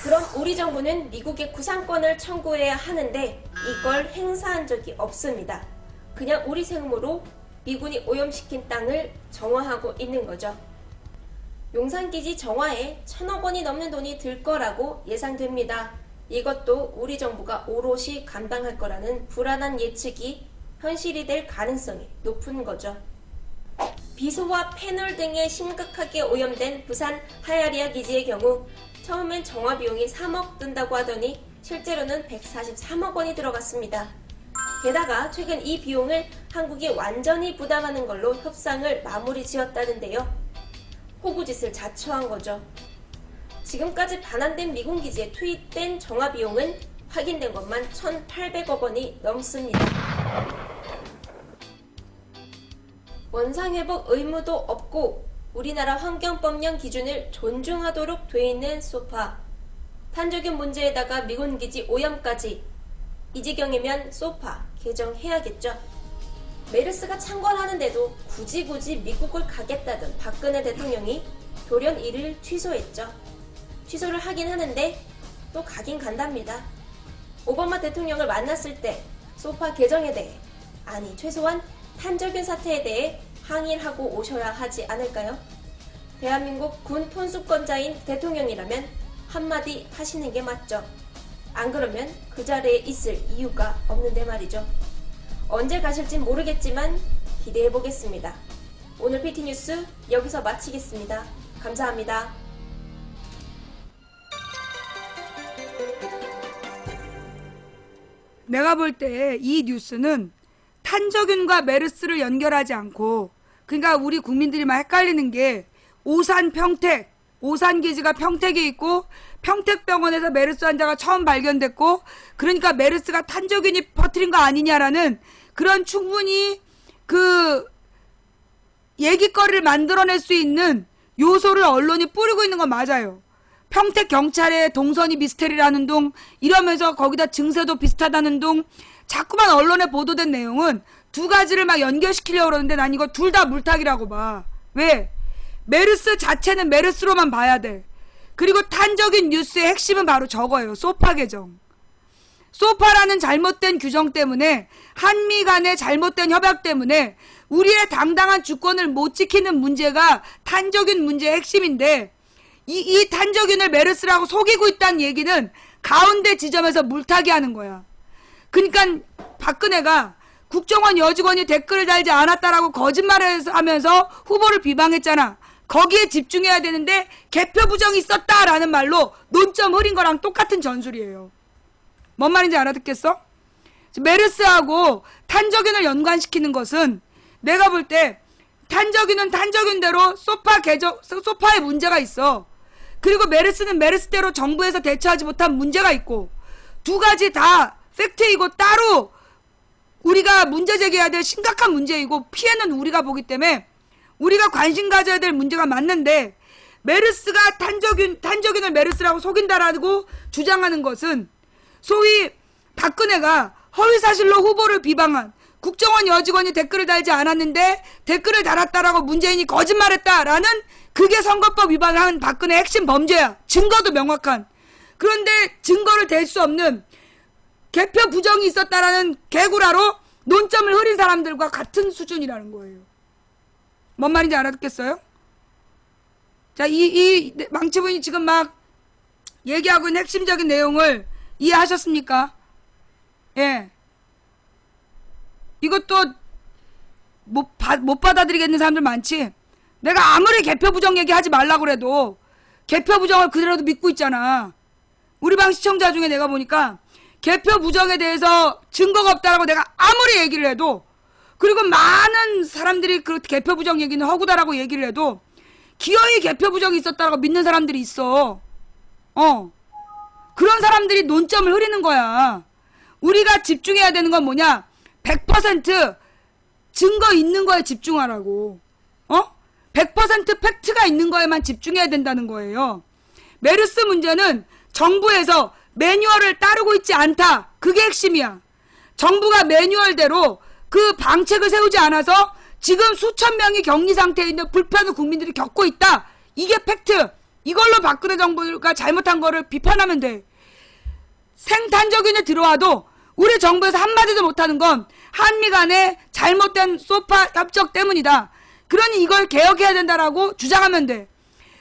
그럼 우리 정부는 미국의 구상권을 청구해야 하는데 이걸 행사한 적이 없습니다. 그냥 우리 세금으로 미군이 오염시킨 땅을 정화하고 있는 거죠. 용산기지 정화에 1000억 원이 넘는 돈이 들 거라고 예상됩니다. 이것도 우리 정부가 오롯이 감당할 거라는 불안한 예측이 현실이 될 가능성이 높은 거죠. 비소와 페놀 등에 심각하게 오염된 부산 하야리아 기지의 경우 처음엔 정화 비용이 3억 든다고 하더니 실제로는 143억 원이 들어갔습니다. 게다가 최근 이 비용을 한국이 완전히 부담하는 걸로 협상을 마무리 지었다는데요. 호구짓을 자초한 거죠. 지금까지 반환된 미군 기지에 투입된 정화 비용은 확인된 것만 1,800억 원이 넘습니다. 원상회복 의무도 없고 우리나라 환경법령 기준을 존중하도록 돼 있는 소파. 탄저균 문제에다가 미군 기지 오염까지. 이 지경이면 소파 개정해야겠죠. 메르스가 창궐하는데도 굳이 미국을 가겠다던 박근혜 대통령이 돌연 이를 취소했죠. 취소를 하긴 하는데 또 가긴 간답니다. 오바마 대통령을 만났을 때 소파 개정에 대해, 아니 최소한 탄저균 사태에 대해 항의를 하고 오셔야 하지 않을까요? 대한민국 군 통수권자인 대통령이라면 한마디 하시는 게 맞죠. 안 그러면 그 자리에 있을 이유가 없는데 말이죠. 언제 가실진 모르겠지만 기대해 보겠습니다. 오늘 PT뉴스 여기서 마치겠습니다. 감사합니다. 내가 볼 때 이 뉴스는 탄저균과 메르스를 연결하지 않고, 그러니까 우리 국민들이 막 헷갈리는 게 오산 평택, 오산 기지가 평택에 있고 평택병원에서 메르스 환자가 처음 발견됐고, 그러니까 메르스가 탄저균이 퍼뜨린 거 아니냐라는 그런 충분히 그 얘기거리를 만들어낼 수 있는 요소를 언론이 뿌리고 있는 건 맞아요. 평택 경찰의 동선이 미스테리라는 둥, 이러면서 거기다 증세도 비슷하다는 둥, 자꾸만 언론에 보도된 내용은 두 가지를 막 연결시키려고 그러는데 난 이거 둘 다 물타기라고 봐. 왜? 메르스 자체는 메르스로만 봐야 돼. 그리고 탄저균 뉴스의 핵심은 바로 저거예요. 소파 개정. 소파라는 잘못된 규정 때문에, 한미 간의 잘못된 협약 때문에 우리의 당당한 주권을 못 지키는 문제가 탄저균 문제의 핵심인데, 이 탄저균을 메르스라고 속이고 있다는 얘기는 가운데 지점에서 물타기 하는 거야. 그러니까 박근혜가 국정원 여직원이 댓글을 달지 않았다라고 거짓말을 하면서 후보를 비방했잖아. 거기에 집중해야 되는데 개표 부정이 있었다라는 말로 논점 흐린 거랑 똑같은 전술이에요. 뭔 말인지 알아듣겠어? 메르스하고 탄저균을 연관시키는 것은 내가 볼 때 탄저균은 탄저균대로 소파에 문제가 있어. 그리고 메르스는 메르스대로 정부에서 대처하지 못한 문제가 있고, 두 가지 다 팩트이고 따로 우리가 문제 제기해야 될 심각한 문제이고 피해는 우리가 보기 때문에 우리가 관심 가져야 될 문제가 맞는데, 메르스가 탄저균을 메르스라고 속인다라고 주장하는 것은 소위 박근혜가 허위사실로 후보를 비방한, 국정원 여직원이 댓글을 달지 않았는데 댓글을 달았다라고 문재인이 거짓말했다라는, 그게 선거법 위반한 박근혜의 핵심 범죄야. 증거도 명확한. 그런데 증거를 댈 수 없는 개표 부정이 있었다라는 개구라로 논점을 흐린 사람들과 같은 수준이라는 거예요. 뭔 말인지 알아듣겠어요? 자, 이 망치분이 지금 막 얘기하고 있는 핵심적인 내용을 이해하셨습니까? 예. 이것도 못 받아들이겠는 사람들 많지. 내가 아무리 개표 부정 얘기하지 말라고 그래도 개표 부정을 그대로도 믿고 있잖아. 우리 방 시청자 중에 내가 보니까 개표 부정에 대해서 증거가 없다라고 내가 아무리 얘기를 해도, 그리고 많은 사람들이 그 개표 부정 얘기는 허구다라고 얘기를 해도 기어이 개표 부정이 있었다라고 믿는 사람들이 있어. 그런 사람들이 논점을 흐리는 거야. 우리가 집중해야 되는 건 뭐냐? 100% 증거 있는 거에 집중하라고. 100% 팩트가 있는 거에만 집중해야 된다는 거예요. 메르스 문제는 정부에서 매뉴얼을 따르고 있지 않다. 그게 핵심이야. 정부가 매뉴얼대로 그 방책을 세우지 않아서 지금 수천 명이 격리 상태에 있는 불편을 국민들이 겪고 있다. 이게 팩트. 이걸로 박근혜 정부가 잘못한 거를 비판하면 돼. 생탄저균이 들어와도 우리 정부에서 한마디도 못하는 건 한미 간의 잘못된 소파 협정 때문이다. 그러니 이걸 개혁해야 된다라고 주장하면 돼.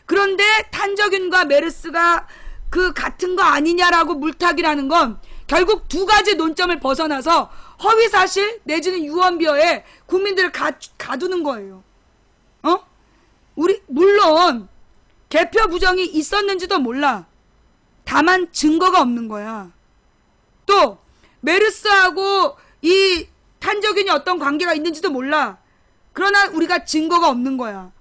그런데 탄저균과 메르스가 그 같은 거 아니냐라고 물타기라는 건 결국 두 가지 논점을 벗어나서 허위사실 내지는 유언비어에 국민들을 가두는 거예요. 물론 개표 부정이 있었는지도 몰라. 다만 증거가 없는 거야. 또 메르스하고 이 탄저균이 어떤 관계가 있는지도 몰라. 그러나 우리가 증거가 없는 거야.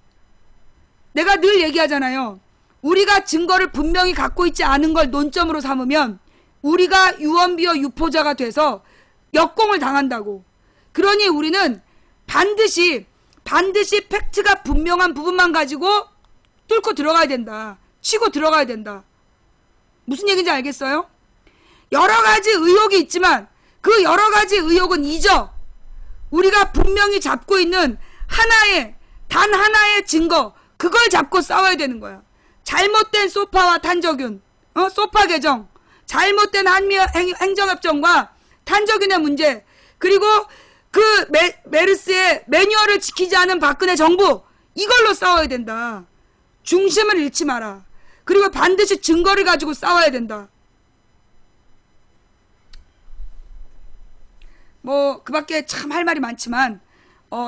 내가 늘 얘기하잖아요. 우리가 증거를 분명히 갖고 있지 않은 걸 논점으로 삼으면 우리가 유언비어 유포자가 돼서 역공을 당한다고. 그러니 우리는 반드시 팩트가 분명한 부분만 가지고 뚫고 들어가야 된다. 치고 들어가야 된다. 무슨 얘기인지 알겠어요? 여러 가지 의혹이 있지만 그 여러 가지 의혹은 잊어. 우리가 분명히 잡고 있는 단 하나의 증거, 그걸 잡고 싸워야 되는 거야. 잘못된 소파와 탄저균, 소파 개정, 잘못된 한미 행정협정과 탄저균의 문제, 그리고 그 메르스의 매뉴얼을 지키지 않은 박근혜 정부, 이걸로 싸워야 된다. 중심을 잃지 마라. 그리고 반드시 증거를 가지고 싸워야 된다. 뭐 그 밖에 참 할 말이 많지만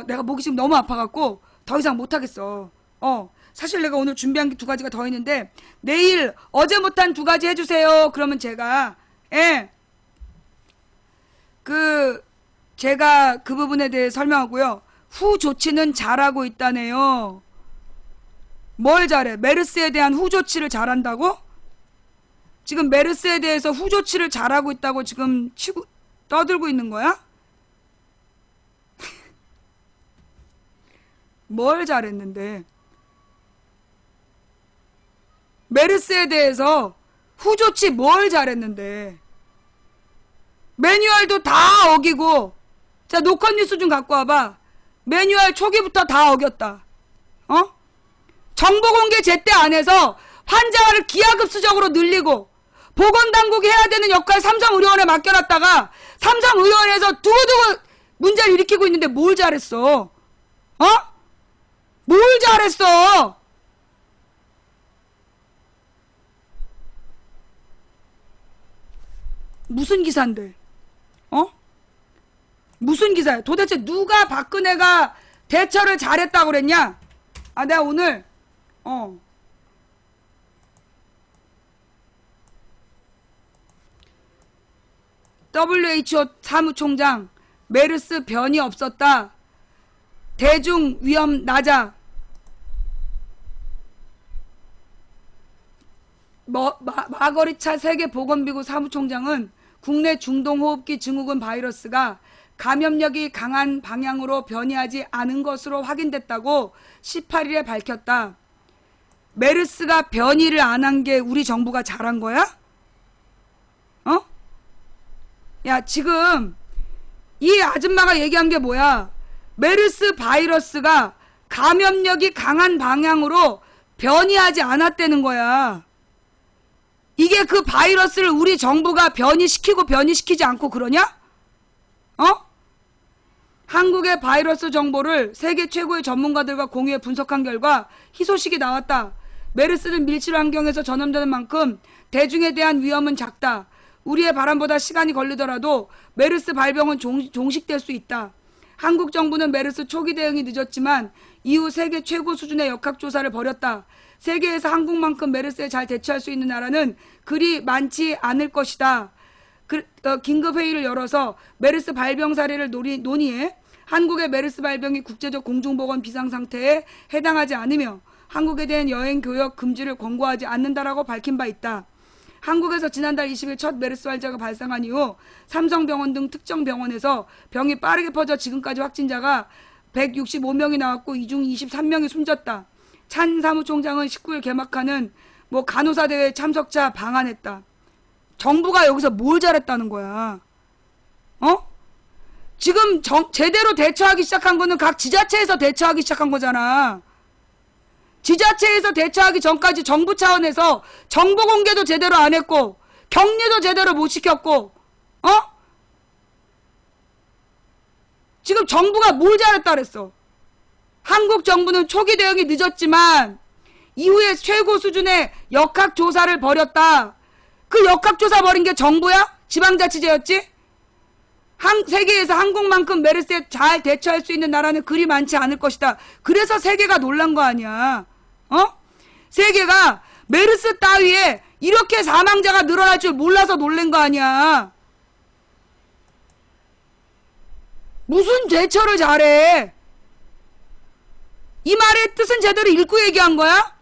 내가 목이 지금 너무 아파갖고 더 이상 못하겠어. 사실 내가 오늘 준비한 게 두 가지가 더 있는데 내일 어제 못한 두 가지 해주세요. 그러면 제가 제가 그 부분에 대해 설명하고요. 후 조치는 잘하고 있다네요. 뭘 잘해? 메르스에 대한 후 조치를 잘한다고? 지금 메르스에 대해서 후 조치를 잘하고 있다고 지금 떠들고 있는 거야? 뭘 잘했는데? 메르스에 대해서 후 조치 뭘 잘했는데? 매뉴얼도 다 어기고. 자, 노컷 뉴스 좀 갖고 와봐. 매뉴얼 초기부터 다 어겼다. 정보 공개 제때 안에서 환자를 기하급수적으로 늘리고 보건당국이 해야 되는 역할 삼성의료원에 맡겨놨다가 삼성의료원에서 두고두고 문제를 일으키고 있는데 뭘 잘했어? 뭘 잘했어? 무슨 기사인데? 무슨 기사야? 도대체 누가 박근혜가 대처를 잘했다고 그랬냐? 내가 오늘 WHO 사무총장 메르스 변이 없었다. 대중 위험 낮아. 마거리차 세계보건기구 사무총장은 국내 중동호흡기 증후군 바이러스가 감염력이 강한 방향으로 변이하지 않은 것으로 확인됐다고 18일에 밝혔다. 메르스가 변이를 안 한 게 우리 정부가 잘한 거야? 야, 지금 이 아줌마가 얘기한 게 뭐야? 메르스 바이러스가 감염력이 강한 방향으로 변이하지 않았다는 거야. 이게 그 바이러스를 우리 정부가 변이시키고 변이시키지 않고 그러냐? 한국의 바이러스 정보를 세계 최고의 전문가들과 공유해 분석한 결과 희소식이 나왔다. 메르스는 밀실 환경에서 전염되는 만큼 대중에 대한 위험은 작다. 우리의 바람보다 시간이 걸리더라도 메르스 발병은 종식될 수 있다. 한국 정부는 메르스 초기 대응이 늦었지만 이후 세계 최고 수준의 역학조사를 벌였다. 세계에서 한국만큼 메르스에 잘 대처할 수 있는 나라는 그리 많지 않을 것이다. 긴급회의를 열어서 메르스 발병 사례를 논의해 한국의 메르스 발병이 국제적 공중보건 비상상태에 해당하지 않으며 한국에 대한 여행 교역 금지를 권고하지 않는다라고 밝힌 바 있다. 한국에서 지난달 20일 첫 메르스 환자가 발생한 이후 삼성병원 등 특정 병원에서 병이 빠르게 퍼져 지금까지 확진자가 165명이 나왔고 이 중 23명이 숨졌다. 찬 사무총장은 19일 개막하는 간호사 대회 참석자 방한했다. 정부가 여기서 뭘 잘했다는 거야? 지금 제대로 대처하기 시작한 거는 각 지자체에서 대처하기 시작한 거잖아. 지자체에서 대처하기 전까지 정부 차원에서 정보 공개도 제대로 안 했고 격리도 제대로 못 시켰고 지금 정부가 뭘 잘했다 그랬어. 한국 정부는 초기 대응이 늦었지만 이후에 최고 수준의 역학조사를 벌였다. 그 역학조사 벌인 게 정부야? 지방자치제였지? 세계에서 한국만큼 메르스에 잘 대처할 수 있는 나라는 그리 많지 않을 것이다. 그래서 세계가 놀란 거 아니야. 세계가 메르스 따위에 이렇게 사망자가 늘어날 줄 몰라서 놀란 거 아니야. 무슨 대처를 잘해? 이 말의 뜻은 제대로 읽고 얘기한 거야?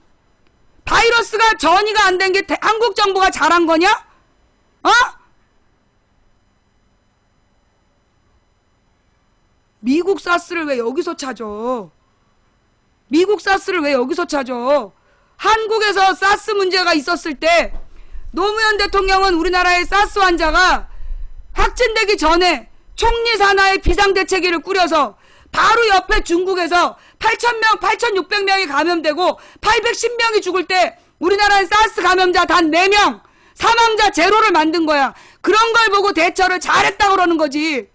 바이러스가 전이가 안 된 게 한국 정부가 잘한 거냐? 미국 사스를 왜 여기서 찾아? 미국 사스를 왜 여기서 찾아? 한국에서 사스 문제가 있었을 때 노무현 대통령은 우리나라의 사스 환자가 확진되기 전에 총리 산하의 비상대책위를 꾸려서 바로 옆에 중국에서 8,000명, 8,600명이 감염되고 810명이 죽을 때 우리나라는 사스 감염자 단 4명, 사망자 제로를 만든 거야. 그런 걸 보고 대처를 잘했다고 그러는 거지.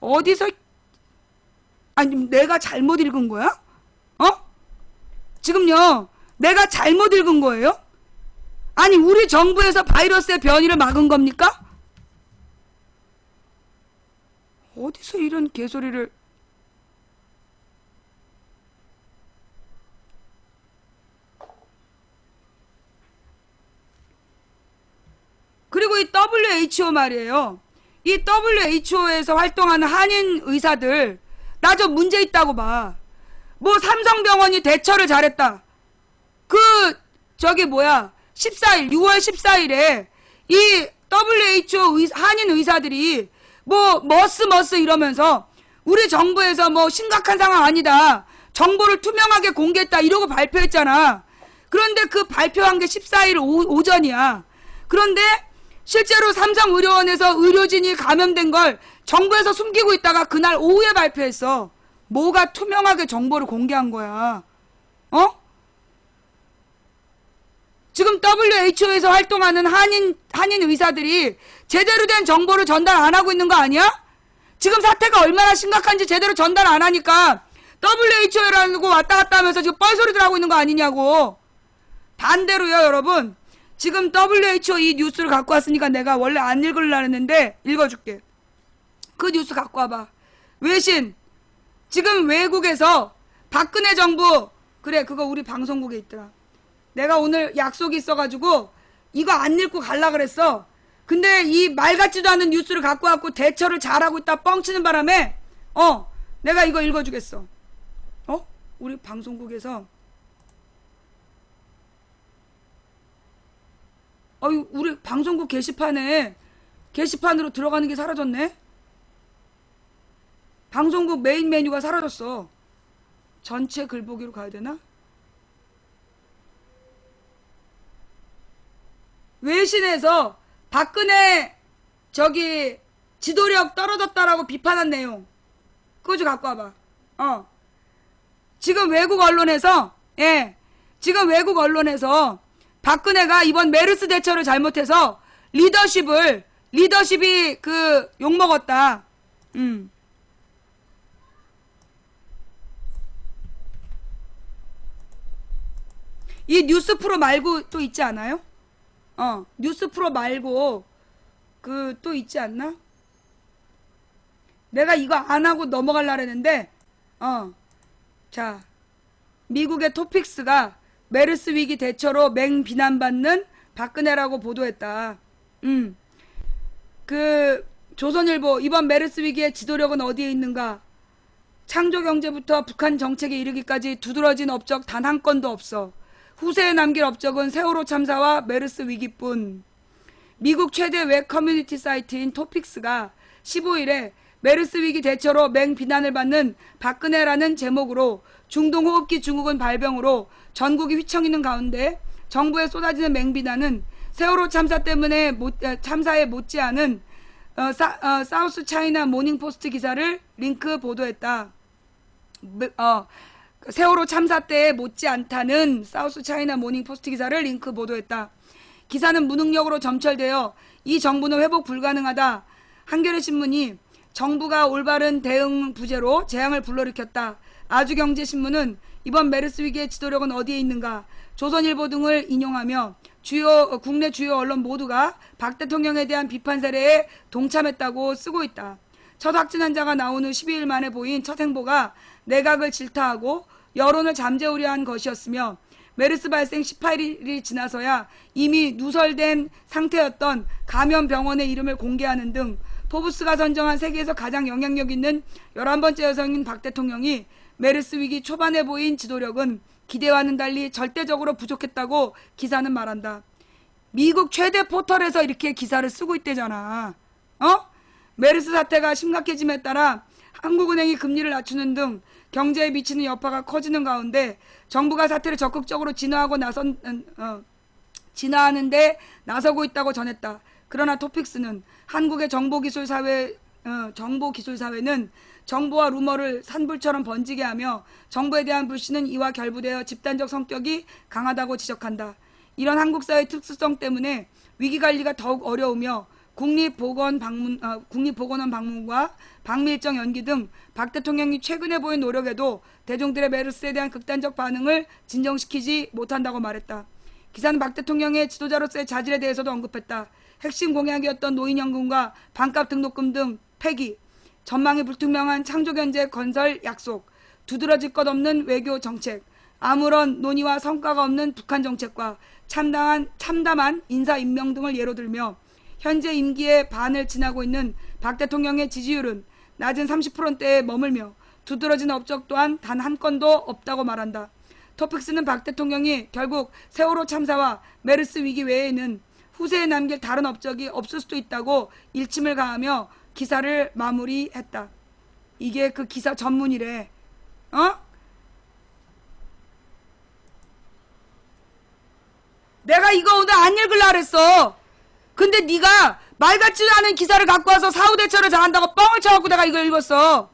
어디서 아니 내가 잘못 읽은 거야? 지금요 내가 잘못 읽은 거예요? 아니 우리 정부에서 바이러스의 변이를 막은 겁니까? 어디서 이런 개소리를. 그리고 이 WHO 말이에요. 이 WHO에서 활동하는 한인 의사들 나 좀 문제 있다고 봐. 삼성병원이 대처를 잘했다. 6월 14일에 이 WHO 한인 의사들이 머스 이러면서 우리 정부에서 심각한 상황 아니다. 정보를 투명하게 공개했다. 이러고 발표했잖아. 그런데 그 발표한 게 14일 오전이야. 그런데 실제로 삼성의료원에서 의료진이 감염된 걸 정부에서 숨기고 있다가 그날 오후에 발표했어. 뭐가 투명하게 정보를 공개한 거야. 지금 WHO에서 활동하는 한인 의사들이 제대로 된 정보를 전달 안 하고 있는 거 아니야? 지금 사태가 얼마나 심각한지 제대로 전달 안 하니까 WHO라고 왔다 갔다 하면서 지금 뻘소리들 하고 있는 거 아니냐고. 반대로요 여러분. 지금 WHO 이 뉴스를 갖고 왔으니까 내가 원래 안 읽으려고 했는데 읽어줄게. 그 뉴스 갖고 와봐. 외신. 지금 외국에서 박근혜 정부. 그래 그거 우리 방송국에 있더라. 내가 오늘 약속이 있어가지고 이거 안 읽고 갈라 그랬어. 근데 이 말 같지도 않은 뉴스를 갖고 왔고 대처를 잘하고 있다 뻥치는 바람에 내가 이거 읽어주겠어. 우리 방송국에서 우리 방송국 게시판으로 들어가는 게 사라졌네. 방송국 메인 메뉴가 사라졌어. 전체 글 보기로 가야 되나? 외신에서 박근혜 지도력 떨어졌다라고 비판한 내용 그거 좀 갖고 와봐. 지금 외국 언론에서 박근혜가 이번 메르스 대처를 잘못해서 리더십이 욕먹었다. 이 뉴스 프로 말고 또 있지 않아요? 뉴스 프로 말고 그 또 있지 않나? 내가 이거 안 하고 넘어가려고 했는데 자, 미국의 토픽스가 메르스 위기 대처로 맹비난받는 박근혜라고 보도했다. 그 조선일보 이번 메르스 위기의 지도력은 어디에 있는가? 창조경제부터 북한 정책에 이르기까지 두드러진 업적 단 한 건도 없어. 후세에 남길 업적은 세월호 참사와 메르스 위기뿐. 미국 최대 웹 커뮤니티 사이트인 토픽스가 15일에 메르스 위기 대처로 맹비난을 받는 박근혜라는 제목으로 중동호흡기 증후군 발병으로 전국이 휘청이는 가운데 정부에 쏟아지는 맹비난은 세월호 참사 때문에 참사에 못지않은 사우스 차이나 모닝포스트 기사를 링크 보도했다. 세월호 참사 때에 못지않다는 사우스 차이나 모닝포스트 기사를 링크 보도했다. 기사는 무능력으로 점철되어 이 정부는 회복 불가능하다. 한겨레 신문이 정부가 올바른 대응 부재로 재앙을 불러일으켰다. 아주경제신문은 이번 메르스 위기의 지도력은 어디에 있는가? 조선일보 등을 인용하며 국내 주요 언론 모두가 박 대통령에 대한 비판 세례에 동참했다고 쓰고 있다. 첫 확진 환자가 나온 후 12일 만에 보인 첫 행보가 내각을 질타하고 여론을 잠재우려 한 것이었으며 메르스 발생 18일이 지나서야 이미 누설된 상태였던 감염병원의 이름을 공개하는 등 포브스가 선정한 세계에서 가장 영향력 있는 11번째 여성인 박 대통령이 메르스 위기 초반에 보인 지도력은 기대와는 달리 절대적으로 부족했다고 기사는 말한다. 미국 최대 포털에서 이렇게 기사를 쓰고 있대잖아. 메르스 사태가 심각해짐에 따라 한국은행이 금리를 낮추는 등 경제에 미치는 여파가 커지는 가운데 정부가 사태를 적극적으로 진화하는데 나서고 있다고 전했다. 그러나 토픽스는 한국의 정보기술사회는 정보와 루머를 산불처럼 번지게 하며 정부에 대한 불신은 이와 결부되어 집단적 성격이 강하다고 지적한다. 이런 한국 사회의 특수성 때문에 위기관리가 더욱 어려우며 국립보건원 방문과 방미 일정 연기 등 박 대통령이 최근에 보인 노력에도 대중들의 메르스에 대한 극단적 반응을 진정시키지 못한다고 말했다. 기사는 박 대통령의 지도자로서의 자질에 대해서도 언급했다. 핵심 공약이었던 노인연금과 반값 등록금 등 폐기, 전망이 불투명한 창조경제 건설 약속, 두드러질 것 없는 외교 정책, 아무런 논의와 성과가 없는 북한 정책과 참담한 인사 임명 등을 예로 들며 현재 임기의 반을 지나고 있는 박 대통령의 지지율은 낮은 30%대에 머물며 두드러진 업적 또한 단 한 건도 없다고 말한다. 토픽스는 박 대통령이 결국 세월호 참사와 메르스 위기 외에는 후세에 남길 다른 업적이 없을 수도 있다고 일침을 가하며 기사를 마무리했다. 이게 그 기사 전문이래. 내가 이거 오늘 안 읽으려고 그랬어. 근데 네가 말 같지도 않은 기사를 갖고 와서 사후 대처를 잘한다고 뻥을 쳐갖고 내가 이걸 읽었어.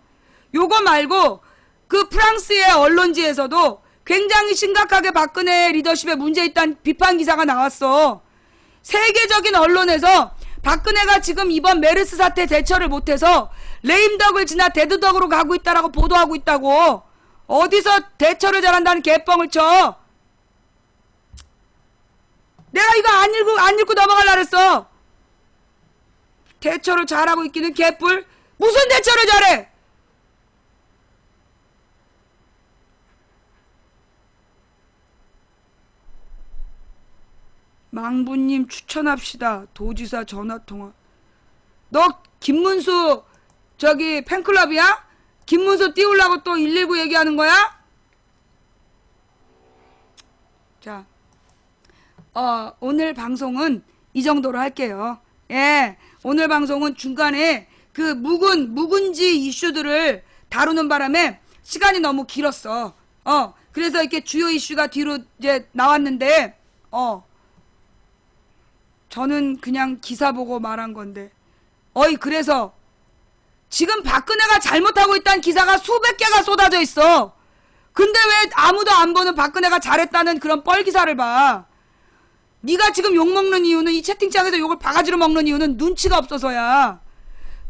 요거 말고 그 프랑스의 언론지에서도 굉장히 심각하게 박근혜 리더십에 문제 있다는 비판 기사가 나왔어. 세계적인 언론에서 박근혜가 지금 이번 메르스 사태 대처를 못해서 레임덕을 지나 데드덕으로 가고 있다라고 보도하고 있다고. 어디서 대처를 잘한다는 개뻥을 쳐. 내가 이거 안 읽고 넘어가려고 했어. 대처를 잘하고 있기는 개뿔. 무슨 대처를 잘해? 망부님 추천합시다. 도지사 전화통화. 너 김문수 저기 팬클럽이야? 김문수 띄우려고 또 119 얘기하는 거야? 자, 오늘 방송은 이 정도로 할게요. 예, 오늘 방송은 중간에 그 묵은지 이슈들을 다루는 바람에 시간이 너무 길었어. 그래서 이렇게 주요 이슈가 뒤로 이제 나왔는데, 저는 그냥 기사 보고 말한 건데, 그래서 지금 박근혜가 잘못하고 있다는 기사가 수백 개가 쏟아져 있어. 근데 왜 아무도 안 보는 박근혜가 잘했다는 그런 뻘 기사를 봐. 네가 지금 욕먹는 이유는, 이 채팅창에서 욕을 바가지로 먹는 이유는 눈치가 없어서야.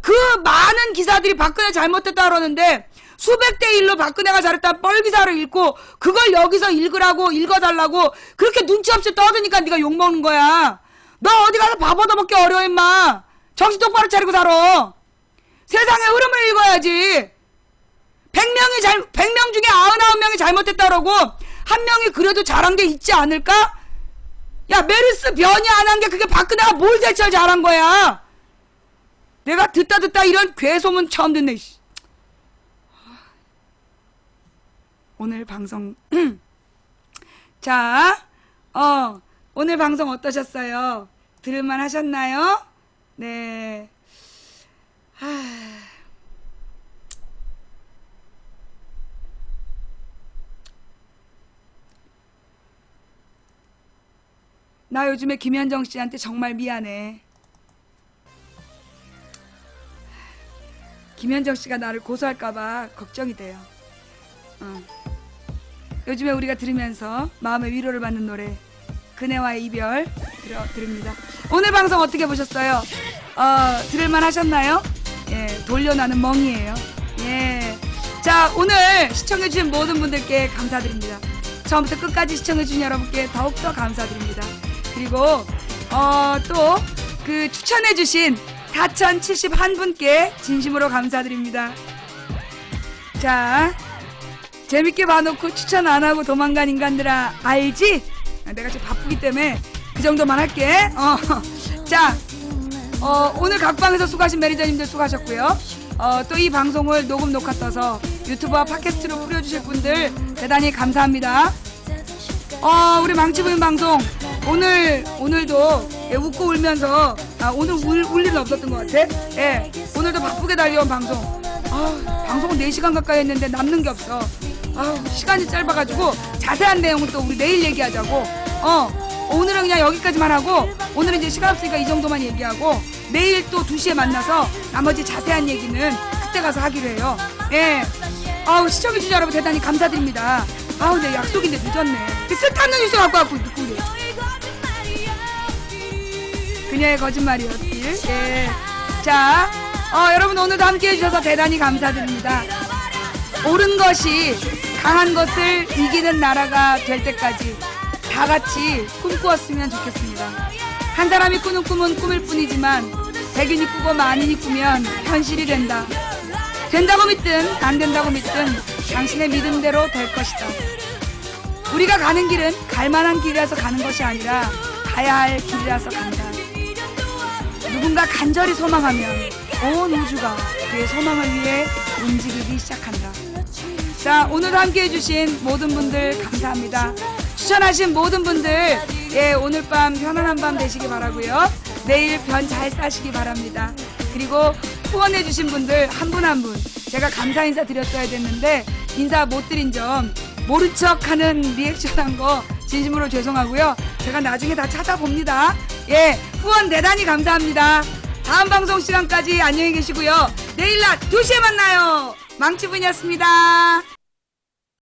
그 많은 기사들이 박근혜 잘못했다 그러는데 수백 대 1로 박근혜가 잘했다 뻘 기사를 읽고 그걸 여기서 읽어달라고 그렇게 눈치 없이 떠드니까 네가 욕먹는 거야. 너 어디 가서 밥 얻어먹기 어려워 임마. 정신 똑바로 차리고 살아. 세상의 흐름을 읽어야지. 100명 중에 99명이 잘못했다 그러고 한 명이 그래도 잘한 게 있지 않을까? 야, 메르스 변이 안 한 게 그게 박근혜가 뭘 대처 잘한 거야? 내가 듣다 이런 괴소문 처음 듣네. 오늘 방송 자, 오늘 방송 어떠셨어요? 들을만 하셨나요? 네. 나 요즘에 김현정 씨한테 정말 미안해. 김현정 씨가 나를 고소할까봐 걱정이 돼요. 요즘에 우리가 들으면서 마음의 위로를 받는 노래 그네와의 이별 들읍니다. 오늘 방송 어떻게 보셨어요? 들을만 하셨나요? 예, 돌려나는 멍이에요. 예. 자, 오늘 시청해주신 모든 분들께 감사드립니다. 처음부터 끝까지 시청해주신 여러분께 더욱더 감사드립니다. 그리고 또 그 추천해주신 4071분께 진심으로 감사드립니다. 자, 재밌게 봐놓고 추천 안하고 도망간 인간들아 알지? 내가 지금 바쁘기 때문에 그 정도만 할게. 자, 오늘 각방에서 수고하신 매니저님들 수고하셨고요. 또 이 방송을 녹음 녹화 떠서 유튜브와 팟캐스트로 뿌려주실 분들 대단히 감사합니다. 우리 망치부인 방송 오늘도 웃고 울면서 오늘 울 일은 없었던 것 같아. 예, 오늘도 바쁘게 달려온 방송. 방송은 4시간 가까이 했는데 남는 게 없어. 시간이 짧아가지고 자세한 내용은 또 우리 내일 얘기하자고. 오늘은 그냥 여기까지만 하고 오늘은 이제 시간 없으니까 이 정도만 얘기하고 내일 또 2시에 만나서 나머지 자세한 얘기는 그때 가서 하기로 해요. 예. 시청해주신 여러분 대단히 감사드립니다. 내 약속인데 늦었네. 쓸데없는 뉴스 갖고 듣고 그래. 그녀의 거짓말이었길. 예. 자, 여러분 오늘도 함께 해주셔서 대단히 감사드립니다. 옳은 것이 강한 것을 이기는 나라가 될 때까지 다 같이 꿈꾸었으면 좋겠습니다. 한 사람이 꾸는 꿈은 꿈일 뿐이지만 100인이 꾸고 만인이 꾸면 현실이 된다. 된다고 믿든 안 된다고 믿든 당신의 믿음대로 될 것이다. 우리가 가는 길은 갈만한 길이라서 가는 것이 아니라 가야 할 길이라서 간다. 누군가 간절히 소망하면 온 우주가 그의 소망을 위해 움직이기 시작한다. 자, 오늘 함께 해주신 모든 분들 감사합니다. 추천하신 모든 분들, 예, 오늘 밤 편안한 밤 되시기 바라고요. 내일 변 잘 싸시기 바랍니다. 그리고 후원해주신 분들 한 분 한 분 제가 감사 인사 드렸어야 됐는데 인사 못 드린 점 모른 척하는 리액션 한 거 진심으로 죄송하고요. 제가 나중에 다 찾아봅니다. 예, 후원 대단히 감사합니다. 다음 방송 시간까지 안녕히 계시고요. 내일 낮 2시에 만나요. 망치분이었습니다.